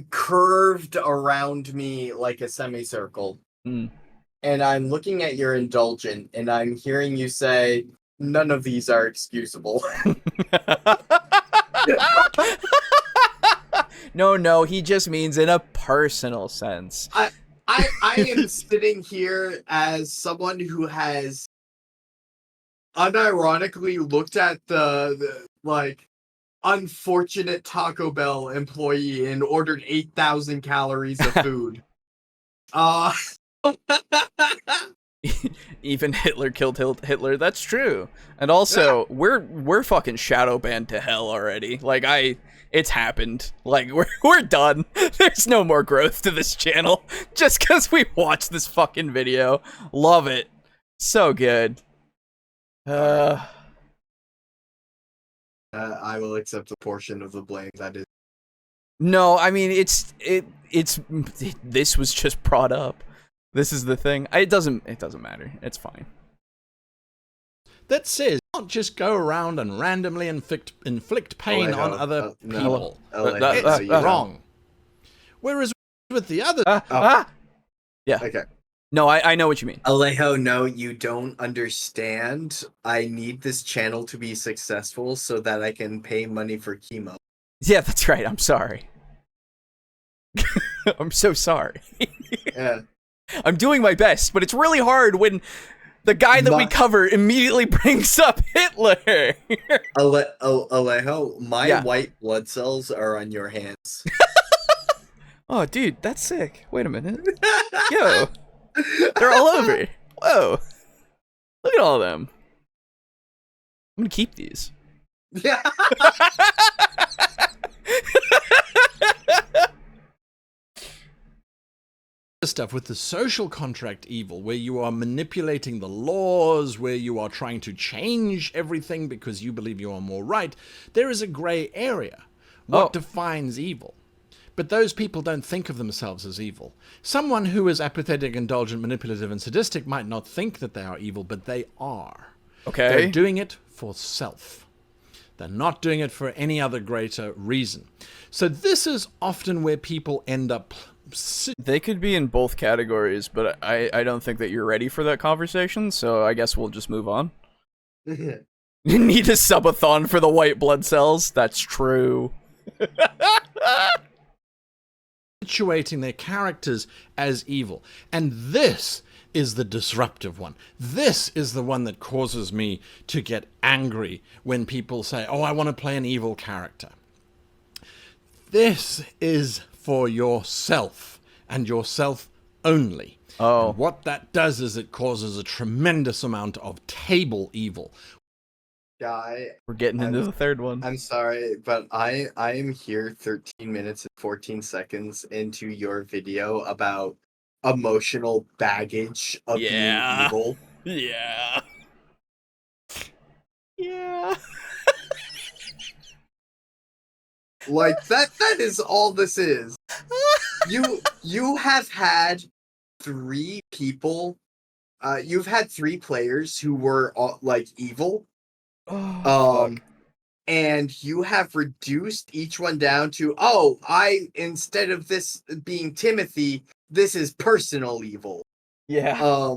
Curved around me like a semicircle. And I'm looking at your indulgent, and I'm hearing you say, none of these are excusable. No, he just means in a personal sense. I am sitting here as someone who has unironically looked at the unfortunate Taco Bell employee and ordered 8,000 calories of food. Even Hitler killed Hitler. That's true. And also, we're fucking shadow banned to hell already. It's happened. We're done. There's no more growth to this channel just because we watched this fucking video. Love it. So good. I will accept a portion of the blame that is. No, I mean this was just brought up. This is the thing. It doesn't matter. It's fine. That says, don't just go around and randomly inflict pain on other people. It's wrong. Whereas with the other... Yeah. Okay. No, I know what you mean. Alejo, no, you don't understand. I need this channel to be successful so that I can pay money for chemo. Yeah, that's right. I'm sorry. I'm so sorry. Yeah. I'm doing my best, but it's really hard when the guy that we cover immediately brings up Hitler. Alejo, my white blood cells are on your hands. Oh, dude, that's sick. Wait a minute. Yo. They're all over. Whoa. Look at all of them. I'm gonna keep these. Yeah. stuff with the social contract evil, where you are manipulating the laws, where you are trying to change everything because you believe you are more right, there is a gray area. What defines evil? But those people don't think of themselves as evil. Someone who is apathetic, indulgent, manipulative, and sadistic might not think that they are evil, but they are. Okay. They're doing it for self. They're not doing it for any other greater reason. So this is often where people end up. They could be in both categories, but I don't think that you're ready for that conversation, so I guess we'll just move on. You need a subathon for the white blood cells? That's true. Situating their characters as evil. And this is the disruptive one. This is the one that causes me to get angry when people say, oh, I want to play an evil character. This is for yourself, and yourself only. Oh. And what that does is it causes a tremendous amount of table evil. Guy, We're getting into the third one. I'm sorry, but I am here 13 minutes and 14 seconds into your video about emotional baggage of being evil. Yeah. Yeah. Like that is all this is. You have had 3 people, you've had 3 players who were like evil. Fuck. And you have reduced each one down to, instead of this being Timothy, this is personal evil. Yeah.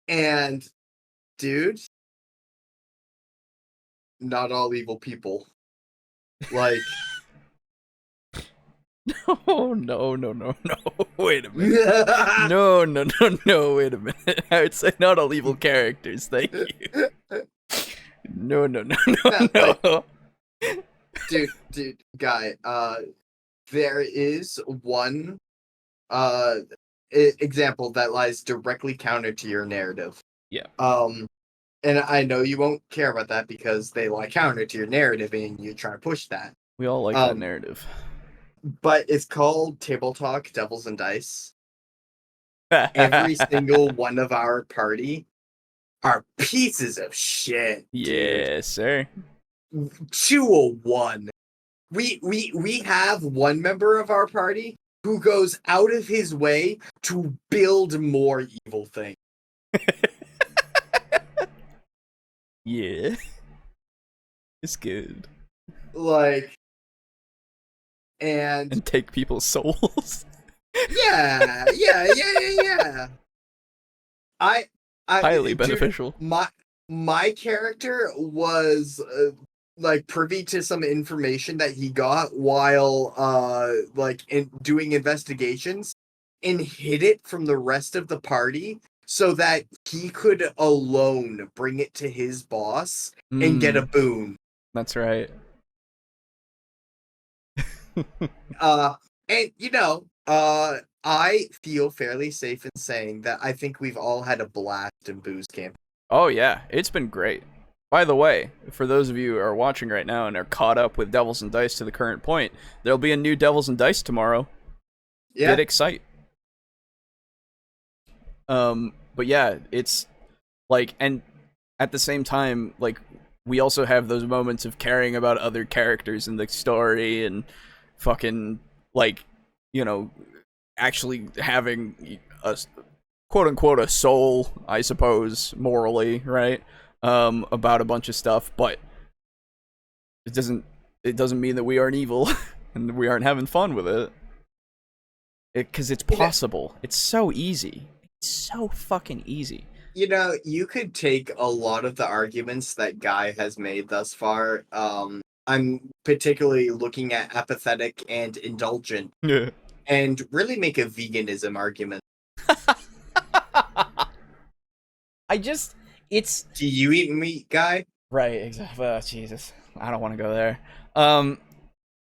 And dude, not all evil people. Like No. Wait a minute. No, wait a minute. I would say not all evil characters, thank you. No. dude, guy, there is one example that lies directly counter to your narrative. Yeah. And I know you won't care about that because they lie counter to your narrative and you're trying to push that. We all like that narrative. But it's called TableTalk, Devils and Dice. Every single one of our party are pieces of shit. Yes, sir. 201. We have one member of our party who goes out of his way to build more evil things. Yeah. It's good. Like, and take people's souls. yeah. I Highly dude, beneficial. My character was like privy to some information that he got while doing investigations, and hid it from the rest of the party so that he could alone bring it to his boss and get a boon. That's right. And I feel fairly safe in saying that I think we've all had a blast in booze camp. Oh yeah, it's been great. By the way, for those of you who are watching right now and are caught up with Devils and Dice to the current point, there'll be a new Devils and Dice tomorrow. Yeah. Get excite. But yeah, it's like, and at the same time, like, we also have those moments of caring about other characters in the story and fucking, like, actually having a quote-unquote a soul, I suppose, morally, right? About a bunch of stuff, but it doesn't mean that we aren't evil and we aren't having fun with it. Because it's possible. It's so easy. It's so fucking easy. You could take a lot of the arguments that Guy has made thus far. I'm particularly looking at apathetic and indulgent. Yeah. And really make a veganism argument. Do you eat meat, Guy? Right, exactly. Oh, Jesus. I don't want to go there.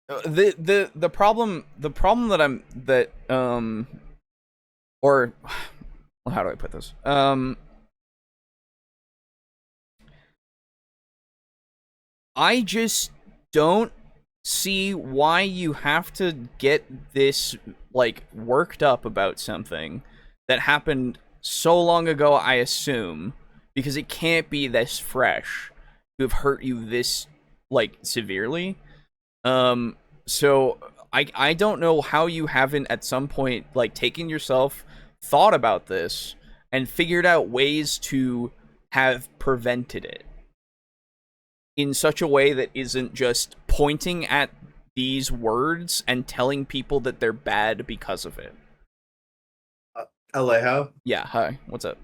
The problem or how do I put this? I just don't see why you have to get this, like, worked up about something that happened so long ago, I assume, because it can't be this fresh to have hurt you this, like, severely. So I don't know how you haven't at some point, like, taken yourself, thought about this, and figured out ways to have prevented it in such a way that isn't just pointing at these words and telling people that they're bad because of it. Alejo, Yeah, hi, what's up?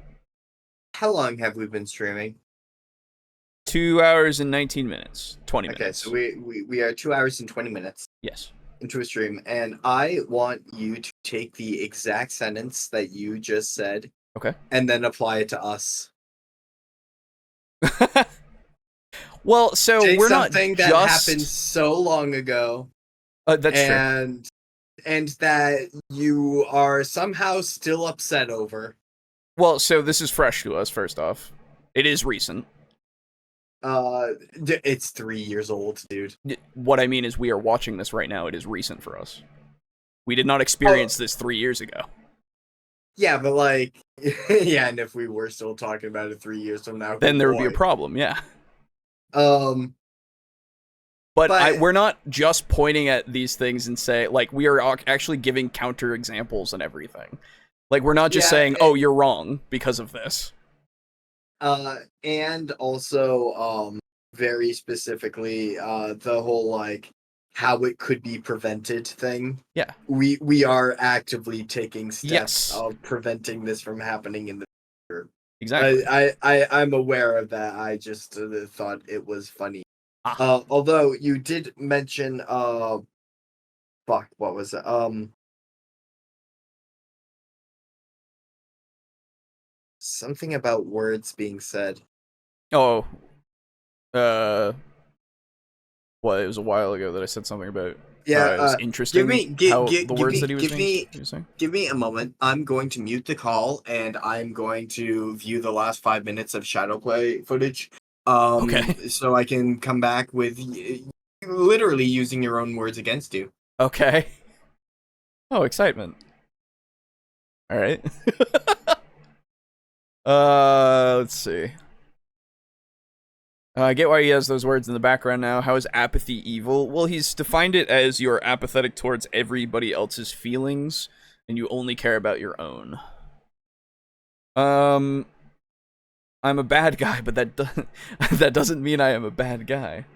how long have we been streaming? 2 hours and 19 minutes. 20 minutes. Okay, so we are 2 hours and 20 minutes Yes. into a stream, and I want you to take the exact sentence that you just said, Okay. and then apply it to us. Well, so Take we're not something that happened so long ago, that's true. and that you are somehow still upset over. Well, so this is fresh to us, first off. It is recent. It's 3 years old, dude. What I mean is we are watching this right now. It is recent for us. We did not experience this 3 years ago. Yeah, but like, yeah, and if we were still talking about it 3 years from now, Then there would be a problem, yeah. But We're not just pointing at these things and say, like, we are actually giving counter examples and everything. Like, we're not just saying, oh, you're wrong because of this. And also, very specifically, the whole, like, how it could be prevented thing. Yeah. We are actively taking steps Yes. of preventing this from happening in the future. Exactly. I'm aware of that. I just thought it was funny. Ah. Although you did mention, what was it? Something about words being said. Oh. Well, it was a while ago that I said something about it was interesting the words that he was using. Give me a moment. I'm going to mute the call, and I'm going to view the last 5 minutes of Shadowplay footage. Okay. So I can come back with literally using your own words against you. Okay. Oh, excitement. All right. Let's see. I get why he has those words in the background now. How is apathy evil? Well, he's defined it as you're apathetic towards everybody else's feelings, and you only care about your own. I'm a bad guy, but that doesn't mean I am a bad guy.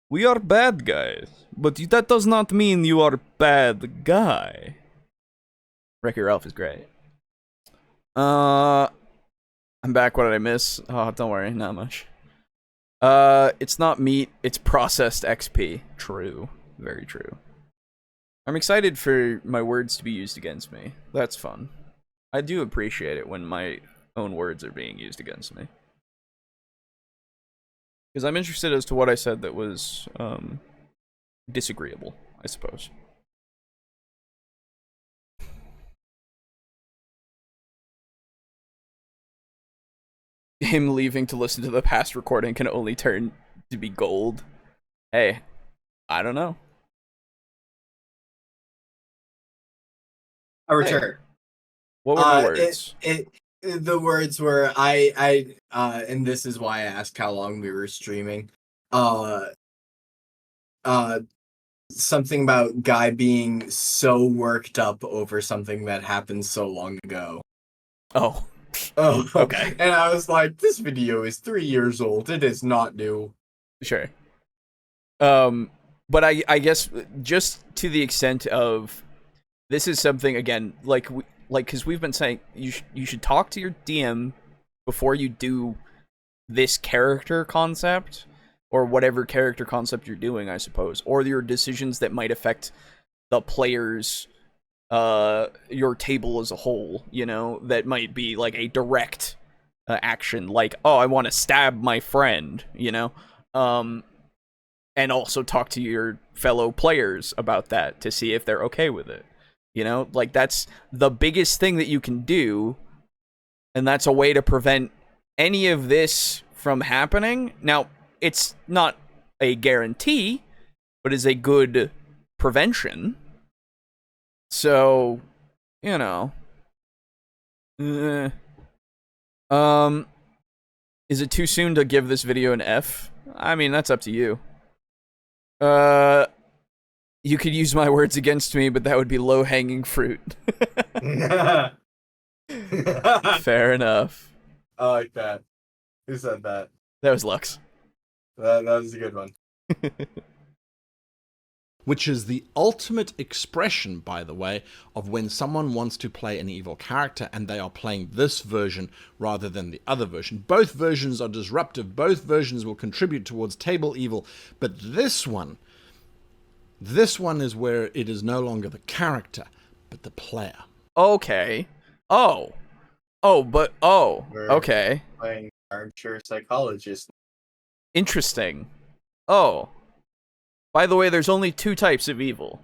We are bad guys, but that does not mean you are a bad guy. Wreck-It Ralph is great. I'm back. What did I miss? Oh, don't worry, not much. It's not meat, it's processed XP. True. Very true. I'm excited for my words to be used against me. That's fun. I do appreciate it when my own words are being used against me. Because I'm interested as to what I said that was, disagreeable, I suppose. Him leaving to listen to the past recording can only turn to be gold. Hey, I don't know. A return. Hey, what were the words? The words were and this is why I asked how long we were streaming. Something about Guy being so worked up over something that happened so long ago. Oh. Oh, okay. And I was like, this video is 3 years old. It is not new. Sure. But I guess just to the extent of this is something, again, because we've been saying you should talk to your DM before you do this character concept or whatever character concept you're doing, I suppose, or your decisions that might affect the players, your table as a whole, you know, that might be like a direct action, like, oh, I want to stab my friend, you know, and also talk to your fellow players about that to see if they're okay with it, you know, like that's the biggest thing that you can do, and that's a way to prevent any of this from happening. Now, it's not a guarantee, but is a good prevention. So, you know. Is it too soon to give this video an F? I mean, that's up to you. You could use my words against me, but that would be low-hanging fruit. Fair enough. I like that. Who said that? That was Lux. That was a good one. Which is the ultimate expression, by the way, of when someone wants to play an evil character and they are playing this version rather than the other version. Both versions are disruptive. Both versions will contribute towards table evil. But this one is where it is no longer the character, but the player. Okay. Oh, okay. Playing armchair psychologist. Interesting. Oh. By the way, there's only 2 types of evil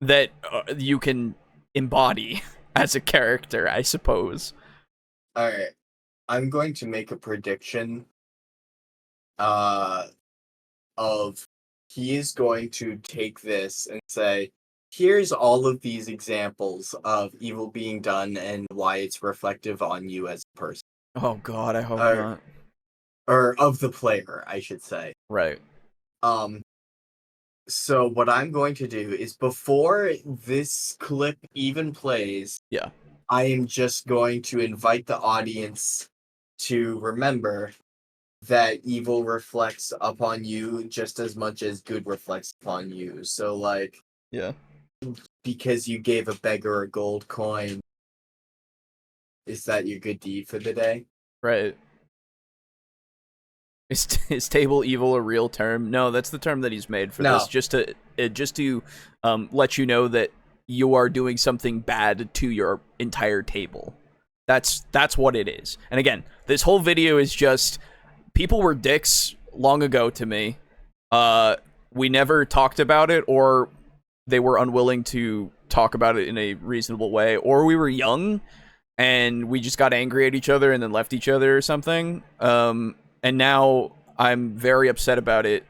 that you can embody as a character, I suppose. Alright. I'm going to make a prediction of he is going to take this and say, here's all of these examples of evil being done and why it's reflective on you as a person. Oh god, I hope not. Or of the player, I should say. Right. So what I'm going to do is before this clip even plays, yeah, I am just going to invite the audience to remember that evil reflects upon you just as much as good reflects upon you. So, like, yeah, because you gave a beggar a gold coin, is that your good deed for the day? right. Is table evil a real term? No, that's the term that he's made for this, just to let you know that you are doing something bad to your entire table. That's what it is. And again, this whole video is just people were dicks long ago to me. We never talked about it, or they were unwilling to talk about it in a reasonable way, or we were young and we just got angry at each other and then left each other or something. And now I'm very upset about it,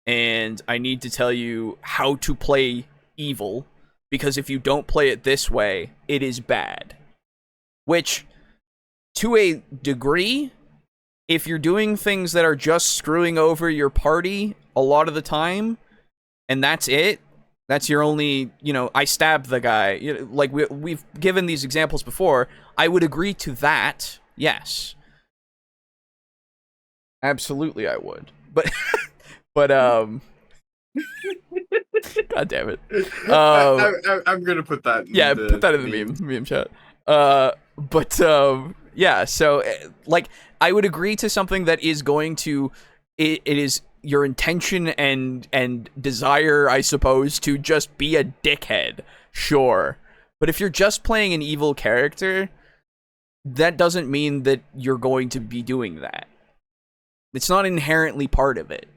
and I need to tell you how to play evil, because if you don't play it this way, it is bad. Which, to a degree, if you're doing things that are just screwing over your party a lot of the time, and that's it, that's your only, I stabbed the guy, like we've given these examples before, I would agree to that, yes. Absolutely, I would. But, God damn it. I'm gonna put that. Put that in the meme chat. Yeah. So, like, I would agree to something that is going to. It is your intention and desire, I suppose, to just be a dickhead. Sure, but if you're just playing an evil character, that doesn't mean that you're going to be doing that. It's not inherently part of it,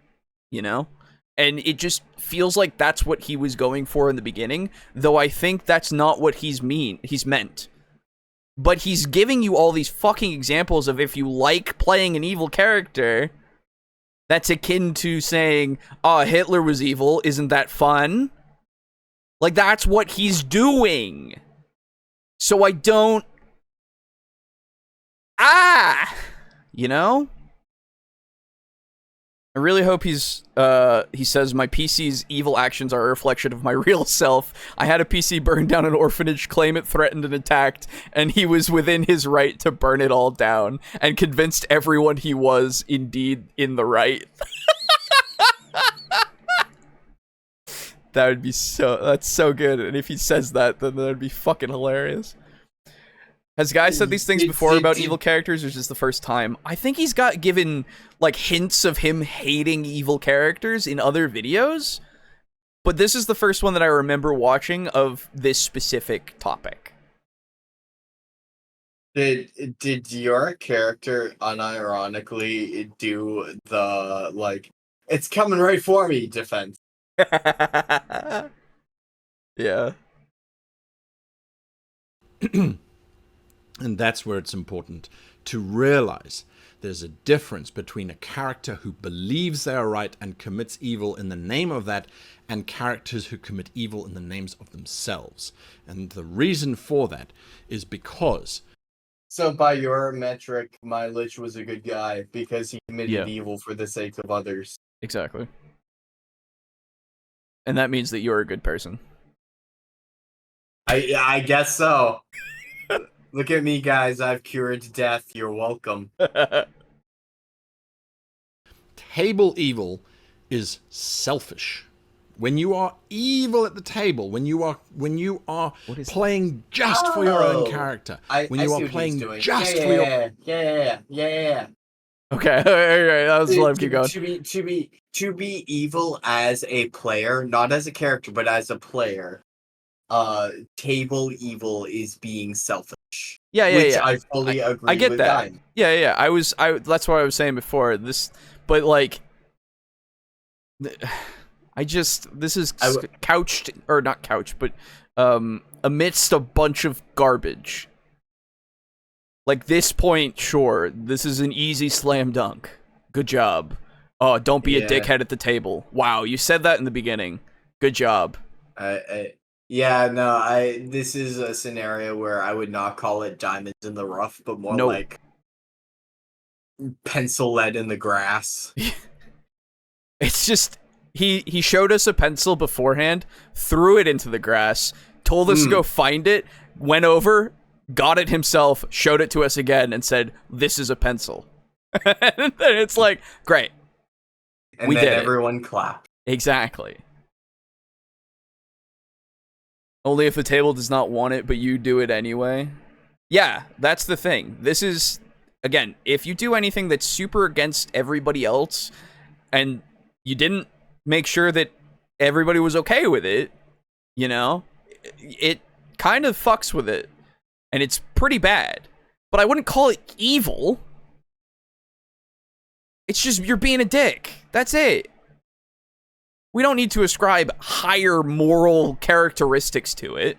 And it just feels like that's what he was going for in the beginning, though I think that's not what he's meant. But he's giving you all these fucking examples of if you like playing an evil character, that's akin to saying, oh, Hitler was evil, isn't that fun? Like, that's what he's doing. So I don't... I really hope he says my PC's evil actions are a reflection of my real self. I had a PC burn down an orphanage, claim it threatened and attacked, and he was within his right to burn it all down, and convinced everyone he was indeed in the right. That's so good, and if he says that, then that'd be fucking hilarious. Has Guy said these things before about evil characters, or is this the first time? I think he's given, like, hints of him hating evil characters in other videos, but this is the first one that I remember watching of this specific topic. Did your character unironically do the, like, it's coming right for me defense? Yeah. And that's where it's important to realize there's a difference between a character who believes they are right and commits evil in the name of that, and characters who commit evil in the names of themselves. And the reason for that is because... So by your metric, my Lich was a good guy because he committed evil for the sake of others. Exactly. And that means that you're a good person. I guess so. Look at me, guys. I've cured death. You're welcome. Table evil is selfish. When you are evil at the table, when you are playing just for your own character, when you are playing just for your... Yeah. Okay, alright, let's let him keep going. To be evil as a player, not as a character, but as a player, table evil is being selfish. Which I fully agree with. I get that. Aiden. Yeah. That's what I was saying before. But like, this is couched, or not couched, but amidst a bunch of garbage. Like, this point, sure, this is an easy slam dunk. Good job. Oh, don't be a dickhead at the table. Wow, you said that in the beginning. Good job. This is a scenario where I would not call it diamonds in the rough, but more like pencil lead in the grass. It's just, he showed us a pencil beforehand, threw it into the grass, told us to go find it, went over, got it himself, showed it to us again, and said, "This is a pencil." And then it's like, great. And then everyone clapped. Exactly. Only if the table does not want it, but you do it anyway. Yeah, that's the thing. This is, again, if you do anything that's super against everybody else, and you didn't make sure that everybody was okay with it, you know, it kind of fucks with it. And it's pretty bad. But I wouldn't call it evil. It's just you're being a dick. That's it. We don't need to ascribe higher moral characteristics to it.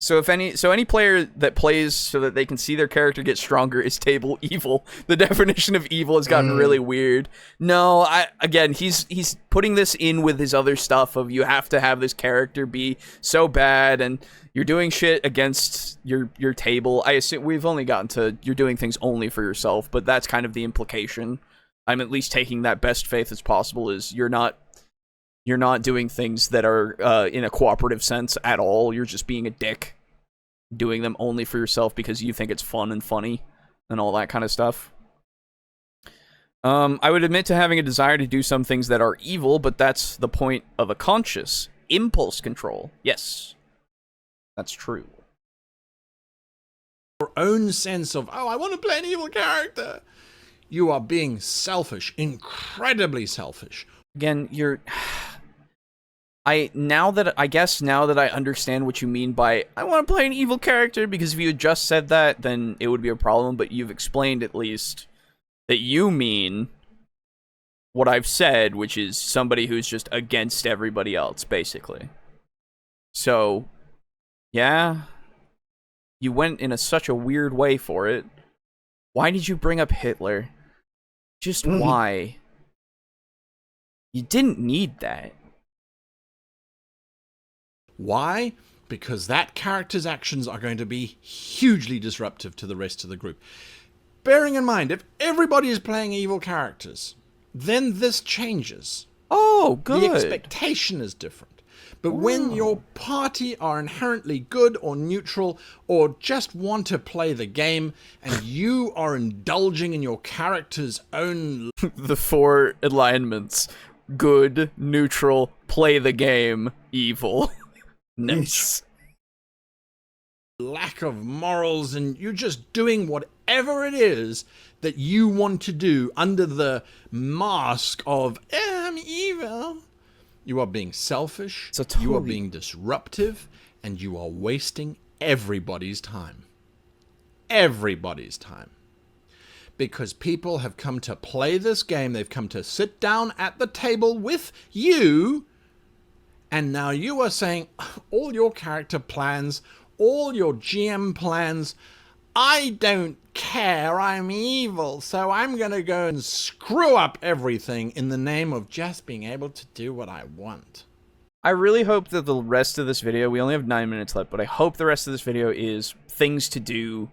So any player that plays so that they can see their character get stronger is table evil. The definition of evil has gotten really weird. No, he's putting this in with his other stuff of you have to have this character be so bad and you're doing shit against your table. I assume we've only gotten to you're doing things only for yourself, but that's kind of the implication. I'm at least taking that best faith as possible is you're not doing things that are in a cooperative sense at all. You're just being a dick, doing them only for yourself because you think it's fun and funny and all that kind of stuff. I would admit to having a desire to do some things that are evil, but that's the point of a conscious impulse control. Yes, that's true. Your own sense of, I want to play an evil character. You are being selfish, incredibly selfish. Again, now that I understand what you mean by I want to play an evil character, because if you had just said that, then it would be a problem, but you've explained at least that you mean what I've said, which is somebody who's just against everybody else, basically. So, yeah, you went in such a weird way for it. Why did you bring up Hitler? Just why? You didn't need that. Why? Because that character's actions are going to be hugely disruptive to the rest of the group. Bearing in mind, if everybody is playing evil characters, then this changes. Oh, good. The expectation is different. But when your party are inherently good or neutral or just want to play the game and you are indulging in your character's own... the 4 alignments. Good, neutral, play the game, evil. Nice. Lack of morals, and you're just doing whatever it is that you want to do under the mask of, I'm evil. You are being selfish, you are being disruptive, and you are wasting everybody's time. Everybody's time. Because people have come to play this game, they've come to sit down at the table with you, and now you are saying all your character plans, all your GM plans. I don't care, I'm evil, so I'm gonna go and screw up everything in the name of just being able to do what I want. I really hope that the rest of this video, we only have 9 minutes left, but I hope the rest of this video is things to do,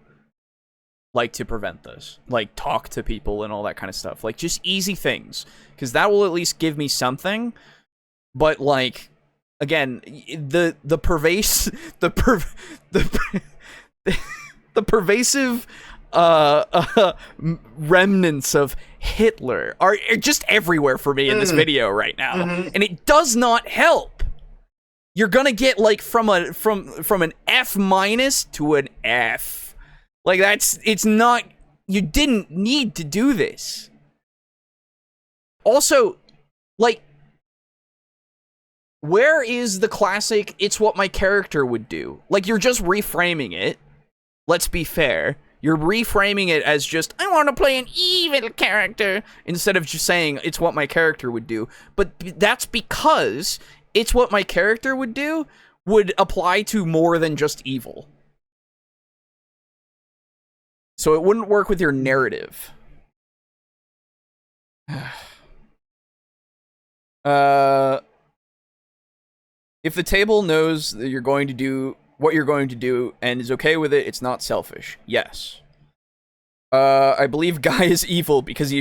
like, to prevent this. Like, talk to people and all that kind of stuff. Like, just easy things. Because that will at least give me something. But, like, again, the pervasive remnants of Hitler are just everywhere for me in this video right now. And it does not help. You're gonna get, like, from an F- to an F. Like, it's not, you didn't need to do this. Also, like, where is the classic, it's what my character would do? Like, you're just reframing it. Let's be fair. You're reframing it as just, I want to play an evil character, instead of just saying, it's what my character would do. But that's because it's what my character would do would apply to more than just evil. So it wouldn't work with your narrative. If the table knows that you're going to do what you're going to do and is okay with it, it's not selfish. Yes. I believe Guy is evil because he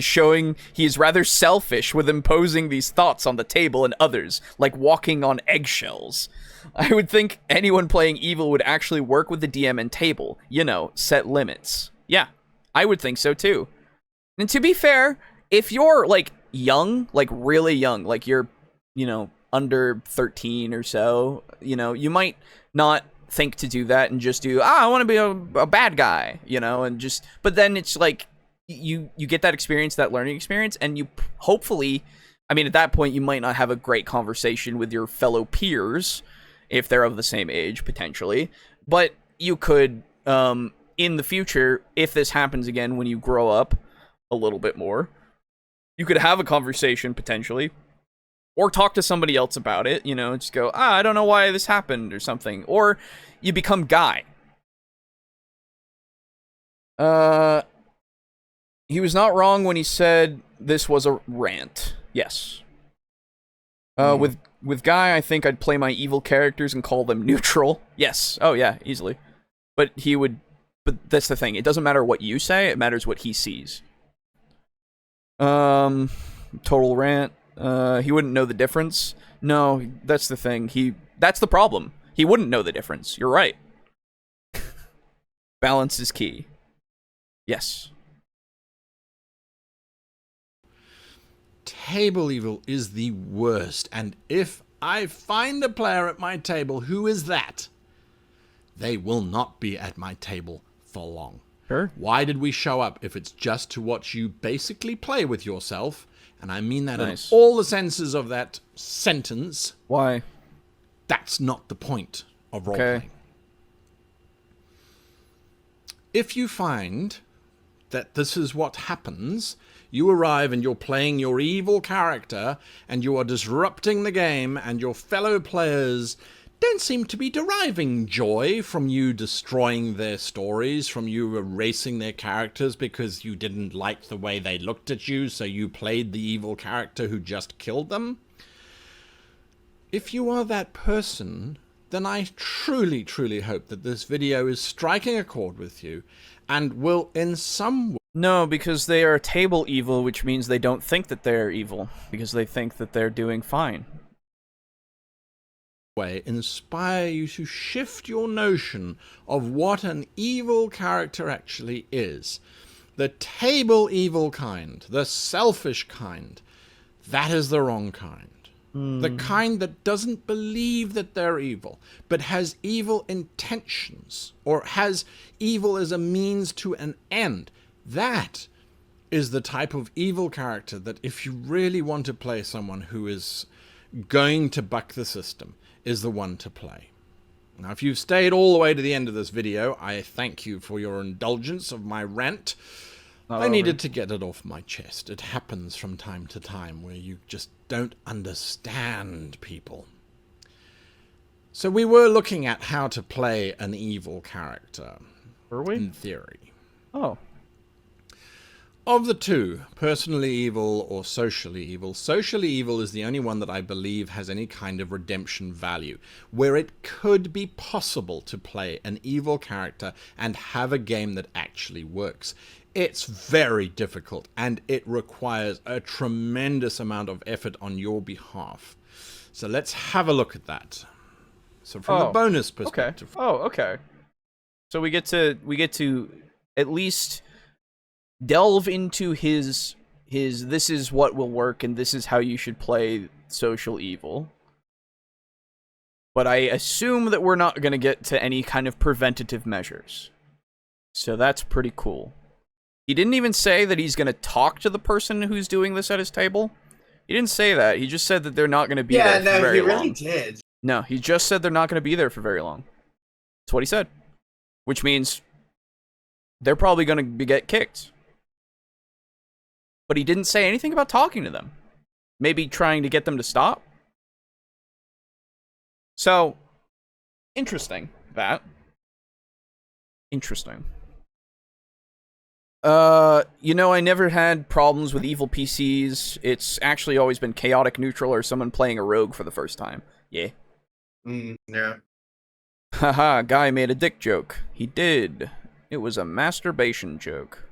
is rather selfish with imposing these thoughts on the table and others, like walking on eggshells. I would think anyone playing evil would actually work with the DM and table. You know, set limits. Yeah, I would think so too. And to be fair, if you're, like, young, like, really young, like, you're, you know, under 13 or so, you know, you might not think to do that and just do, I want to be a bad guy, you know, and just, but then it's like, you get that experience, that learning experience, and you hopefully, I mean, at that point, you might not have a great conversation with your fellow peers, if they're of the same age, potentially, but you could, in the future, if this happens again when you grow up a little bit more, you could have a conversation, potentially, or talk to somebody else about it, you know, just go, I don't know why this happened, or something. Or you become Guy. He was not wrong when he said this was a rant. Yes. With Guy, I think I'd play my evil characters and call them neutral. Yes. Oh, yeah, easily. But that's the thing. It doesn't matter what you say, it matters what he sees. Total rant. He wouldn't know the difference. No, that's the thing. That's the problem. He wouldn't know the difference. You're right. Balance is key. Yes. Table evil is the worst, and if I find a player at my table who is that, they will not be at my table for long. Sure. Why did we show up if it's just to watch you basically play with yourself? And I mean that in all the senses of that sentence. Why? That's not the point of role-playing. If you find that this is what happens, you arrive and you're playing your evil character, and you are disrupting the game, and your fellow players don't seem to be deriving joy from you destroying their stories, from you erasing their characters because you didn't like the way they looked at you, so you played the evil character who just killed them. If you are that person, then I truly, truly hope that this video is striking a chord with you and will in some way... No, because they are table evil, which means they don't think that they're evil, because they think that they're doing fine. Way inspire you to shift your notion of what an evil character actually is. The table evil kind, the selfish kind, that is the wrong kind. The kind that doesn't believe that they're evil, but has evil intentions, or has evil as a means to an end. That is the type of evil character that, if you really want to play someone who is going to buck the system, is the one to play. Now, if you've stayed all the way to the end of this video, I thank you for your indulgence of my rant. I needed to get it off my chest. It happens from time to time where you just don't understand people. So we were looking at how to play an evil character. Were we? In theory. Oh. Of the two, personally evil or socially evil is the only one that I believe has any kind of redemption value, where it could be possible to play an evil character and have a game that actually works. It's very difficult, and it requires a tremendous amount of effort on your behalf. So let's have a look at that. So from the bonus perspective. Okay. Oh, okay. So we get to at least delve into his this is what will work and this is how you should play social evil. But I assume that we're not going to get to any kind of preventative measures. So that's pretty cool. He didn't even say that he's going to talk to the person who's doing this at his table. He didn't say that. He just said that they're not going to be there for very long. Yeah, no, he really did. No, he just said they're not going to be there for very long. That's what he said. Which means they're probably going to get kicked. But he didn't say anything about talking to them. Maybe trying to get them to stop. So, interesting, that. Interesting. You know, I never had problems with evil PCs. It's actually always been chaotic neutral or someone playing a rogue for the first time. Yeah. Yeah. Haha, guy made a dick joke. He did. It was a masturbation joke.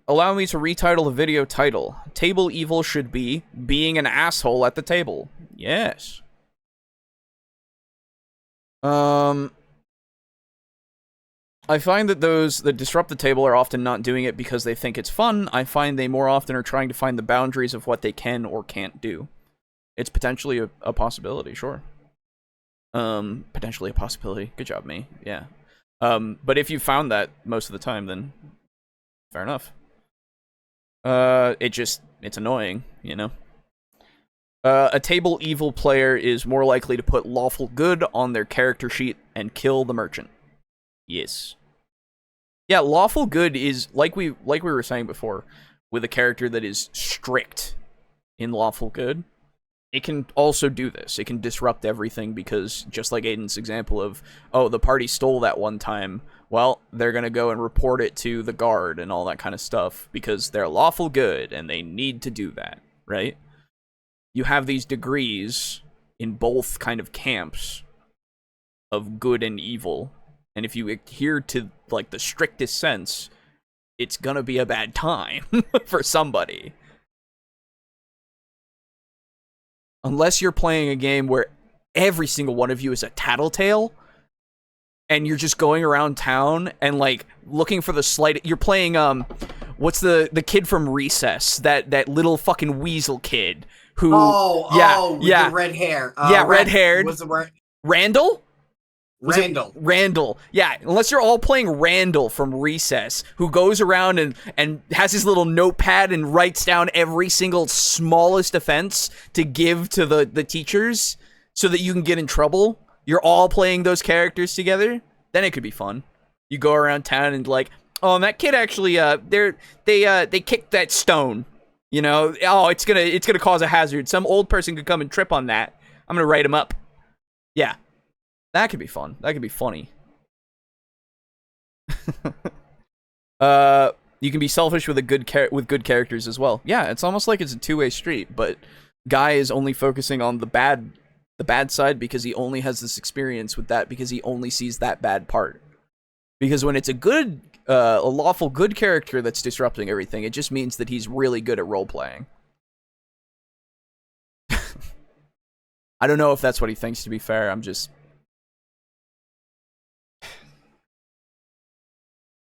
Allow me to retitle the video title. Table evil should be being an asshole at the table. Yes. I find that those that disrupt the table are often not doing it because they think it's fun. I find they more often are trying to find the boundaries of what they can or can't do. It's potentially a possibility, sure. Potentially a possibility. Good job, me. Yeah. But if you found that most of the time, then fair enough. It's annoying, you know? A table evil player is more likely to put lawful good on their character sheet and kill the merchant. Yes. Yeah, lawful good is, like we were saying before, with a character that is strict in lawful good, it can also do this. It can disrupt everything because, just like Aiden's example of, oh, the party stole that one time, well, they're going to go and report it to the guard and all that kind of stuff because they're lawful good and they need to do that, right? You have these degrees in both kind of camps of good and evil, and if you adhere to, like, the strictest sense, it's gonna be a bad time for somebody. Unless you're playing a game where every single one of you is a tattletale, and you're just going around town and, like, looking for the slight... You're playing, what's the kid from Recess? That little fucking weasel kid who... with the red hair. Red-haired. What's the word? Randall? Randall. Yeah, unless you're all playing Randall from Recess, who goes around and has his little notepad and writes down every single smallest offense to give to the teachers so that you can get in trouble. You're all playing those characters together, then it could be fun. You go around town and, like, oh, and that kid actually, they kicked that stone. You know, oh, it's gonna cause a hazard. Some old person could come and trip on that. I'm gonna write him up. Yeah. That could be fun. That could be funny. You can be selfish with good characters as well. Yeah, it's almost like it's a two-way street, but Guy is only focusing on the bad side because he only has this experience with that because he only sees that bad part. Because when it's a lawful good character that's disrupting everything, it just means that he's really good at role-playing. I don't know if that's what he thinks, to be fair. I'm just...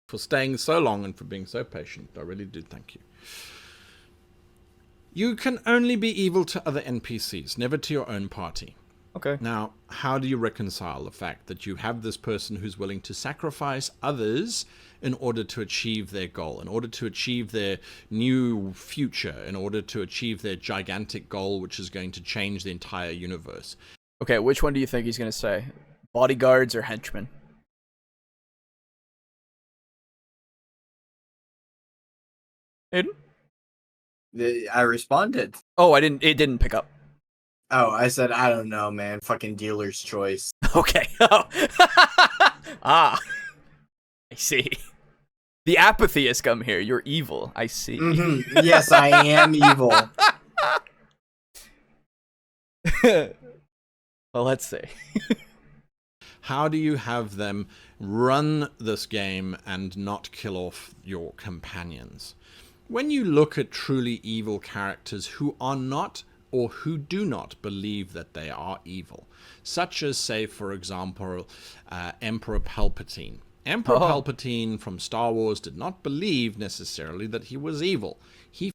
For staying so long and for being so patient. I really do thank you. You can only be evil to other NPCs, never to your own party. Okay. Now, how do you reconcile the fact that you have this person who's willing to sacrifice others in order to achieve their goal, in order to achieve their new future, in order to achieve their gigantic goal, which is going to change the entire universe? Okay, which one do you think he's going to say? Bodyguards or henchmen? Aiden? I responded. Oh, it didn't pick up. Oh, I said I don't know, man. Fucking dealer's choice. Okay. Oh. Ah. I see. The apathy has come here. You're evil. I see. Mm-hmm. Yes, I am evil. Well, let's see. How do you have them run this game and not kill off your companions? When you look at truly evil characters who are not or who do not believe that they are evil, such as, say, for example, Emperor Palpatine. Emperor Palpatine from Star Wars did not believe necessarily that he was evil. He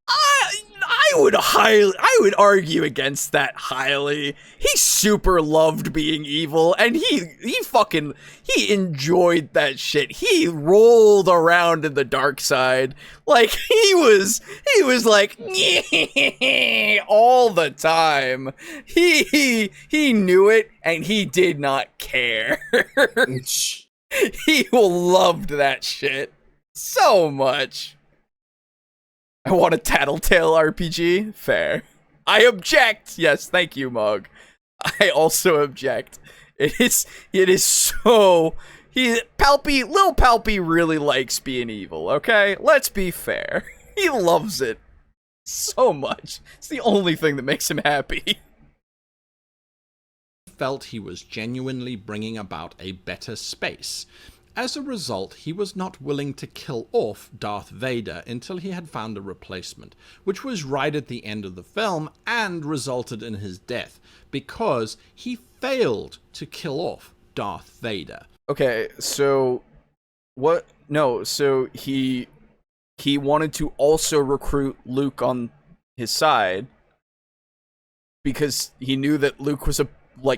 I would argue against that highly. He super loved being evil, and he enjoyed that shit. He rolled around in the dark side like he was like all the time. He knew it, and he did not care. He loved that shit so much. I want a tattletale RPG? Fair. I object! Yes, thank you, Mug. I also object. It is so... Lil Palpy really likes being evil, okay? Let's be fair. He loves it so much. It's the only thing that makes him happy. Felt he was genuinely bringing about a better space. As a result, he was not willing to kill off Darth Vader until he had found a replacement, which was right at the end of the film and resulted in his death, because he failed to kill off Darth Vader. Okay, so... What? No, so he wanted to also recruit Luke on his side, because he knew that Luke was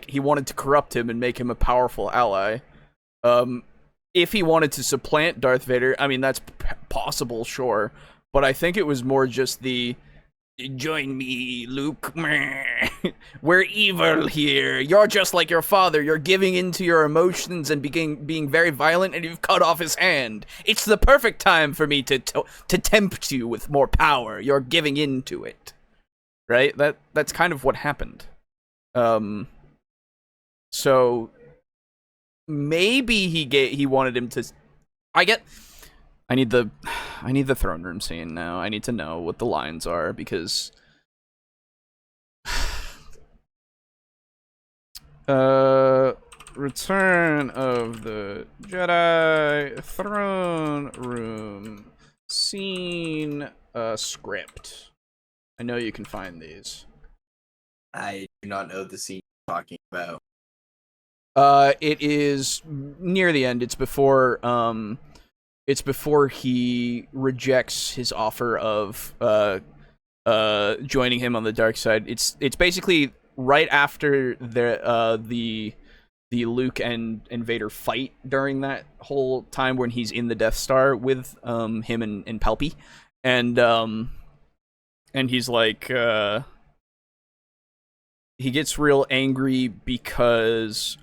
he wanted to corrupt him and make him a powerful ally. If he wanted to supplant Darth Vader, I mean, that's possible, sure. But I think it was more just the, join me, Luke. We're evil here. You're just like your father. You're giving into your emotions and being very violent, and you've cut off his hand. It's the perfect time for me to tempt you with more power. You're giving into it. Right? That's kind of what happened. So... maybe he wanted him to... I need the throne room scene now. I need to know what the lines are, because... Return of the Jedi throne room scene script. I know you can find these. I do not know the scene you're talking about. It is near the end. It's before he rejects his offer of joining him on the dark side. It's basically right after the Luke and Vader fight during that whole time when he's in the Death Star with him and Palpy, and he's like he gets real angry because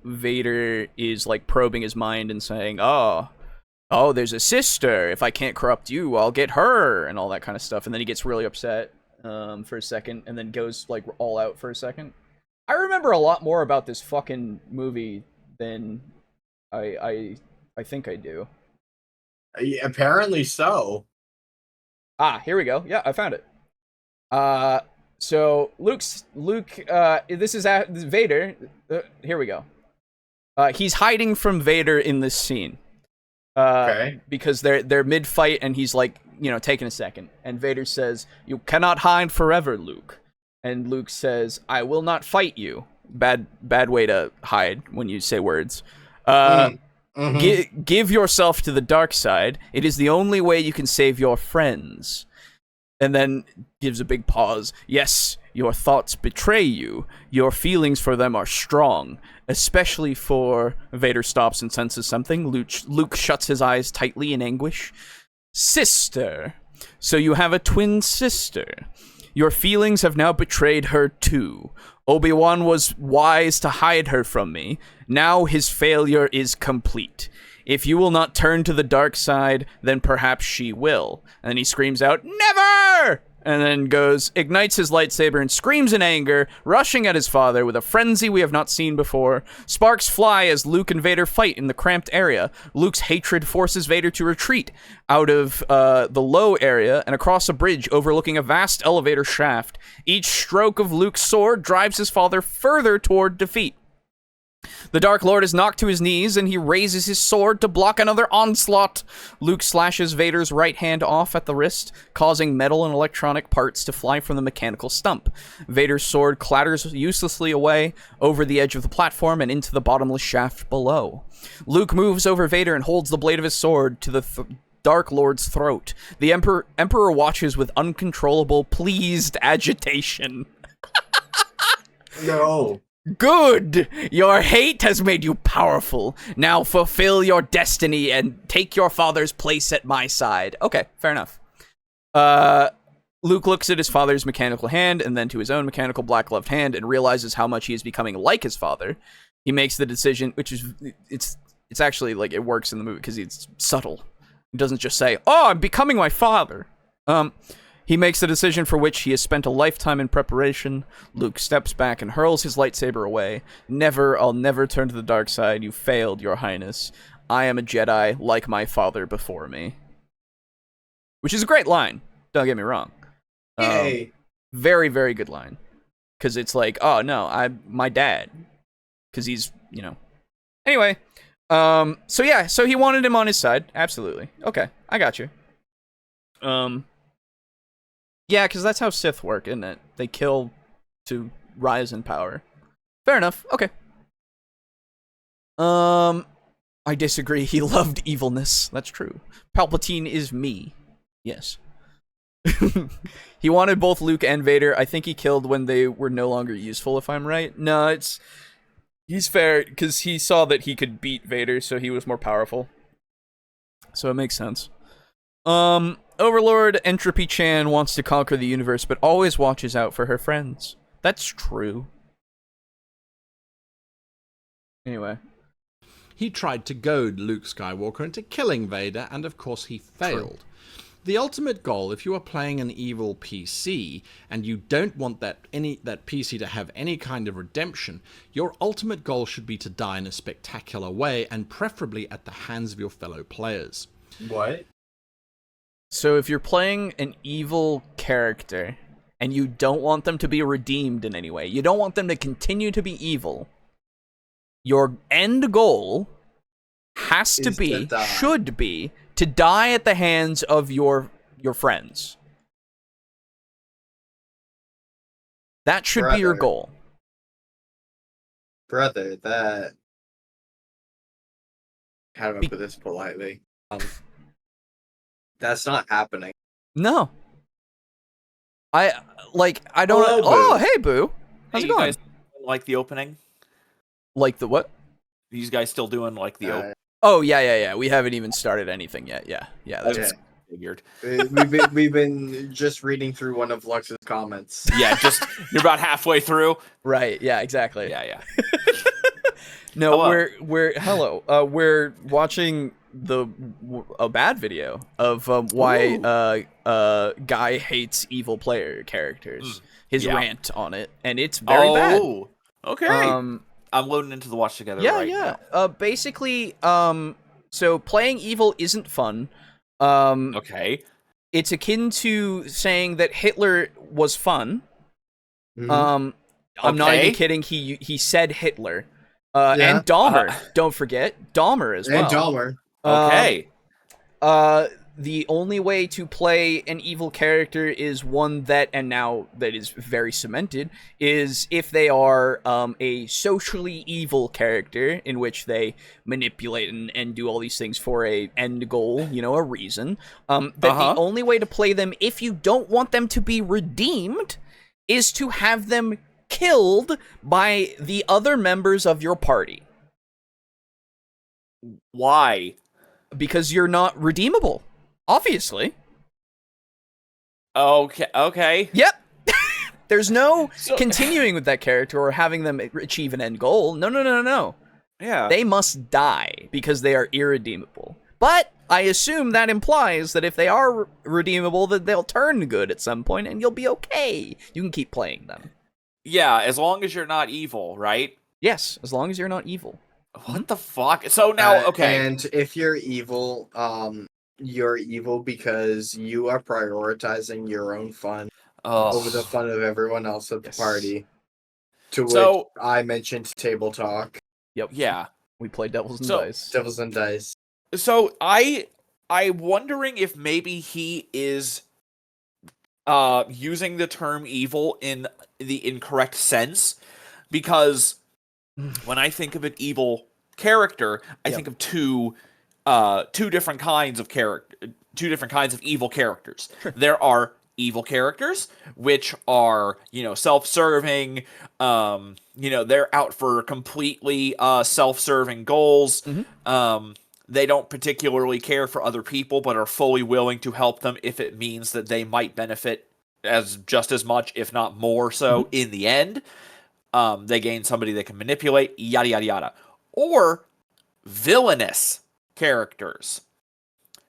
Vader is like probing his mind and saying, oh, there's a sister. If I can't corrupt you, I'll get her, and all that kind of stuff. And then he gets really upset for a second, and then goes like all out for a second. I remember a lot more about this fucking movie than I think I do. Apparently so. Here we go. Yeah, I found it. So Luke, this is Vader. Here we go. He's hiding from Vader in this scene. Okay. Because they're mid-fight, and he's like, taking a second. And Vader says, "You cannot hide forever, Luke." And Luke says, "I will not fight you." Bad way to hide when you say words. Give yourself to the dark side. It is the only way you can save your friends. And then gives a big pause. Yes, your thoughts betray you. Your feelings for them are strong. Especially for... Vader stops and senses something. Luke shuts his eyes tightly in anguish. Sister. So you have a twin sister. Your feelings have now betrayed her too. Obi-Wan was wise to hide her from me. Now his failure is complete. If you will not turn to the dark side, then perhaps she will. And then he screams out, "Never!" And then goes, ignites his lightsaber and screams in anger, rushing at his father with a frenzy we have not seen before. Sparks fly as Luke and Vader fight in the cramped area. Luke's hatred forces Vader to retreat out of the low area and across a bridge overlooking a vast elevator shaft. Each stroke of Luke's sword drives his father further toward defeat. The Dark Lord is knocked to his knees, and he raises his sword to block another onslaught. Luke slashes Vader's right hand off at the wrist, causing metal and electronic parts to fly from the mechanical stump. Vader's sword clatters uselessly away over the edge of the platform and into the bottomless shaft below. Luke moves over Vader and holds the blade of his sword to the Dark Lord's throat. The Emperor watches with uncontrollable, pleased agitation. No. Good! Your hate has made you powerful. Now fulfill your destiny and take your father's place at my side. Okay, fair enough. Luke looks at his father's mechanical hand and then to his own mechanical black-gloved hand and realizes how much he is becoming like his father. He makes the decision, which is, it's actually, like, it works in the movie because it's subtle. He doesn't just say, oh, I'm becoming my father. He makes the decision for which he has spent a lifetime in preparation. Luke steps back and hurls his lightsaber away. I'll never turn to the dark side. You failed, your highness. I am a Jedi like my father before me. Which is a great line. Don't get me wrong. Yay. Very, very good line. Because it's like, oh, no, I'm my dad. Because he's, you know. Anyway. So he wanted him on his side. Absolutely. Okay, I got you. Yeah, because that's how Sith work, isn't it? They kill to rise in power. Fair enough. Okay. I disagree. He loved evilness. That's true. Palpatine is me. Yes. He wanted both Luke and Vader. I think he killed when they were no longer useful, if I'm right. No, he's fair, because he saw that he could beat Vader, so he was more powerful. So it makes sense. Overlord Entropy Chan wants to conquer the universe, but always watches out for her friends. That's true. Anyway. He tried to goad Luke Skywalker into killing Vader, and of course he failed. The ultimate goal, if you are playing an evil PC, and you don't want that PC to have any kind of redemption, your ultimate goal should be to die in a spectacular way, and preferably at the hands of your fellow players. What? So if you're playing an evil character and you don't want them to be redeemed in any way, you don't want them to continue to be evil, your end goal should be to die at the hands of your friends. That should be your goal. Brother, that... How do I put this politely? That's not happening. No. I don't... Hello, oh, hey, Boo. How's it going? You guys like the opening? Like the what? These guys still doing like the opening? Oh, yeah. We haven't even started anything yet. Yeah, that's Okay. Figured. We've been just reading through one of Lux's comments. Yeah, you're about halfway through. right. Yeah, exactly. Yeah. No, Hello. we're watching a bad video of why Guy hates evil player characters. His rant on it, and it's very bad. Oh, okay. I'm loading into the watch together. Now. Basically, so playing evil isn't fun. Okay. It's akin to saying that Hitler was fun. Mhm. I'm not even kidding. He said Hitler. And Dahmer. Don't forget Dahmer as well. And Dahmer. Okay. The only way to play an evil character is one that, and now that is very cemented, is if they are a socially evil character in which they manipulate and do all these things for a end goal, a reason. The only way to play them, if you don't want them to be redeemed, is to have them killed by the other members of your party. Why? Because you're not redeemable. Obviously. Okay. Yep. There's no continuing with that character or having them achieve an end goal. No. Yeah. They must die because they are irredeemable. But I assume that implies that if they are redeemable, that they'll turn good at some point, and you'll be okay. You can keep playing them. Yeah, as long as you're not evil, right? Yes, as long as you're not evil. What the fuck? So now, okay. And if you're evil, you're evil because you are prioritizing your own fun over the fun of everyone else at the party. To which I mentioned table talk. Yep. Yeah. We play Devils and Dice. Devils and Dice. So I'm wondering if maybe he is using the term evil in the incorrect sense, because when I think of an evil character, I think of two different kinds of evil characters. Sure. There are evil characters, which are, self-serving, they're out for completely self-serving goals. They don't particularly care for other people, but are fully willing to help them if it means that they might benefit just as much, if not more so, in the end. They gain somebody they can manipulate, yada, yada, yada. Or villainous characters.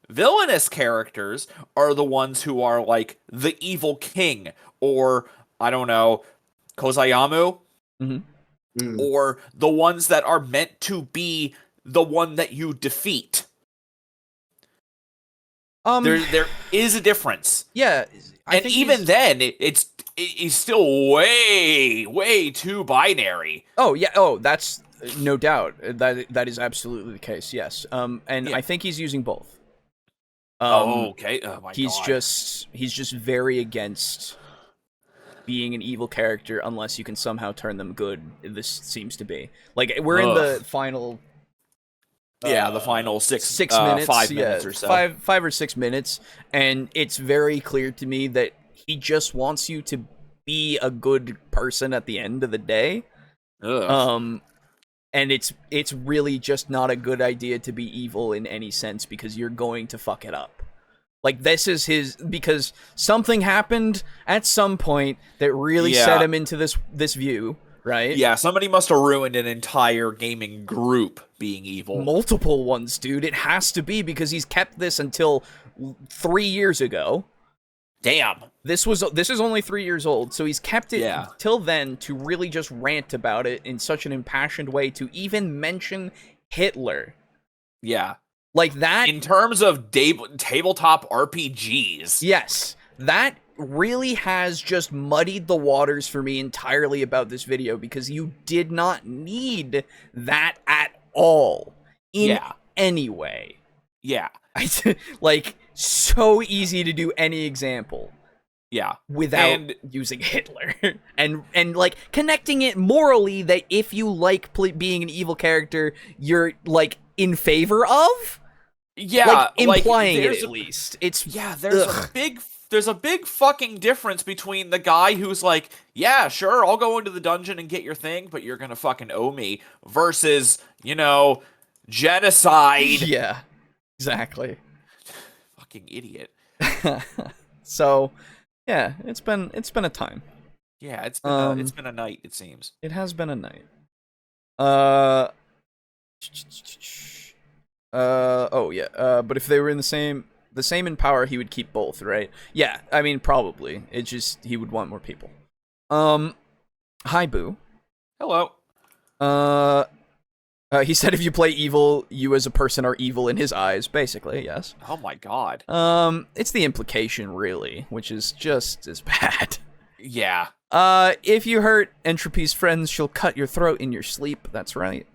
Villainous characters are the ones who are like the evil king, or, I don't know, Kozayamu, or the ones that are meant to be the one that you defeat. There is a difference. Yeah. And even then, it's still way too binary. Oh, yeah. Oh, that's no doubt. That is absolutely the case, yes. And I think he's using both. Okay. Oh my he's god. He's just very against being an evil character unless you can somehow turn them good. This seems to be. Like, we're in the final... the final 6 minutes, 5 minutes or so. 5 or 6 minutes, and it's very clear to me that he just wants you to be a good person at the end of the day. And it's really just not a good idea to be evil in any sense, because you're going to fuck it up. Like, this is because something happened at some point that really set him into this view, right? Yeah, somebody must have ruined an entire gaming group being evil. Multiple ones, dude. It has to be, because he's kept this until 3 years ago. Damn. This is only 3 years old, so he's kept it till then to really just rant about it in such an impassioned way, to even mention Hitler. Yeah. Like that. In terms of tabletop RPGs. Yes. That really has just muddied the waters for me entirely about this video, because you did not need that at all in any way. Yeah. Like, so easy to do any example. Yeah. Without using Hitler. and like, connecting it morally that if you like being an evil character, you're, like, in favor of? Yeah. Like, implying it at least. It's... Yeah, there's a big fucking difference between the guy who's like, yeah, sure, I'll go into the dungeon and get your thing, but you're gonna fucking owe me, versus, genocide. Yeah. Exactly. Fucking idiot. So, yeah, it's been a time. Yeah, it's been a night, it seems. It has been a night. But if they were in the same in power, he would keep both, right? Yeah, I mean, probably. It's just he would want more people. Hi, Boo. Hello. He said if you play evil, you as a person are evil in his eyes, basically, yes. Oh my god. It's the implication, really, which is just as bad. Yeah. If you hurt Entropy's friends, she'll cut your throat in your sleep. That's right.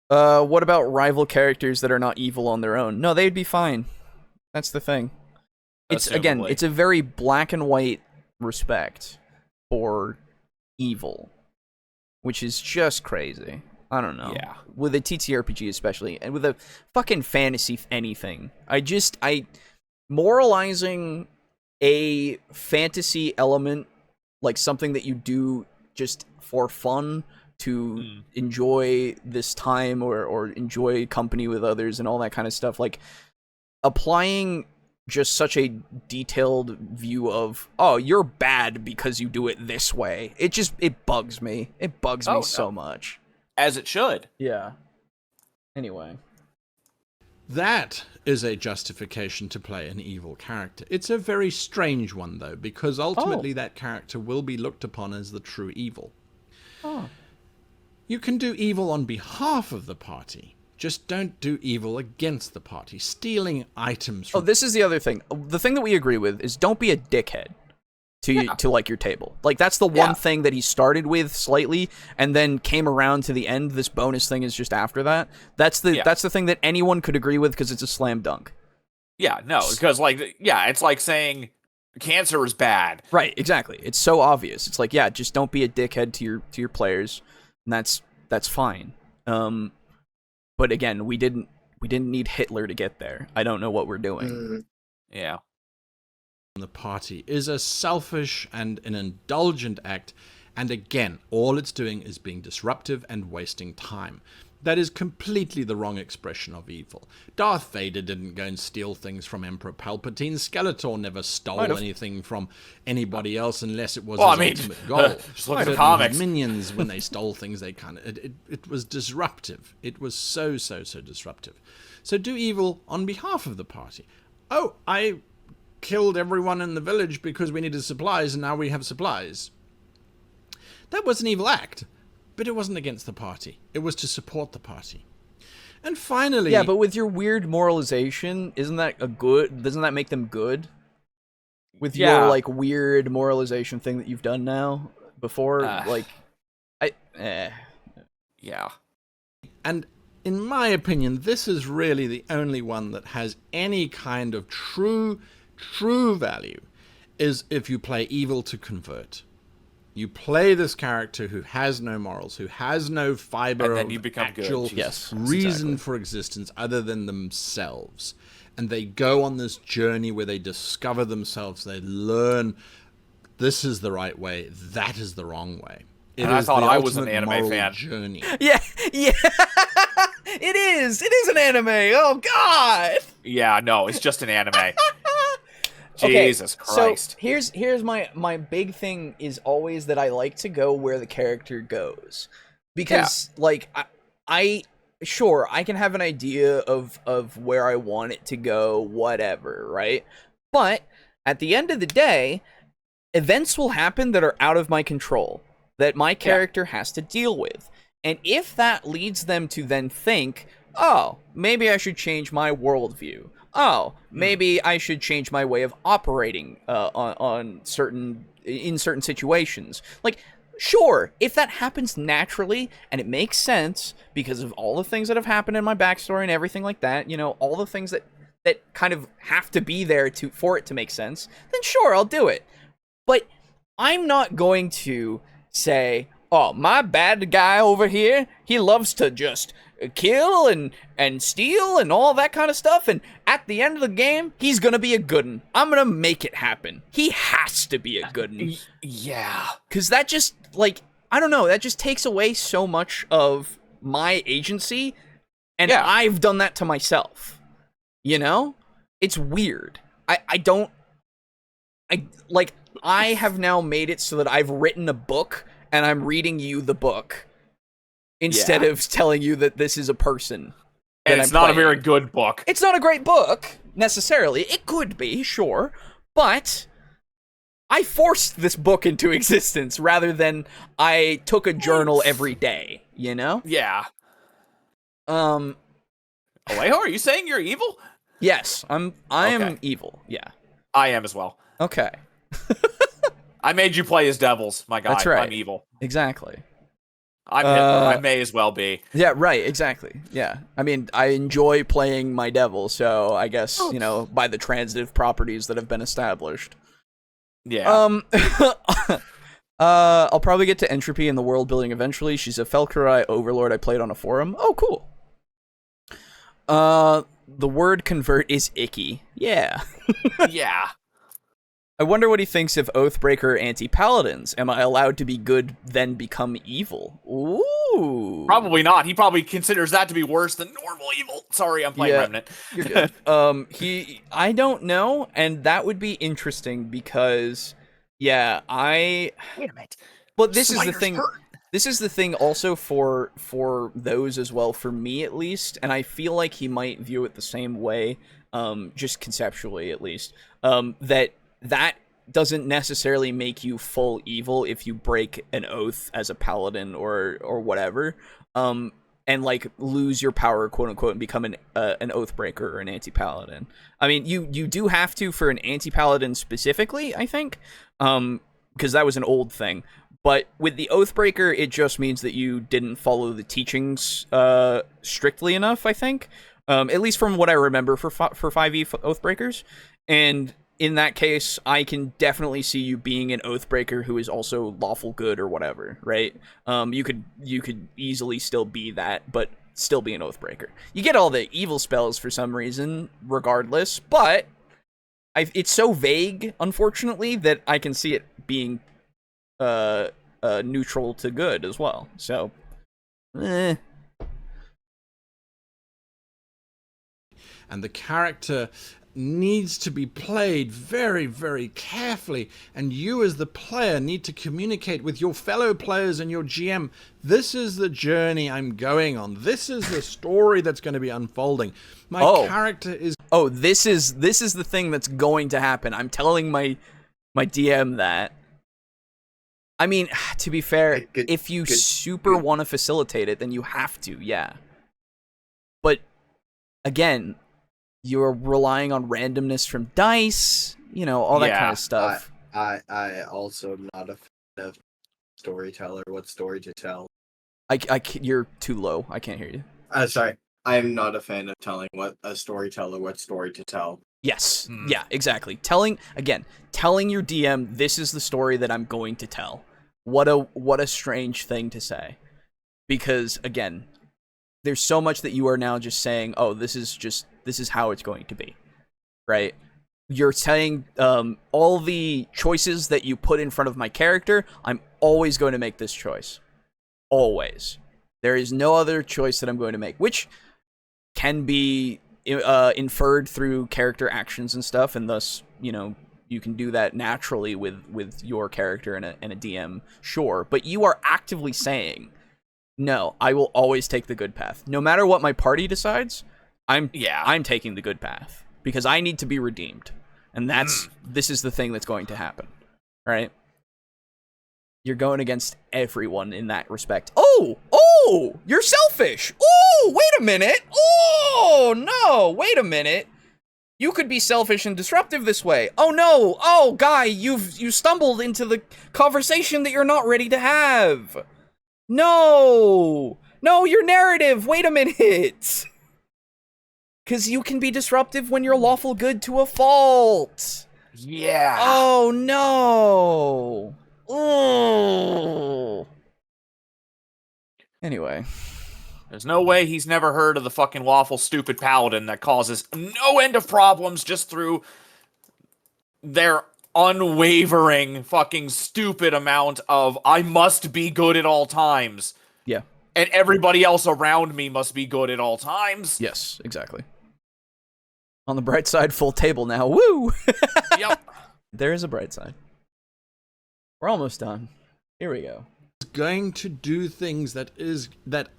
What about rival characters that are not evil on their own? No, they'd be fine. That's the thing. It's a very black and white respect for evil, which is just crazy. I don't know. Yeah. With a TTRPG especially, and with a fucking fantasy anything. Moralizing a fantasy element, like something that you do just for fun, to enjoy this time or enjoy company with others and all that kind of stuff, like applying just such a detailed view of, oh, you're bad because you do it this way. It bugs me. It bugs me so much. As it should. Yeah. Anyway. That is a justification to play an evil character. It's a very strange one, though, because ultimately that character will be looked upon as the true evil. Oh. You can do evil on behalf of the party. Just don't do evil against the party. Stealing items from... Oh, this is the other thing. The thing that we agree with is don't be a dickhead to like your table. Like, that's the one thing that he started with slightly and then came around to the end. This bonus thing is just after that. That's the thing that anyone could agree with because it's a slam dunk. Yeah, no, because it's like saying cancer is bad. Right, exactly. It's so obvious. It's like, yeah, just don't be a dickhead to your players, and that's fine. But again, we didn't need Hitler to get there. I don't know what we're doing. Yeah. The party is a selfish and an indulgent act, and again, all it's doing is being disruptive and wasting time. That is completely the wrong expression of evil. Darth Vader didn't go and steal things from Emperor Palpatine. Skeletor never stole anything from anybody else unless it was his ultimate goal. Just look at the comics. Minions, when they stole things, they kind of it was disruptive. It was so disruptive. So do evil on behalf of the party. Oh, I killed everyone in the village because we needed supplies, and now we have supplies. That was an evil act. But it wasn't against the party. It was to support the party. And finally... Yeah, but with your weird moralization, doesn't that make them good? With your, like, weird moralization thing that you've done now, before, Yeah. And in my opinion, this is really the only one that has any kind of true value, is if you play evil to convert. You play this character who has no morals, who has no fiber and then you become actual good. Reason for existence other than themselves. And they go on this journey where they discover themselves, they learn this is the right way, that is the wrong way. And I thought I was an anime fan. Journey. Yeah. It is an anime. Oh, God. Yeah, no, it's just an anime. Jesus Christ. So here's my big thing is always that I like to go where the character goes. Because I can have an idea of where I want it to go, whatever, right? But at the end of the day, events will happen that are out of my control, that my character has to deal with. And if that leads them to then think, oh, maybe I should change my worldview. Oh, maybe I should change my way of operating in certain situations. Like, sure, if that happens naturally and it makes sense because of all the things that have happened in my backstory and everything like that, you know, all the things that kind of have to be there for it to make sense, then sure, I'll do it. But I'm not going to say, oh, my bad guy over here, he loves to just kill and steal and all that kind of stuff, and at the end of the game, he's gonna be a good-un. I'm gonna make it happen. He has to be a good-un. Yeah. Because that just, like, I don't know, that just takes away so much of my agency, and I've done that to myself. You know? It's weird. I have now made it so that I've written a book, and I'm reading you the book. Instead of telling you that this is a person. And it's not a very good book. It's not a great book, necessarily. It could be, sure. But I forced this book into existence rather than I took a journal every day, you know? Yeah. Alejo, are you saying you're evil? Yes, I am evil, yeah. I am as well. Okay. I made you play as devils, my guy. That's right. I'm evil. Exactly. I'm Hitler. I may as well be. Yeah, right, exactly. Yeah. I mean, I enjoy playing my devil, so I guess, you know, by the transitive properties that have been established. Yeah. I'll probably get to entropy in the world building eventually. She's a Felkurai overlord I played on a forum. Oh, cool. The word convert is icky. Yeah. Yeah. I wonder what he thinks of Oathbreaker anti-paladins. Am I allowed to be good, then become evil? Ooh. Probably not. He probably considers that to be worse than normal evil. Sorry, I'm playing Remnant. You're good. I don't know, and that would be interesting because, Wait a minute. But this is the thing. This is the thing also for those as well, for me at least, and I feel like he might view it the same way, just conceptually at least, that doesn't necessarily make you full evil if you break an oath as a paladin or whatever, and like lose your power, quote unquote, and become an oath breaker or an anti-paladin. I mean, you do have to for an anti-paladin specifically, I think, because that was an old thing. But with the Oathbreaker, it just means that you didn't follow the teachings strictly enough, I think. At least from what I remember for 5e Oathbreakers. And in that case, I can definitely see you being an Oathbreaker who is also lawful good or whatever, right? You could easily still be that, but still be an Oathbreaker. You get all the evil spells for some reason, regardless, but it's so vague, unfortunately, that I can see it being neutral to good as well. So, And the character needs to be played very, very carefully, and you as the player need to communicate with your fellow players and your GM. This is the journey I'm going on. This is the story that's going to be unfolding. My character is... Oh, this is the thing that's going to happen. I'm telling my DM that. I mean, to be fair, if you super want to facilitate it, then you have to, yeah. But, again, you're relying on randomness from dice, all that kind of stuff. I also am not a fan of storyteller. What story to tell? You're too low. I can't hear you. Sorry. I'm not a fan of telling what story to tell. Yes. Yeah, exactly. Telling your DM, this is the story that I'm going to tell. What a strange thing to say. Because, again, there's so much that you are now just saying, oh, this is how it's going to be. Right? You're saying all the choices that you put in front of my character, I'm always going to make this choice. Always. There is no other choice that I'm going to make, which can be inferred through character actions and stuff, and thus, you can do that naturally with your character and a DM, sure. But you are actively saying, no, I will always take the good path. No matter what my party decides, I'm taking the good path. Because I need to be redeemed. And this is the thing that's going to happen. Right? You're going against everyone in that respect. Oh, you're selfish. Oh, wait a minute. Oh, no, wait a minute. You could be selfish and disruptive this way. Oh, no. Oh, guy, you stumbled into the conversation that you're not ready to have. No, your narrative. Wait a minute. Because you can be disruptive when you're lawful good to a fault. Yeah. Oh, no. Oh. Anyway. There's no way he's never heard of the fucking lawful stupid paladin that causes no end of problems just through their unwavering fucking stupid amount of I must be good at all times. Yeah. And everybody else around me must be good at all times. Yes, exactly. On the bright side, full table now. Woo! Yep. There is a bright side. We're almost done. Here we go. Going to do things that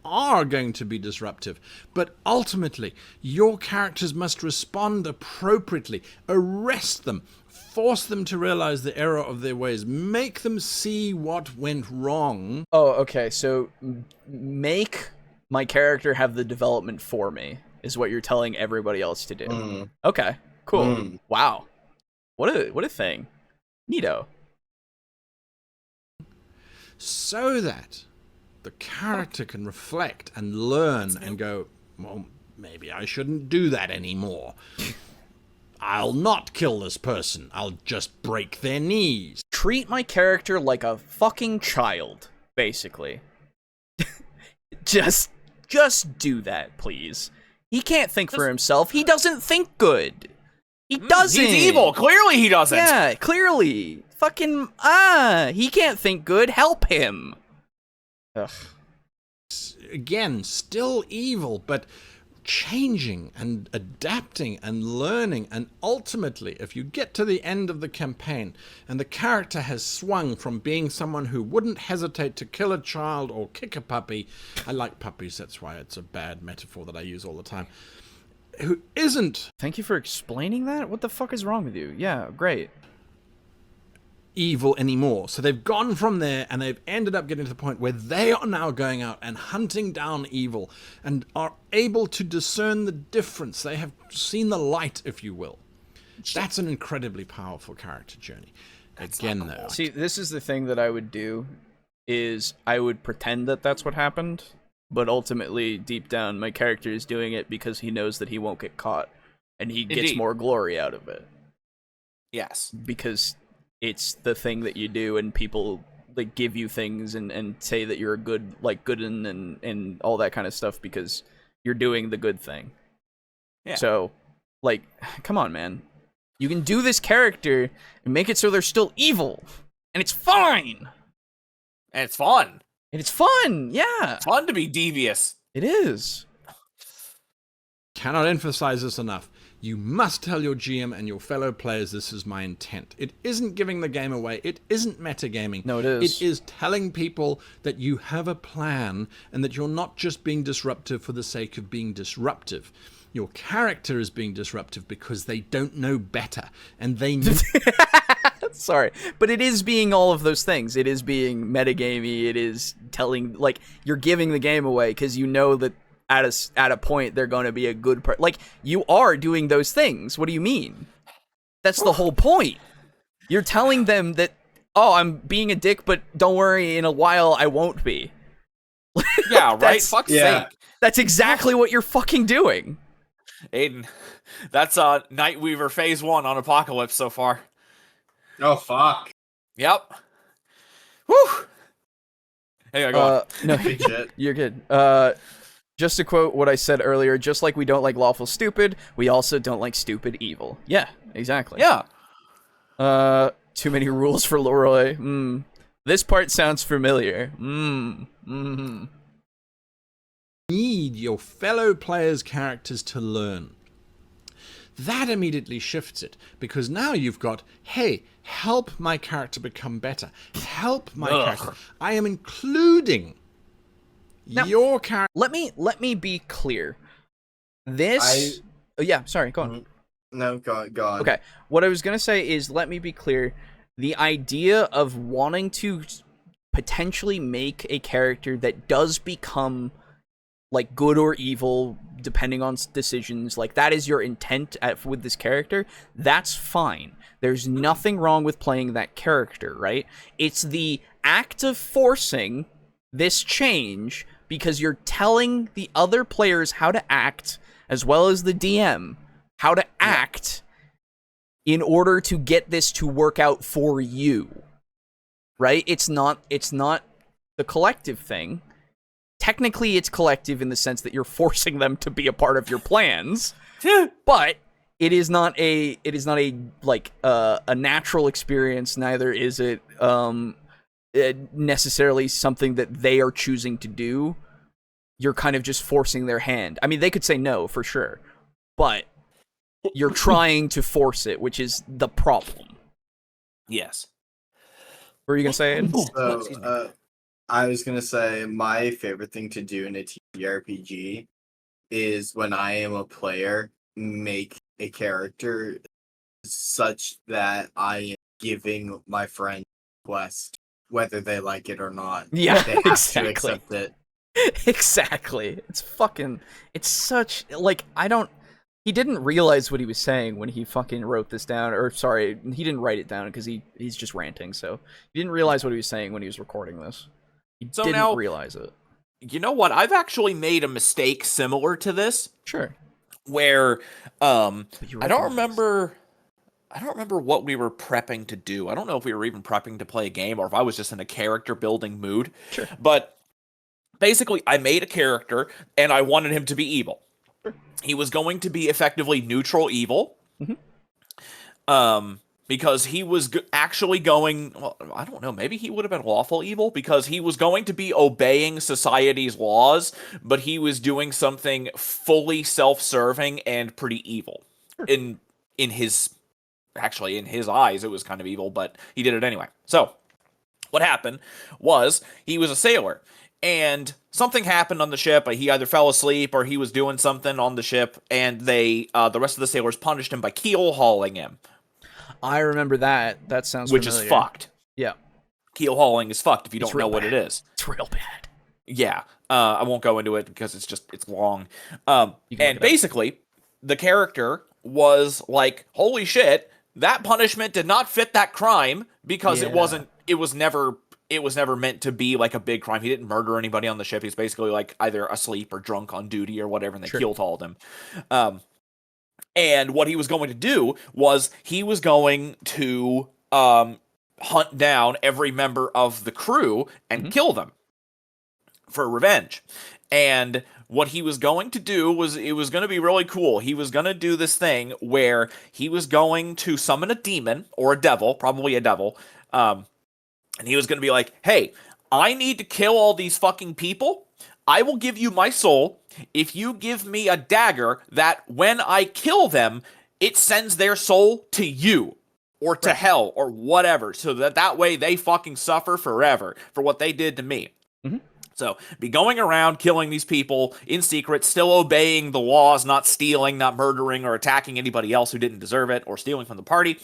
are going to be disruptive, but ultimately your characters must respond appropriately. Arrest them, force them to realize the error of their ways, make them see what went wrong. Oh, okay, so make my character have the development for me is what you're telling everybody else to do. Okay, cool. Wow, what a thing. Neato. So that the character can reflect and learn and go, well, maybe I shouldn't do that anymore. I'll not kill this person. I'll just break their knees. Treat my character like a fucking child, basically. Just do that, please. He can't think for himself. He doesn't think good. He doesn't. He's evil. Clearly he doesn't. Yeah, clearly. Fucking, he can't think good. Help him. Ugh. Again, still evil, but changing and adapting and learning, and ultimately, if you get to the end of the campaign and the character has swung from being someone who wouldn't hesitate to kill a child or kick a puppy, I like puppies, that's why it's a bad metaphor that I use all the time, who isn't... Thank you for explaining that? What the fuck is wrong with you? Yeah, great. Evil anymore. So they've gone from there and they've ended up getting to the point where they are now going out and hunting down evil and are able to discern the difference. They have seen the light, if you will. That's an incredibly powerful character journey. Again, though. See, this is the thing that I would do, is I would pretend that that's what happened, but ultimately, deep down, my character is doing it because he knows that he won't get caught, and he gets more glory out of it. Yes. Because it's the thing that you do, and people like give you things and say that you're a good and all that kind of stuff because you're doing the good thing. Yeah. So, like, come on, man. You can do this character and make it so they're still evil, and it's fine. And it's fun. And it's fun, yeah. It's fun to be devious. It is. Cannot emphasize this enough. You must tell your GM and your fellow players this is my intent. It isn't giving the game away. It isn't metagaming. No, it is. It is telling people that you have a plan and that you're not just being disruptive for the sake of being disruptive. Your character is being disruptive because they don't know better. And they... Sorry, but it is being all of those things. It is being metagamey. It is telling, like, you're giving the game away because you know that at a point they're going to be a good person. Like, you are doing those things. What do you mean? That's the whole point. You're telling them that, oh, I'm being a dick, but don't worry, in a while I won't be. Yeah, right? Fuck's sake. That's exactly what you're fucking doing. Aiden, that's Nightweaver Phase 1 on Apocalypse so far. Oh, fuck. Yep. Woo! Anyway, go on. No, you're good. Just to quote what I said earlier, just like we don't like lawful stupid, we also don't like stupid evil. Yeah, exactly. Yeah. Too many rules for Leroy. This part sounds familiar. Need your fellow players' characters to learn. That immediately shifts it, because now you've got, hey, help my character become better. Help my character. I am including now, your character. Let me be clear. This... Oh, yeah, sorry, go on. No, go on. Okay, what I was going to say is, let me be clear. The idea of wanting to potentially make a character that does become, like, good or evil, depending on decisions, like, that is your intent with this character, that's fine. There's nothing wrong with playing that character, right? It's the act of forcing this change because you're telling the other players how to act, as well as the DM, how to act in order to get this to work out for you, right? It's not the collective thing. Technically, it's collective in the sense that you're forcing them to be a part of your plans, but it is not a like a natural experience. Neither is it necessarily something that they are choosing to do. You're kind of just forcing their hand. I mean, they could say no for sure, but you're trying to force it, which is the problem. Yes. What were you gonna say? So, I was gonna say my favorite thing to do in a TTRPG is when I am a player, make a character such that I am giving my friend quest, whether they like it or not. Yeah, they have exactly. to accept it. Exactly. It's such, like, he didn't realize what he was saying when he fucking wrote this down, or sorry, he didn't write it down because he's just ranting, so he didn't realize what he was saying when he was recording this. He didn't realize it. You know what? I've actually made a mistake similar to this. Sure. Where, I don't remember what we were prepping to do. I don't know if we were even prepping to play a game or if I was just in a character building mood. Sure. But basically, I made a character and I wanted him to be evil. Sure. He was going to be effectively neutral evil. Mm-hmm. because he was actually going, well, I don't know, maybe he would have been lawful evil because he was going to be obeying society's laws, but he was doing something fully self-serving and pretty evil. In his eyes, it was kind of evil, but he did it anyway. So, what happened was he was a sailor, and something happened on the ship. He either fell asleep or he was doing something on the ship, and the rest of the sailors punished him by keel hauling him. I remember that. That sounds which familiar. is fucked. Yeah. Keel hauling is fucked if you don't know what it is. It's real bad. Yeah. I won't go into it because it's long. And basically, the character was like, holy shit, that punishment did not fit that crime because it was never meant to be like a big crime. He didn't murder anybody on the ship. He's basically like either asleep or drunk on duty or whatever, and they keel hauled him. And what he was going to do was he was going to hunt down every member of the crew and kill them for revenge. And what he was going to do was, it was going to be really cool. He was going to do this thing where he was going to summon a demon or a devil, probably a devil, and he was going to be like, hey, I need to kill all these fucking people. I will give you my soul if you give me a dagger that when I kill them, it sends their soul to you or to hell or whatever, so that way they fucking suffer forever for what they did to me. So, be going around killing these people in secret, still obeying the laws, not stealing, not murdering, or attacking anybody else who didn't deserve it, or stealing from the party.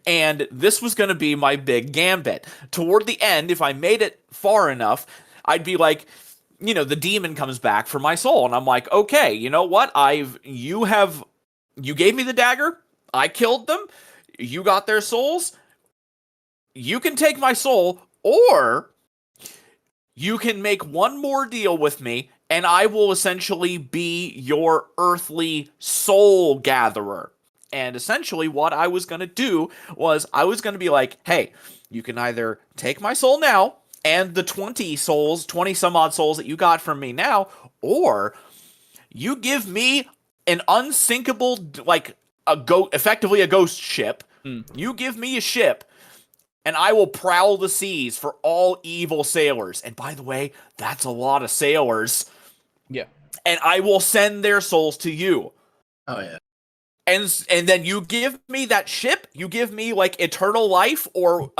And this was going to be my big gambit. Toward the end, if I made it far enough, I'd be like, you know, the demon comes back for my soul. And I'm like, okay, you know what? You gave me the dagger. I killed them. You got their souls. You can take my soul, or you can make one more deal with me, and I will essentially be your earthly soul gatherer. And essentially what I was going to do was I was going to be like, hey, you can either take my soul now and the 20 some odd souls that you got from me now, or you give me an unsinkable, like effectively a ghost ship. You give me a ship, and I will prowl the seas for all evil sailors. And by the way, that's a lot of sailors. Yeah. And I will send their souls to you. Oh, yeah. And then you give me that ship, you give me, like, eternal life, or,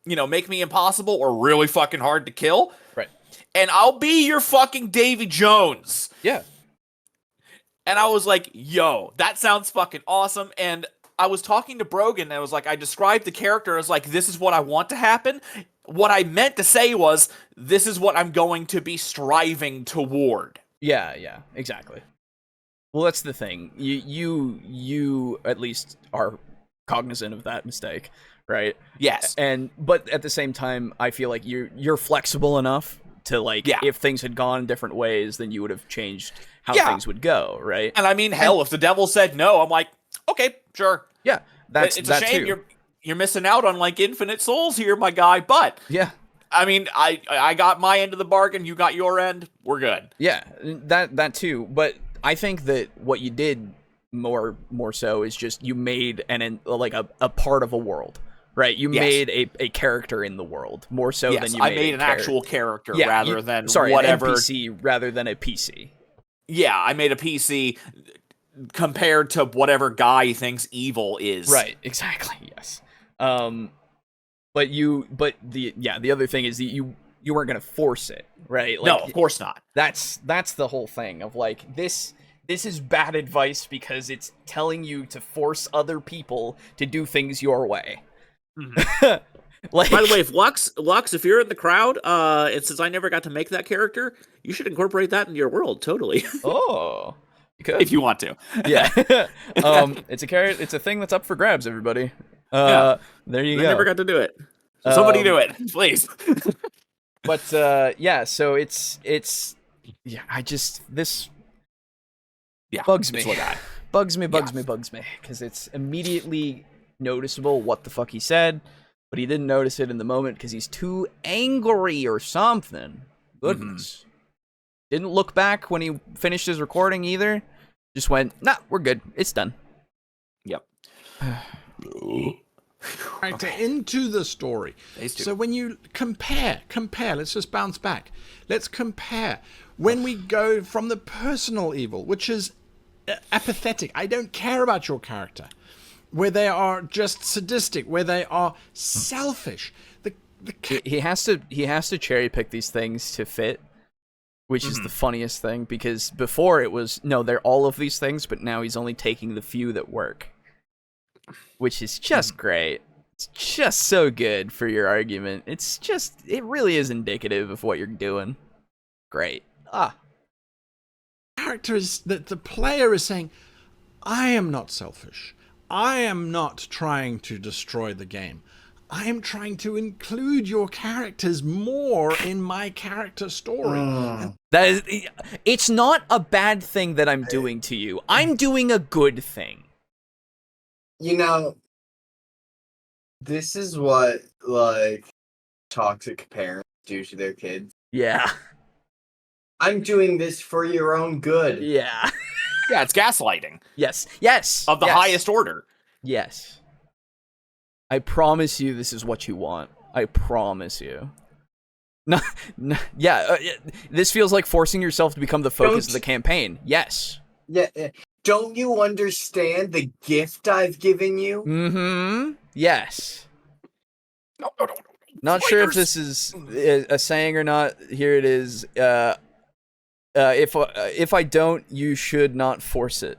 make me impossible or really fucking hard to kill. Right. And I'll be your fucking Davy Jones. Yeah. And I was like, yo, that sounds fucking awesome. And I was talking to Brogan, and I was like, I described the character as like, this is what I want to happen. What I meant to say was, this is what I'm going to be striving toward. Yeah, exactly. Well, that's the thing. You at least are cognizant of that mistake, right? Yes. But at the same time, I feel like you're flexible enough to, like, if things had gone different ways, then you would have changed how things would go, right? And I mean, hell, if the devil said no, I'm like, okay, sure. Yeah, it's a shame you're missing out on, like, infinite souls here, my guy. But yeah, I mean, I got my end of the bargain. You got your end. We're good. Yeah, that too. But I think that what you did more so is just you made a part of a world, right? You made a character in the world more so than you made an actual character rather than whatever an NPC rather than a PC. Yeah, I made a PC compared to whatever guy thinks evil is. Right, exactly, yes. The other thing is that you weren't going to force it, right? Like, no, of course not. That's the whole thing of, like, this is bad advice because it's telling you to force other people to do things your way. Mm-hmm. Like, by the way, if Lux, if you're in the crowd, and since I never got to make that character, you should incorporate that into your world, totally. Oh. If you want to. Yeah. It's a thing that's up for grabs, everybody. There you go. I never got to do it. So somebody do it, please. But so it's this bugs me. Bugs me because it's immediately noticeable what the fuck he said, but he didn't notice it in the moment because he's too angry or something. Goodness. Didn't look back when he finished his recording either. Just went, nah, we're good. It's done. Yep. character into the story. So when you compare, let's just bounce back. Let's compare. When we go from the personal evil, which is apathetic, I don't care about your character, where they are just sadistic, where they are selfish. He has to cherry pick these things to fit, which is the funniest thing, because before it was, no, they're all of these things, but now he's only taking the few that work, which is just great. It's just so good for your argument. It really is indicative of what you're doing. Great. Character is that the player is saying, I am not selfish. I am not trying to destroy the game. I am trying to include your characters more in my character story. It's not a bad thing that I'm doing to you. I'm doing a good thing. You know, this is what, like, toxic parents do to their kids. Yeah. I'm doing this for your own good. Yeah. Yeah, it's gaslighting. Yes. Of the highest order. Yes. I promise you this is what you want. I promise you. No, this feels like forcing yourself to become the focus of the campaign. Yes. Yeah. Don't you understand the gift I've given you? Mm-hmm. Yes. No. Not sure if this is a saying or not. Here it is. If I don't, you should not force it.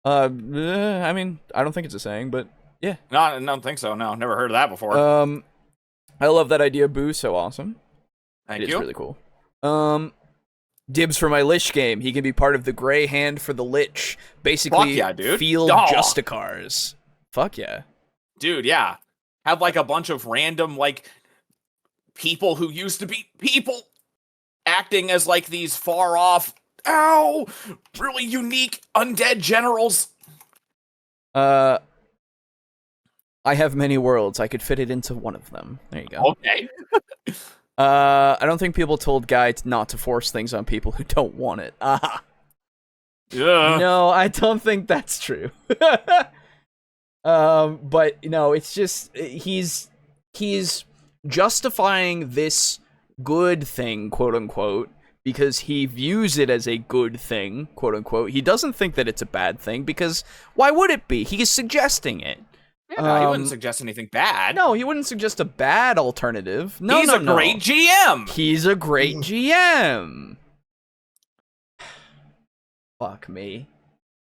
I mean, I don't think it's a saying, but yeah. No, I don't think so. No, never heard of that before. I love that idea, Boo. So awesome. Thank It's you. really cool. Dibs for my Lich game. He can be part of the Grey Hand for the Lich. Basically, Fuck yeah, dude. field Aw. Justicars. Fuck yeah. Dude, yeah. Have like a bunch of random like people who used to be people acting as like these far off, really unique undead generals. I have many worlds. I could fit it into one of them. There you go. Okay. I don't think people told Guy not to force things on people who don't want it. Yeah. No, I don't think that's true. But no, it's just he's justifying this good thing, quote unquote, because he views it as a good thing, quote unquote. He doesn't think that it's a bad thing, because why would it be? He is suggesting it. Yeah, he wouldn't suggest anything bad. No, he wouldn't suggest a bad alternative. No, He's no, a great GM. He's a great GM. Fuck me.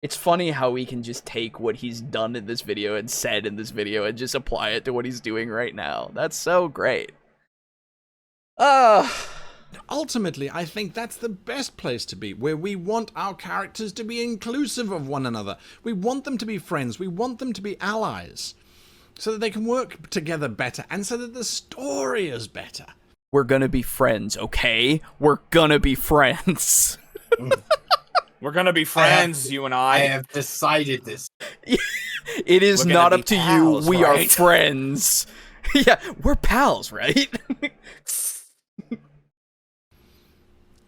It's funny how we can just take what he's done in this video and said in this video and just apply it to what he's doing right now. That's so great. Ultimately, I think that's the best place to be, where we want our characters to be inclusive of one another. We want them to be friends. We want them to be allies, so that they can work together better, and so that the story is better. We're gonna be friends, okay? We're gonna be friends. We're gonna be friends, you and I I. have decided this. It is We're not gonna up be to pals, you. We are right? friends. Yeah, we're pals, right?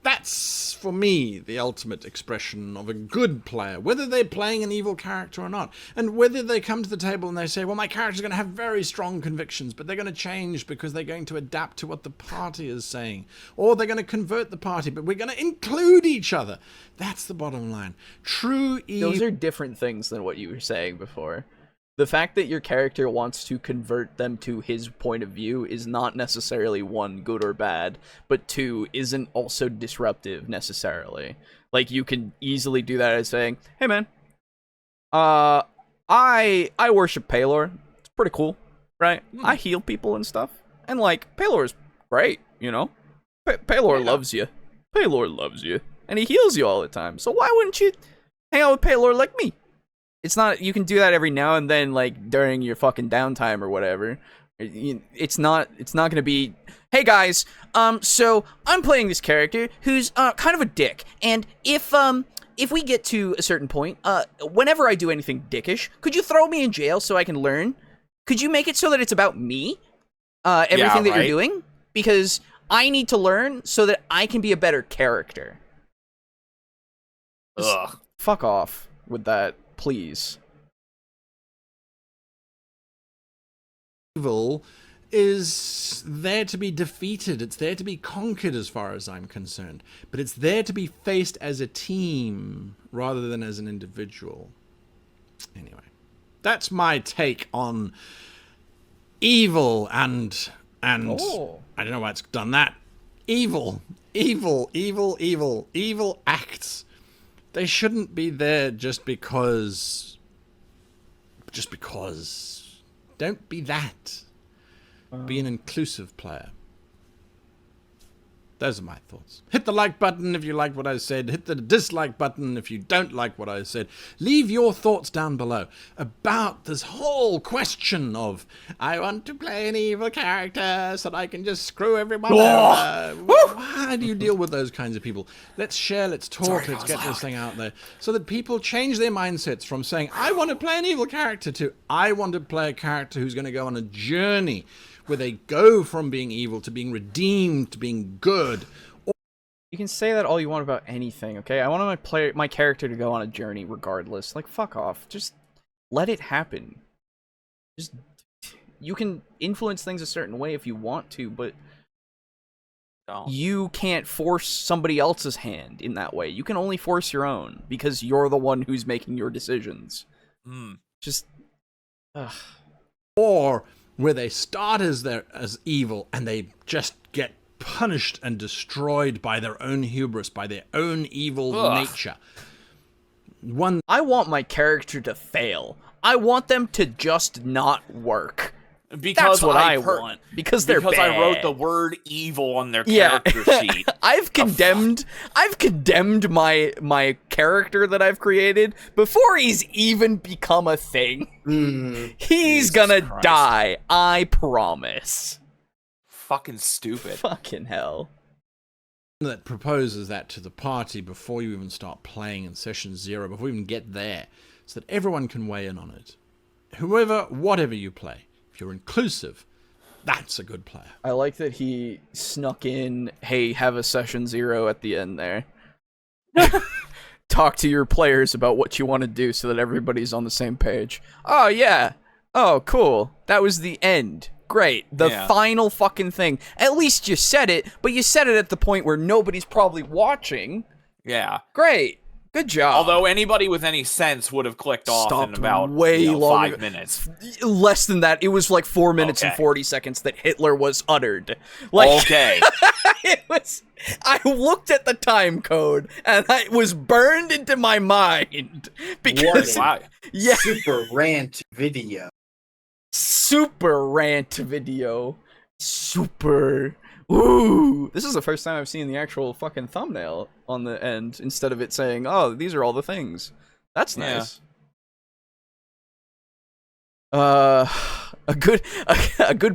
That's, for me, the ultimate expression of a good player, whether they're playing an evil character or not. And whether they come to the table and they say, well, my character's going to have very strong convictions, but they're going to change because they're going to adapt to what the party is saying. Or they're going to convert the party, but we're going to include each other. That's the bottom line. True evil... Those are different things than what you were saying before. The fact that your character wants to convert them to his point of view is not necessarily, one, good or bad, but two, isn't also disruptive necessarily. Like, you can easily do that as saying, hey man, I worship Paylor. It's pretty cool, right? I heal people and stuff. And like, Paylor's great, you know? Paylor loves you. Paylor loves you. And he heals you all the time. So why wouldn't you hang out with Paylor like me? It's not, you can do that every now and then, like, during your fucking downtime or whatever. It's not gonna be, hey guys, so I'm playing this character who's, kind of a dick, and if we get to a certain point, whenever I do anything dickish, could you throw me in jail so I can learn? Could you make it so that it's about me? Everything that you're doing? Because I need to learn so that I can be a better character. Ugh. Fuck off with that. Please. evil is there to be defeated. It's there to be conquered as far as I'm concerned. But it's there to be faced as a team rather than as an individual. Anyway, that's my take on evil and I don't know why it's done that. Evil acts. They shouldn't be there just because. Don't be that. Be an inclusive player. Those are my thoughts. Hit the like button if you like what I said. Hit the dislike button if you don't like what I said. Leave your thoughts down below about this whole question of, I want to play an evil character so that I can just screw everyone over. How do you deal with those kinds of people? Let's share, let's talk, let's get this thing out there so that people change their mindsets from saying, I want to play an evil character to, I want to play a character who's going to go on a journey where they go from being evil to being redeemed to being good. You can say that all you want about anything, okay? I want my character to go on a journey regardless. Like, fuck off. Just let it happen. Just, you can influence things a certain way if you want to, but you can't force somebody else's hand in that way. You can only force your own, because you're the one who's making your decisions. Just, ugh. Or where they start as evil and they just get punished and destroyed by their own hubris, by their own evil nature. I want my character to fail. I want them to just not work. Because that's what I want. Because they're bad. I wrote the word evil on their character sheet. I've condemned my character that I've created before he's even become a thing. He's gonna die. I promise. Fucking stupid. Fucking hell. That proposes that to the party before you even start playing in session 0, before you even get there, so that everyone can weigh in on it. Whatever you play. You're inclusive, that's a good player. I like that he snuck in, hey, have a session 0 at the end there. Talk to your players about what you want to do so that everybody's on the same page. Oh, yeah. Oh, cool. That was the end. Great. The final fucking thing. At least you said it, but you said it at the point where nobody's probably watching. Yeah. Great. Good job. Although anybody with any sense would have clicked off in about way longer. 5 minutes. Less than that. It was like 4 minutes and 40 seconds that Hitler was uttered. Like, okay. It was. I looked at the time code and it was burned into my mind because yeah, super rant video. Super rant video. Super. Ooh, this is the first time I've seen the actual fucking thumbnail on the end instead of it saying, "Oh, these are all the things." That's nice. A good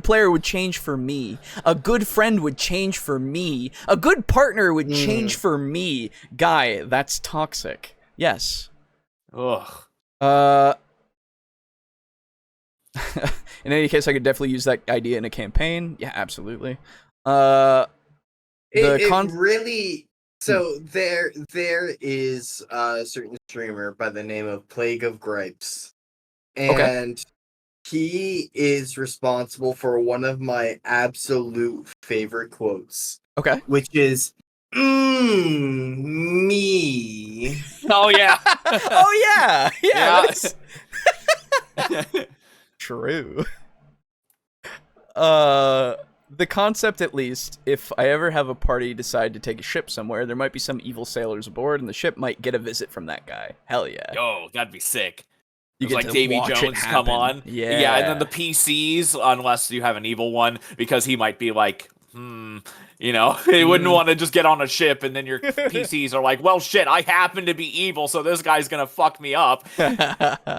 player would change for me. A good friend would change for me. A good partner would change for me. Guy, that's toxic. Yes. Ugh. In any case, I could definitely use that idea in a campaign. Yeah, absolutely. Really. So there is a certain streamer by the name of Plague of Gripes, and he is responsible for one of my absolute favorite quotes. Okay, which is me. Oh yeah. Oh yeah. Yeah. True. The concept, at least, if I ever have a party decide to take a ship somewhere, there might be some evil sailors aboard, and the ship might get a visit from that guy. Hell yeah. Yo, that'd be sick. You get like to Davy watch Jones it come on. Yeah. Yeah, and then the PCs, unless you have an evil one, because he might be like, you know, he wouldn't want to just get on a ship, and then your PCs are like, well, shit, I happen to be evil, so this guy's gonna fuck me up.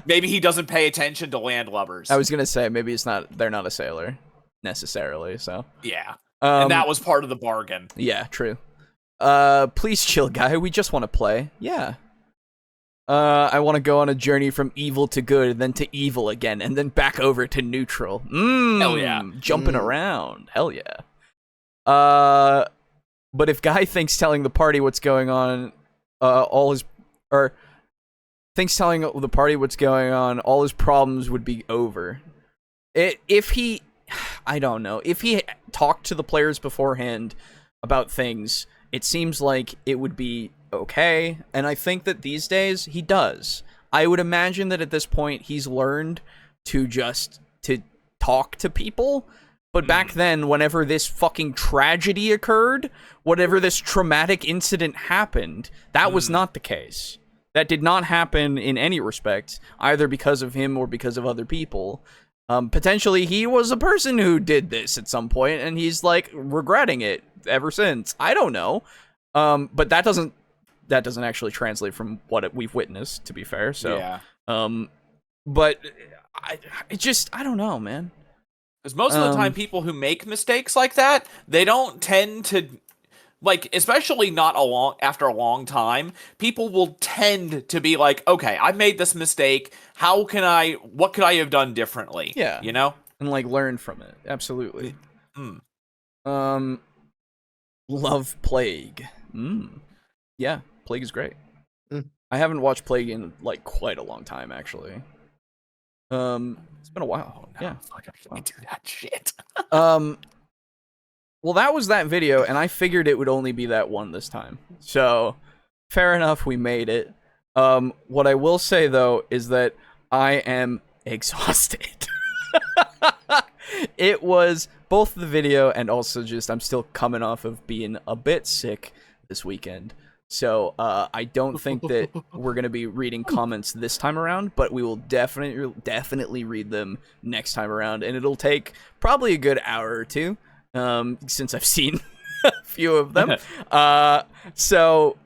Maybe he doesn't pay attention to landlubbers. I was gonna say, maybe they're not a sailor, necessarily, so. Yeah. And that was part of the bargain. Yeah, true. Please chill, guy, we just want to play. Yeah. I want to go on a journey from evil to good, then to evil again, and then back over to neutral. Hell yeah. Jumping around. Hell yeah. But if Guy thinks telling the party what's going on, all his problems would be over. If he I don't know. If he talked to the players beforehand about things, it seems like it would be okay. And I think that these days he does. I would imagine that at this point he's learned to talk to people. But back then, whenever this fucking tragedy occurred, whatever this traumatic incident happened, that was not the case. That did not happen in any respect, either because of him or because of other people. Potentially, he was a person who did this at some point, and he's, like, regretting it ever since. I don't know. But that doesn't actually translate from what we've witnessed, to be fair. So, Yeah. But I don't know, man. Because most of the time, people who make mistakes like that, they don't tend to, like, especially not after a long time, people will tend to be like, okay, I made this mistake. What could I have done differently? Yeah. You know? And, like, learn from it. Absolutely. Love Plague. Yeah, Plague is great. I haven't watched Plague in, like, quite a long time, actually. It's been a while. No, Yeah. fuck, I can't do that shit. Well, that was that video, and I figured it would only be that one this time. So, fair enough, we made it. What I will say, though, is that I am exhausted. It was both the video and also just I'm still coming off of being a bit sick this weekend. So, I don't think that we're going to be reading comments this time around, but we will definitely read them next time around, and it'll take probably a good hour or two, since I've seen a few of them. So,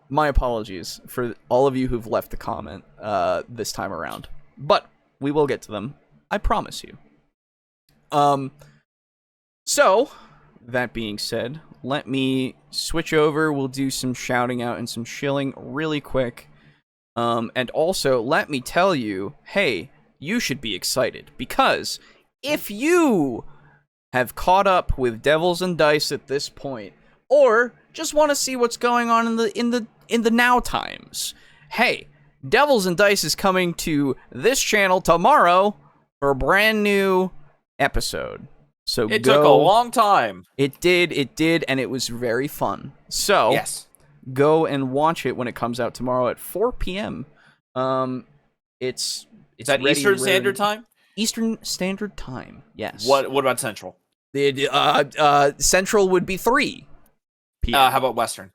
my apologies for all of you who've left a comment, this time around, but we will get to them. I promise you. So, that being said, let me switch over. We'll do some shouting out and some shilling really quick. And also, let me tell you, hey, you should be excited, because if you have caught up with Devils and Dice at this point, or just want to see what's going on in the now times, hey, Devils and Dice is coming to this channel tomorrow for a brand new episode. So It took a long time. It did, and it was very fun. So, Yes. Go and watch it when it comes out tomorrow at 4 p.m. It's Is that Eastern Standard Time? Eastern Standard Time, yes. What about Central? Central would be 3 p.m. How about Western?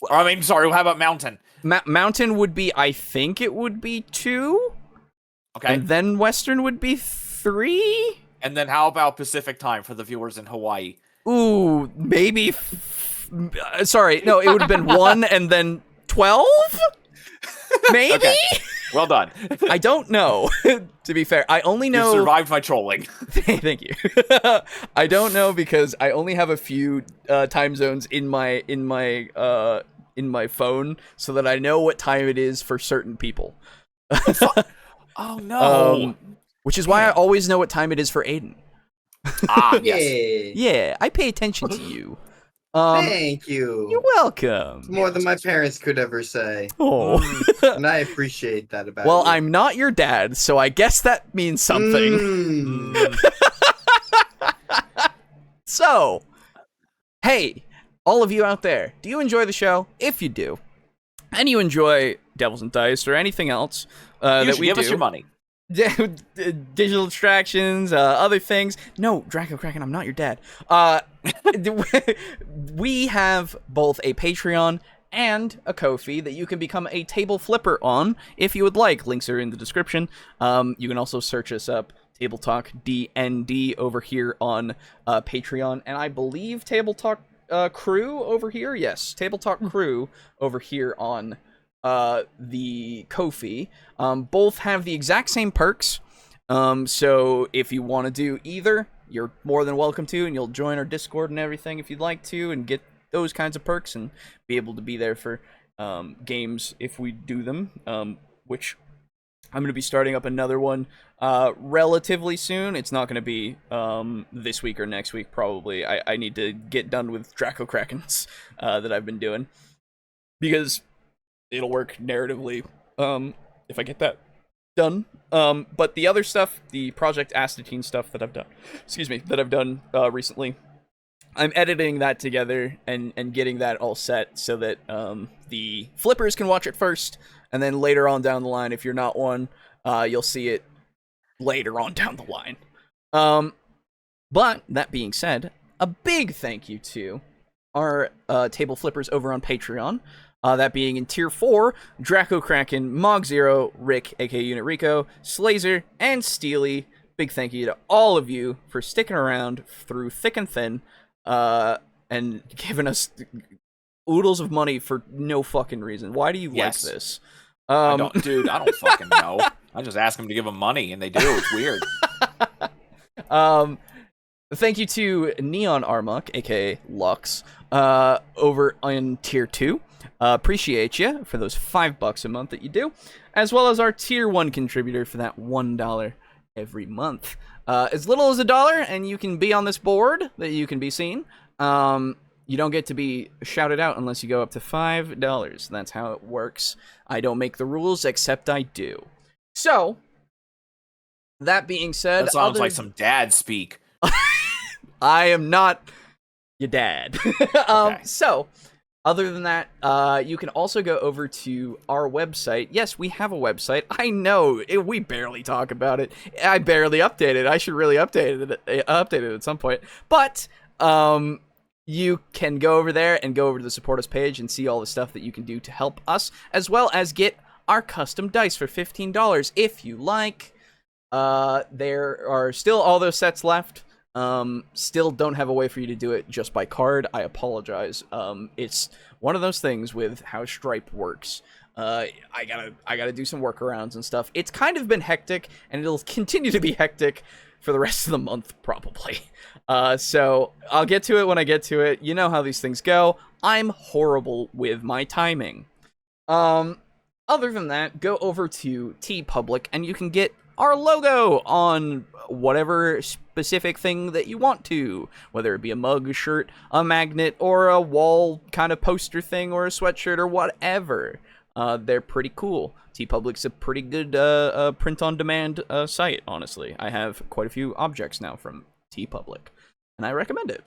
Or, how about Mountain? Mountain would be, I think it would be 2. Okay. And then Western would be 3. And then how about Pacific Time for the viewers in Hawaii? Ooh, maybe. Sorry, no, it would have been 1 and then 12? Maybe? Okay. Well done. I don't know, to be fair. I only know. You survived my trolling. Thank you. I don't know because I only have a few time zones in my phone so that I know what time it is for certain people. Oh, no. Which is why I always know what time it is for Aiden. Yes. Yeah, I pay attention to you. Thank you. You're welcome. More than my parents could ever say. Oh. And I appreciate that about Well, you. I'm not your dad, so I guess that means something. So, hey, all of you out there, do you enjoy the show? If you do, and you enjoy Devils and Dice or anything else that we give do, us your money. digital distractions, other things. No, Draco Kraken, I'm not your dad. We have both a Patreon and a Ko-fi that you can become a table flipper on if you would like. Links are in the description. You can also search us up, TableTalk DND over here on Patreon, and I believe TableTalk Crew over here. Yes, TableTalk Crew over here on the Ko-fi. Both have the exact same perks. So if you want to do either, you're more than welcome to, and you'll join our Discord and everything if you'd like to, and get those kinds of perks and be able to be there for games if we do them, which I'm going to be starting up another one relatively soon. It's not going to be this week or next week, probably. I need to get done with Draco Krakens that I've been doing, because it'll work narratively if I get that done. But the other stuff, the Project Astatine stuff that I've done, recently, I'm editing that together and getting that all set so that the flippers can watch it first, and then later on down the line, if you're not one, you'll see it later on down the line. But that being said, a big thank you to our table flippers over on Patreon. That being in Tier 4, Draco Kraken, Mog Zero, Rick, aka Unit Rico, Slazer, and Steely. Big thank you to all of you for sticking around through thick and thin, and giving us oodles of money for no fucking reason. Why do you like this? I don't fucking know. I just ask them to give them money, and they do. It's weird. Thank you to Neon Armuk, aka Lux, over on Tier 2. Appreciate you for those $5 a month that you do, as well as our Tier 1 contributor for that $1 every month. As little as $1, and you can be on this board that you can be seen. You don't get to be shouted out unless you go up to $5. That's how it works. I don't make the rules, except I do. So, that being said... That sounds like some dad speak. I am not your dad. Okay. So, other than that, you can also go over to our website. Yes, we have a website. I know, we barely talk about it. I barely update it. I should really update it at some point. But, you can go over there and go over to the Support Us page and see all the stuff that you can do to help us, as well as get our custom dice for $15 if you like. There are still all those sets left. Still don't have a way for you to do it just by card. I apologize. It's one of those things with how Stripe works. I gotta do some workarounds and stuff. It's kind of been hectic, and it'll continue to be hectic for the rest of the month, probably. So I'll get to it when I get to it. You know how these things go. I'm horrible with my timing. Other than that, go over to TeePublic, and you can get our logo on whatever specific thing that you want to, whether it be a mug, a shirt, a magnet, or a wall kind of poster thing, or a sweatshirt, or whatever. They're pretty cool. TeePublic's a pretty good print-on-demand site, honestly. I have quite a few objects now from TeePublic, and I recommend it.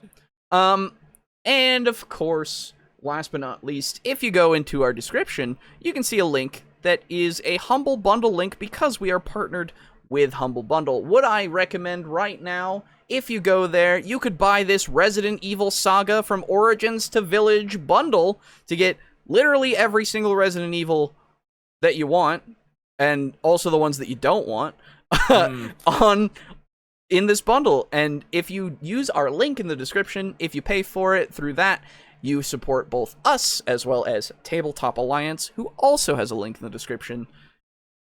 And of course, last but not least, if you go into our description, you can see a link that is a Humble Bundle link because we are partnered with Humble Bundle. Would I recommend right now, if you go there, you could buy this Resident Evil Saga from Origins to Village bundle to get literally every single Resident Evil that you want, and also the ones that you don't want, in this bundle. And if you use our link in the description, if you pay for it through that, you support both us as well as Tabletop Alliance, who also has a link in the description.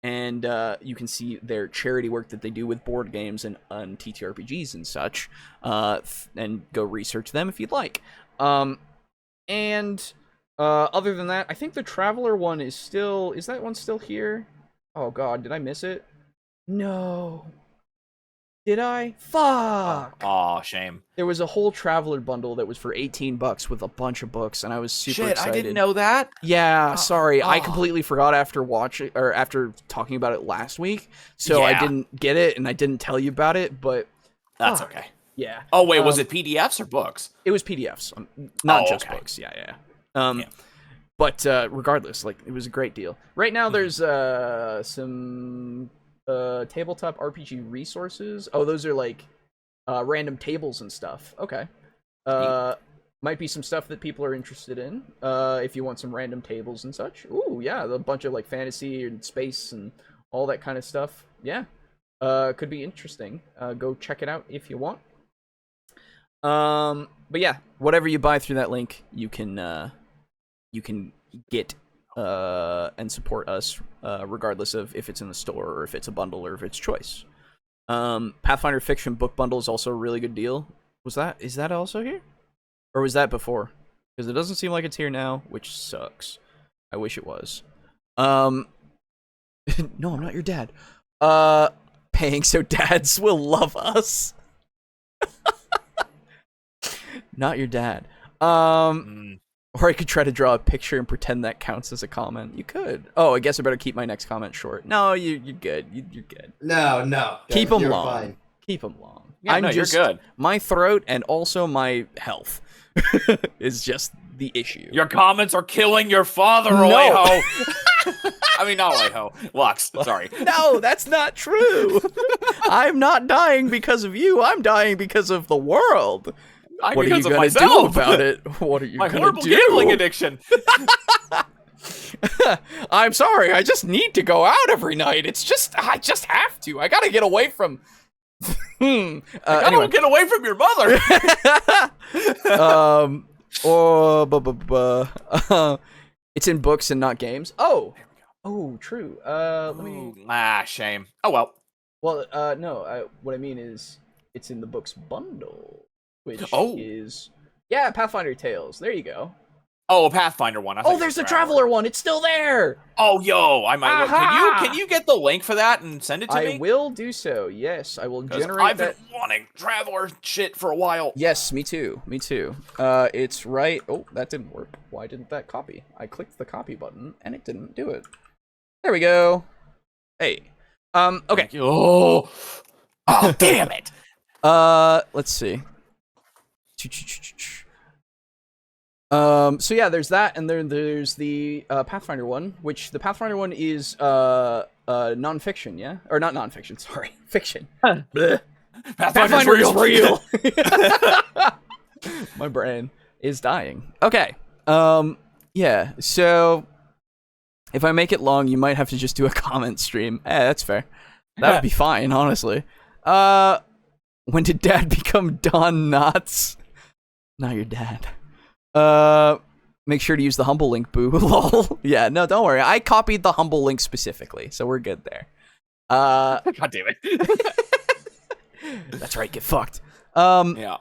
And you can see their charity work that they do with board games and TTRPGs and such. And go research them if you'd like. Other than that, I think the Traveler one is still... Is that one still here? Oh god, did I miss it? No. Did I? Fuck! Aw, shame. There was a whole Traveler bundle that was for $18 with a bunch of books, and I was super excited. I didn't know that. Yeah, sorry. I completely forgot after talking about it last week, so I didn't get it, and I didn't tell you about it, but... That's okay. Yeah. Oh, wait, was it PDFs or books? It was PDFs, not just books. Yeah. But regardless, like, it was a great deal. Right now, there's some tabletop RPG resources. Oh, those are like random tables and stuff. Okay. Might be some stuff that people are interested in. If you want some random tables and such. Ooh, yeah, a bunch of like fantasy and space and all that kind of stuff. Yeah. Could be interesting. Go check it out if you want. But yeah, whatever you buy through that link, you can get and support us, regardless of if it's in the store or if it's a bundle or if it's choice. Pathfinder Fiction book bundle is also a really good deal. Is that also here? Or was that before? Because it doesn't seem like it's here now, which sucks. I wish it was. No, I'm not your dad. Paying so dads will love us. Not your dad. What Or I could try to draw a picture and pretend that counts as a comment. You could. Oh, I guess I better keep my next comment short. No, you're good. You're good. No. Keep them You're long. fine. Keep them long. Yeah, no, you're good. My throat and also my health is just the issue. Your comments are killing your father, No. Alejo. I mean, not Alejo. Lux, sorry. No, that's not true. I'm not dying because of you. I'm dying because of the world. What are you going to do about it? What are you going to do? My horrible gambling addiction. I'm sorry. I just need to go out every night. I just have to. I got to get away from... I anyway. don't get away from your mother. It's in books and not games. Oh, true. Let me. Shame. Oh well. Well, no. What I mean is, it's in the books bundle, which is Pathfinder Tales. There you go. Oh, a Pathfinder one. There's the Traveler one. It's still there. Oh, yo, I might. Can you get the link for that and send it to me? I will do so. Yes, I will generate I've that. been wanting Traveler shit for a while. Yes, me too. It's right. Oh, that didn't work. Why didn't that copy? I clicked the copy button and it didn't do it. There we go. Hey. Okay. Oh, damn it. Let's see. So yeah, there's that, and there's the Pathfinder one, which the Pathfinder one is non-fiction, yeah, or not non-fiction. Sorry, fiction. Pathfinder is real. My brain is dying. Okay. Yeah. So if I make it long, you might have to just do a comment stream. That's fair. That would be fine, honestly. When did Dad become Don Knotts? Not your dad. Make sure to use the humble link, boo. Lol. Yeah, no, don't worry. I copied the humble link specifically, so we're good there. God damn it. That's right, get fucked. Yeah.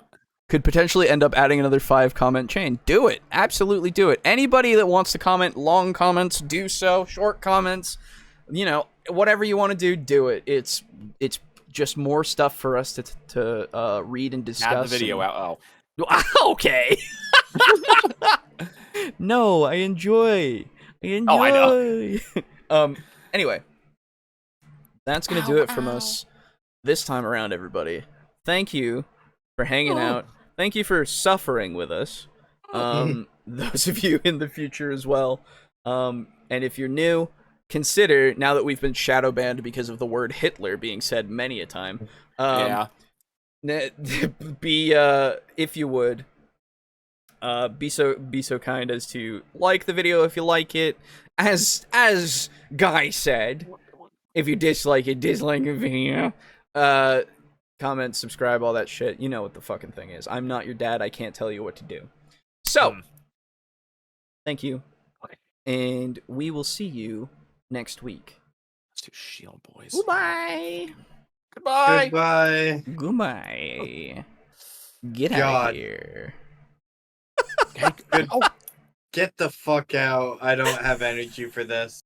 Could potentially end up adding another 5-comment chain. Do it. Absolutely do it. Anybody that wants to comment long comments, do so. Short comments, whatever you want to do it. It's just more stuff for us to read and discuss. Add the video out. Okay. No, I enjoy. Oh, I know. Anyway, that's gonna do it from us this time around, everybody. Thank you for hanging out. Thank you for suffering with us. Those of you in the future as well. And if you're new, consider, now that we've been shadow banned because of the word Hitler being said many a time. Be if you would be so kind as to like the video if you like it, as Guy said. If you dislike it, dislike the video. Comment, subscribe, all that shit. You know what the fucking thing is. I'm not your dad. I can't tell you what to do. So thank you, and we will see you next week. Let's do Shield Boys. Goodbye. Goodbye. Goodbye. Get out of here. Get the fuck out. I don't have energy for this.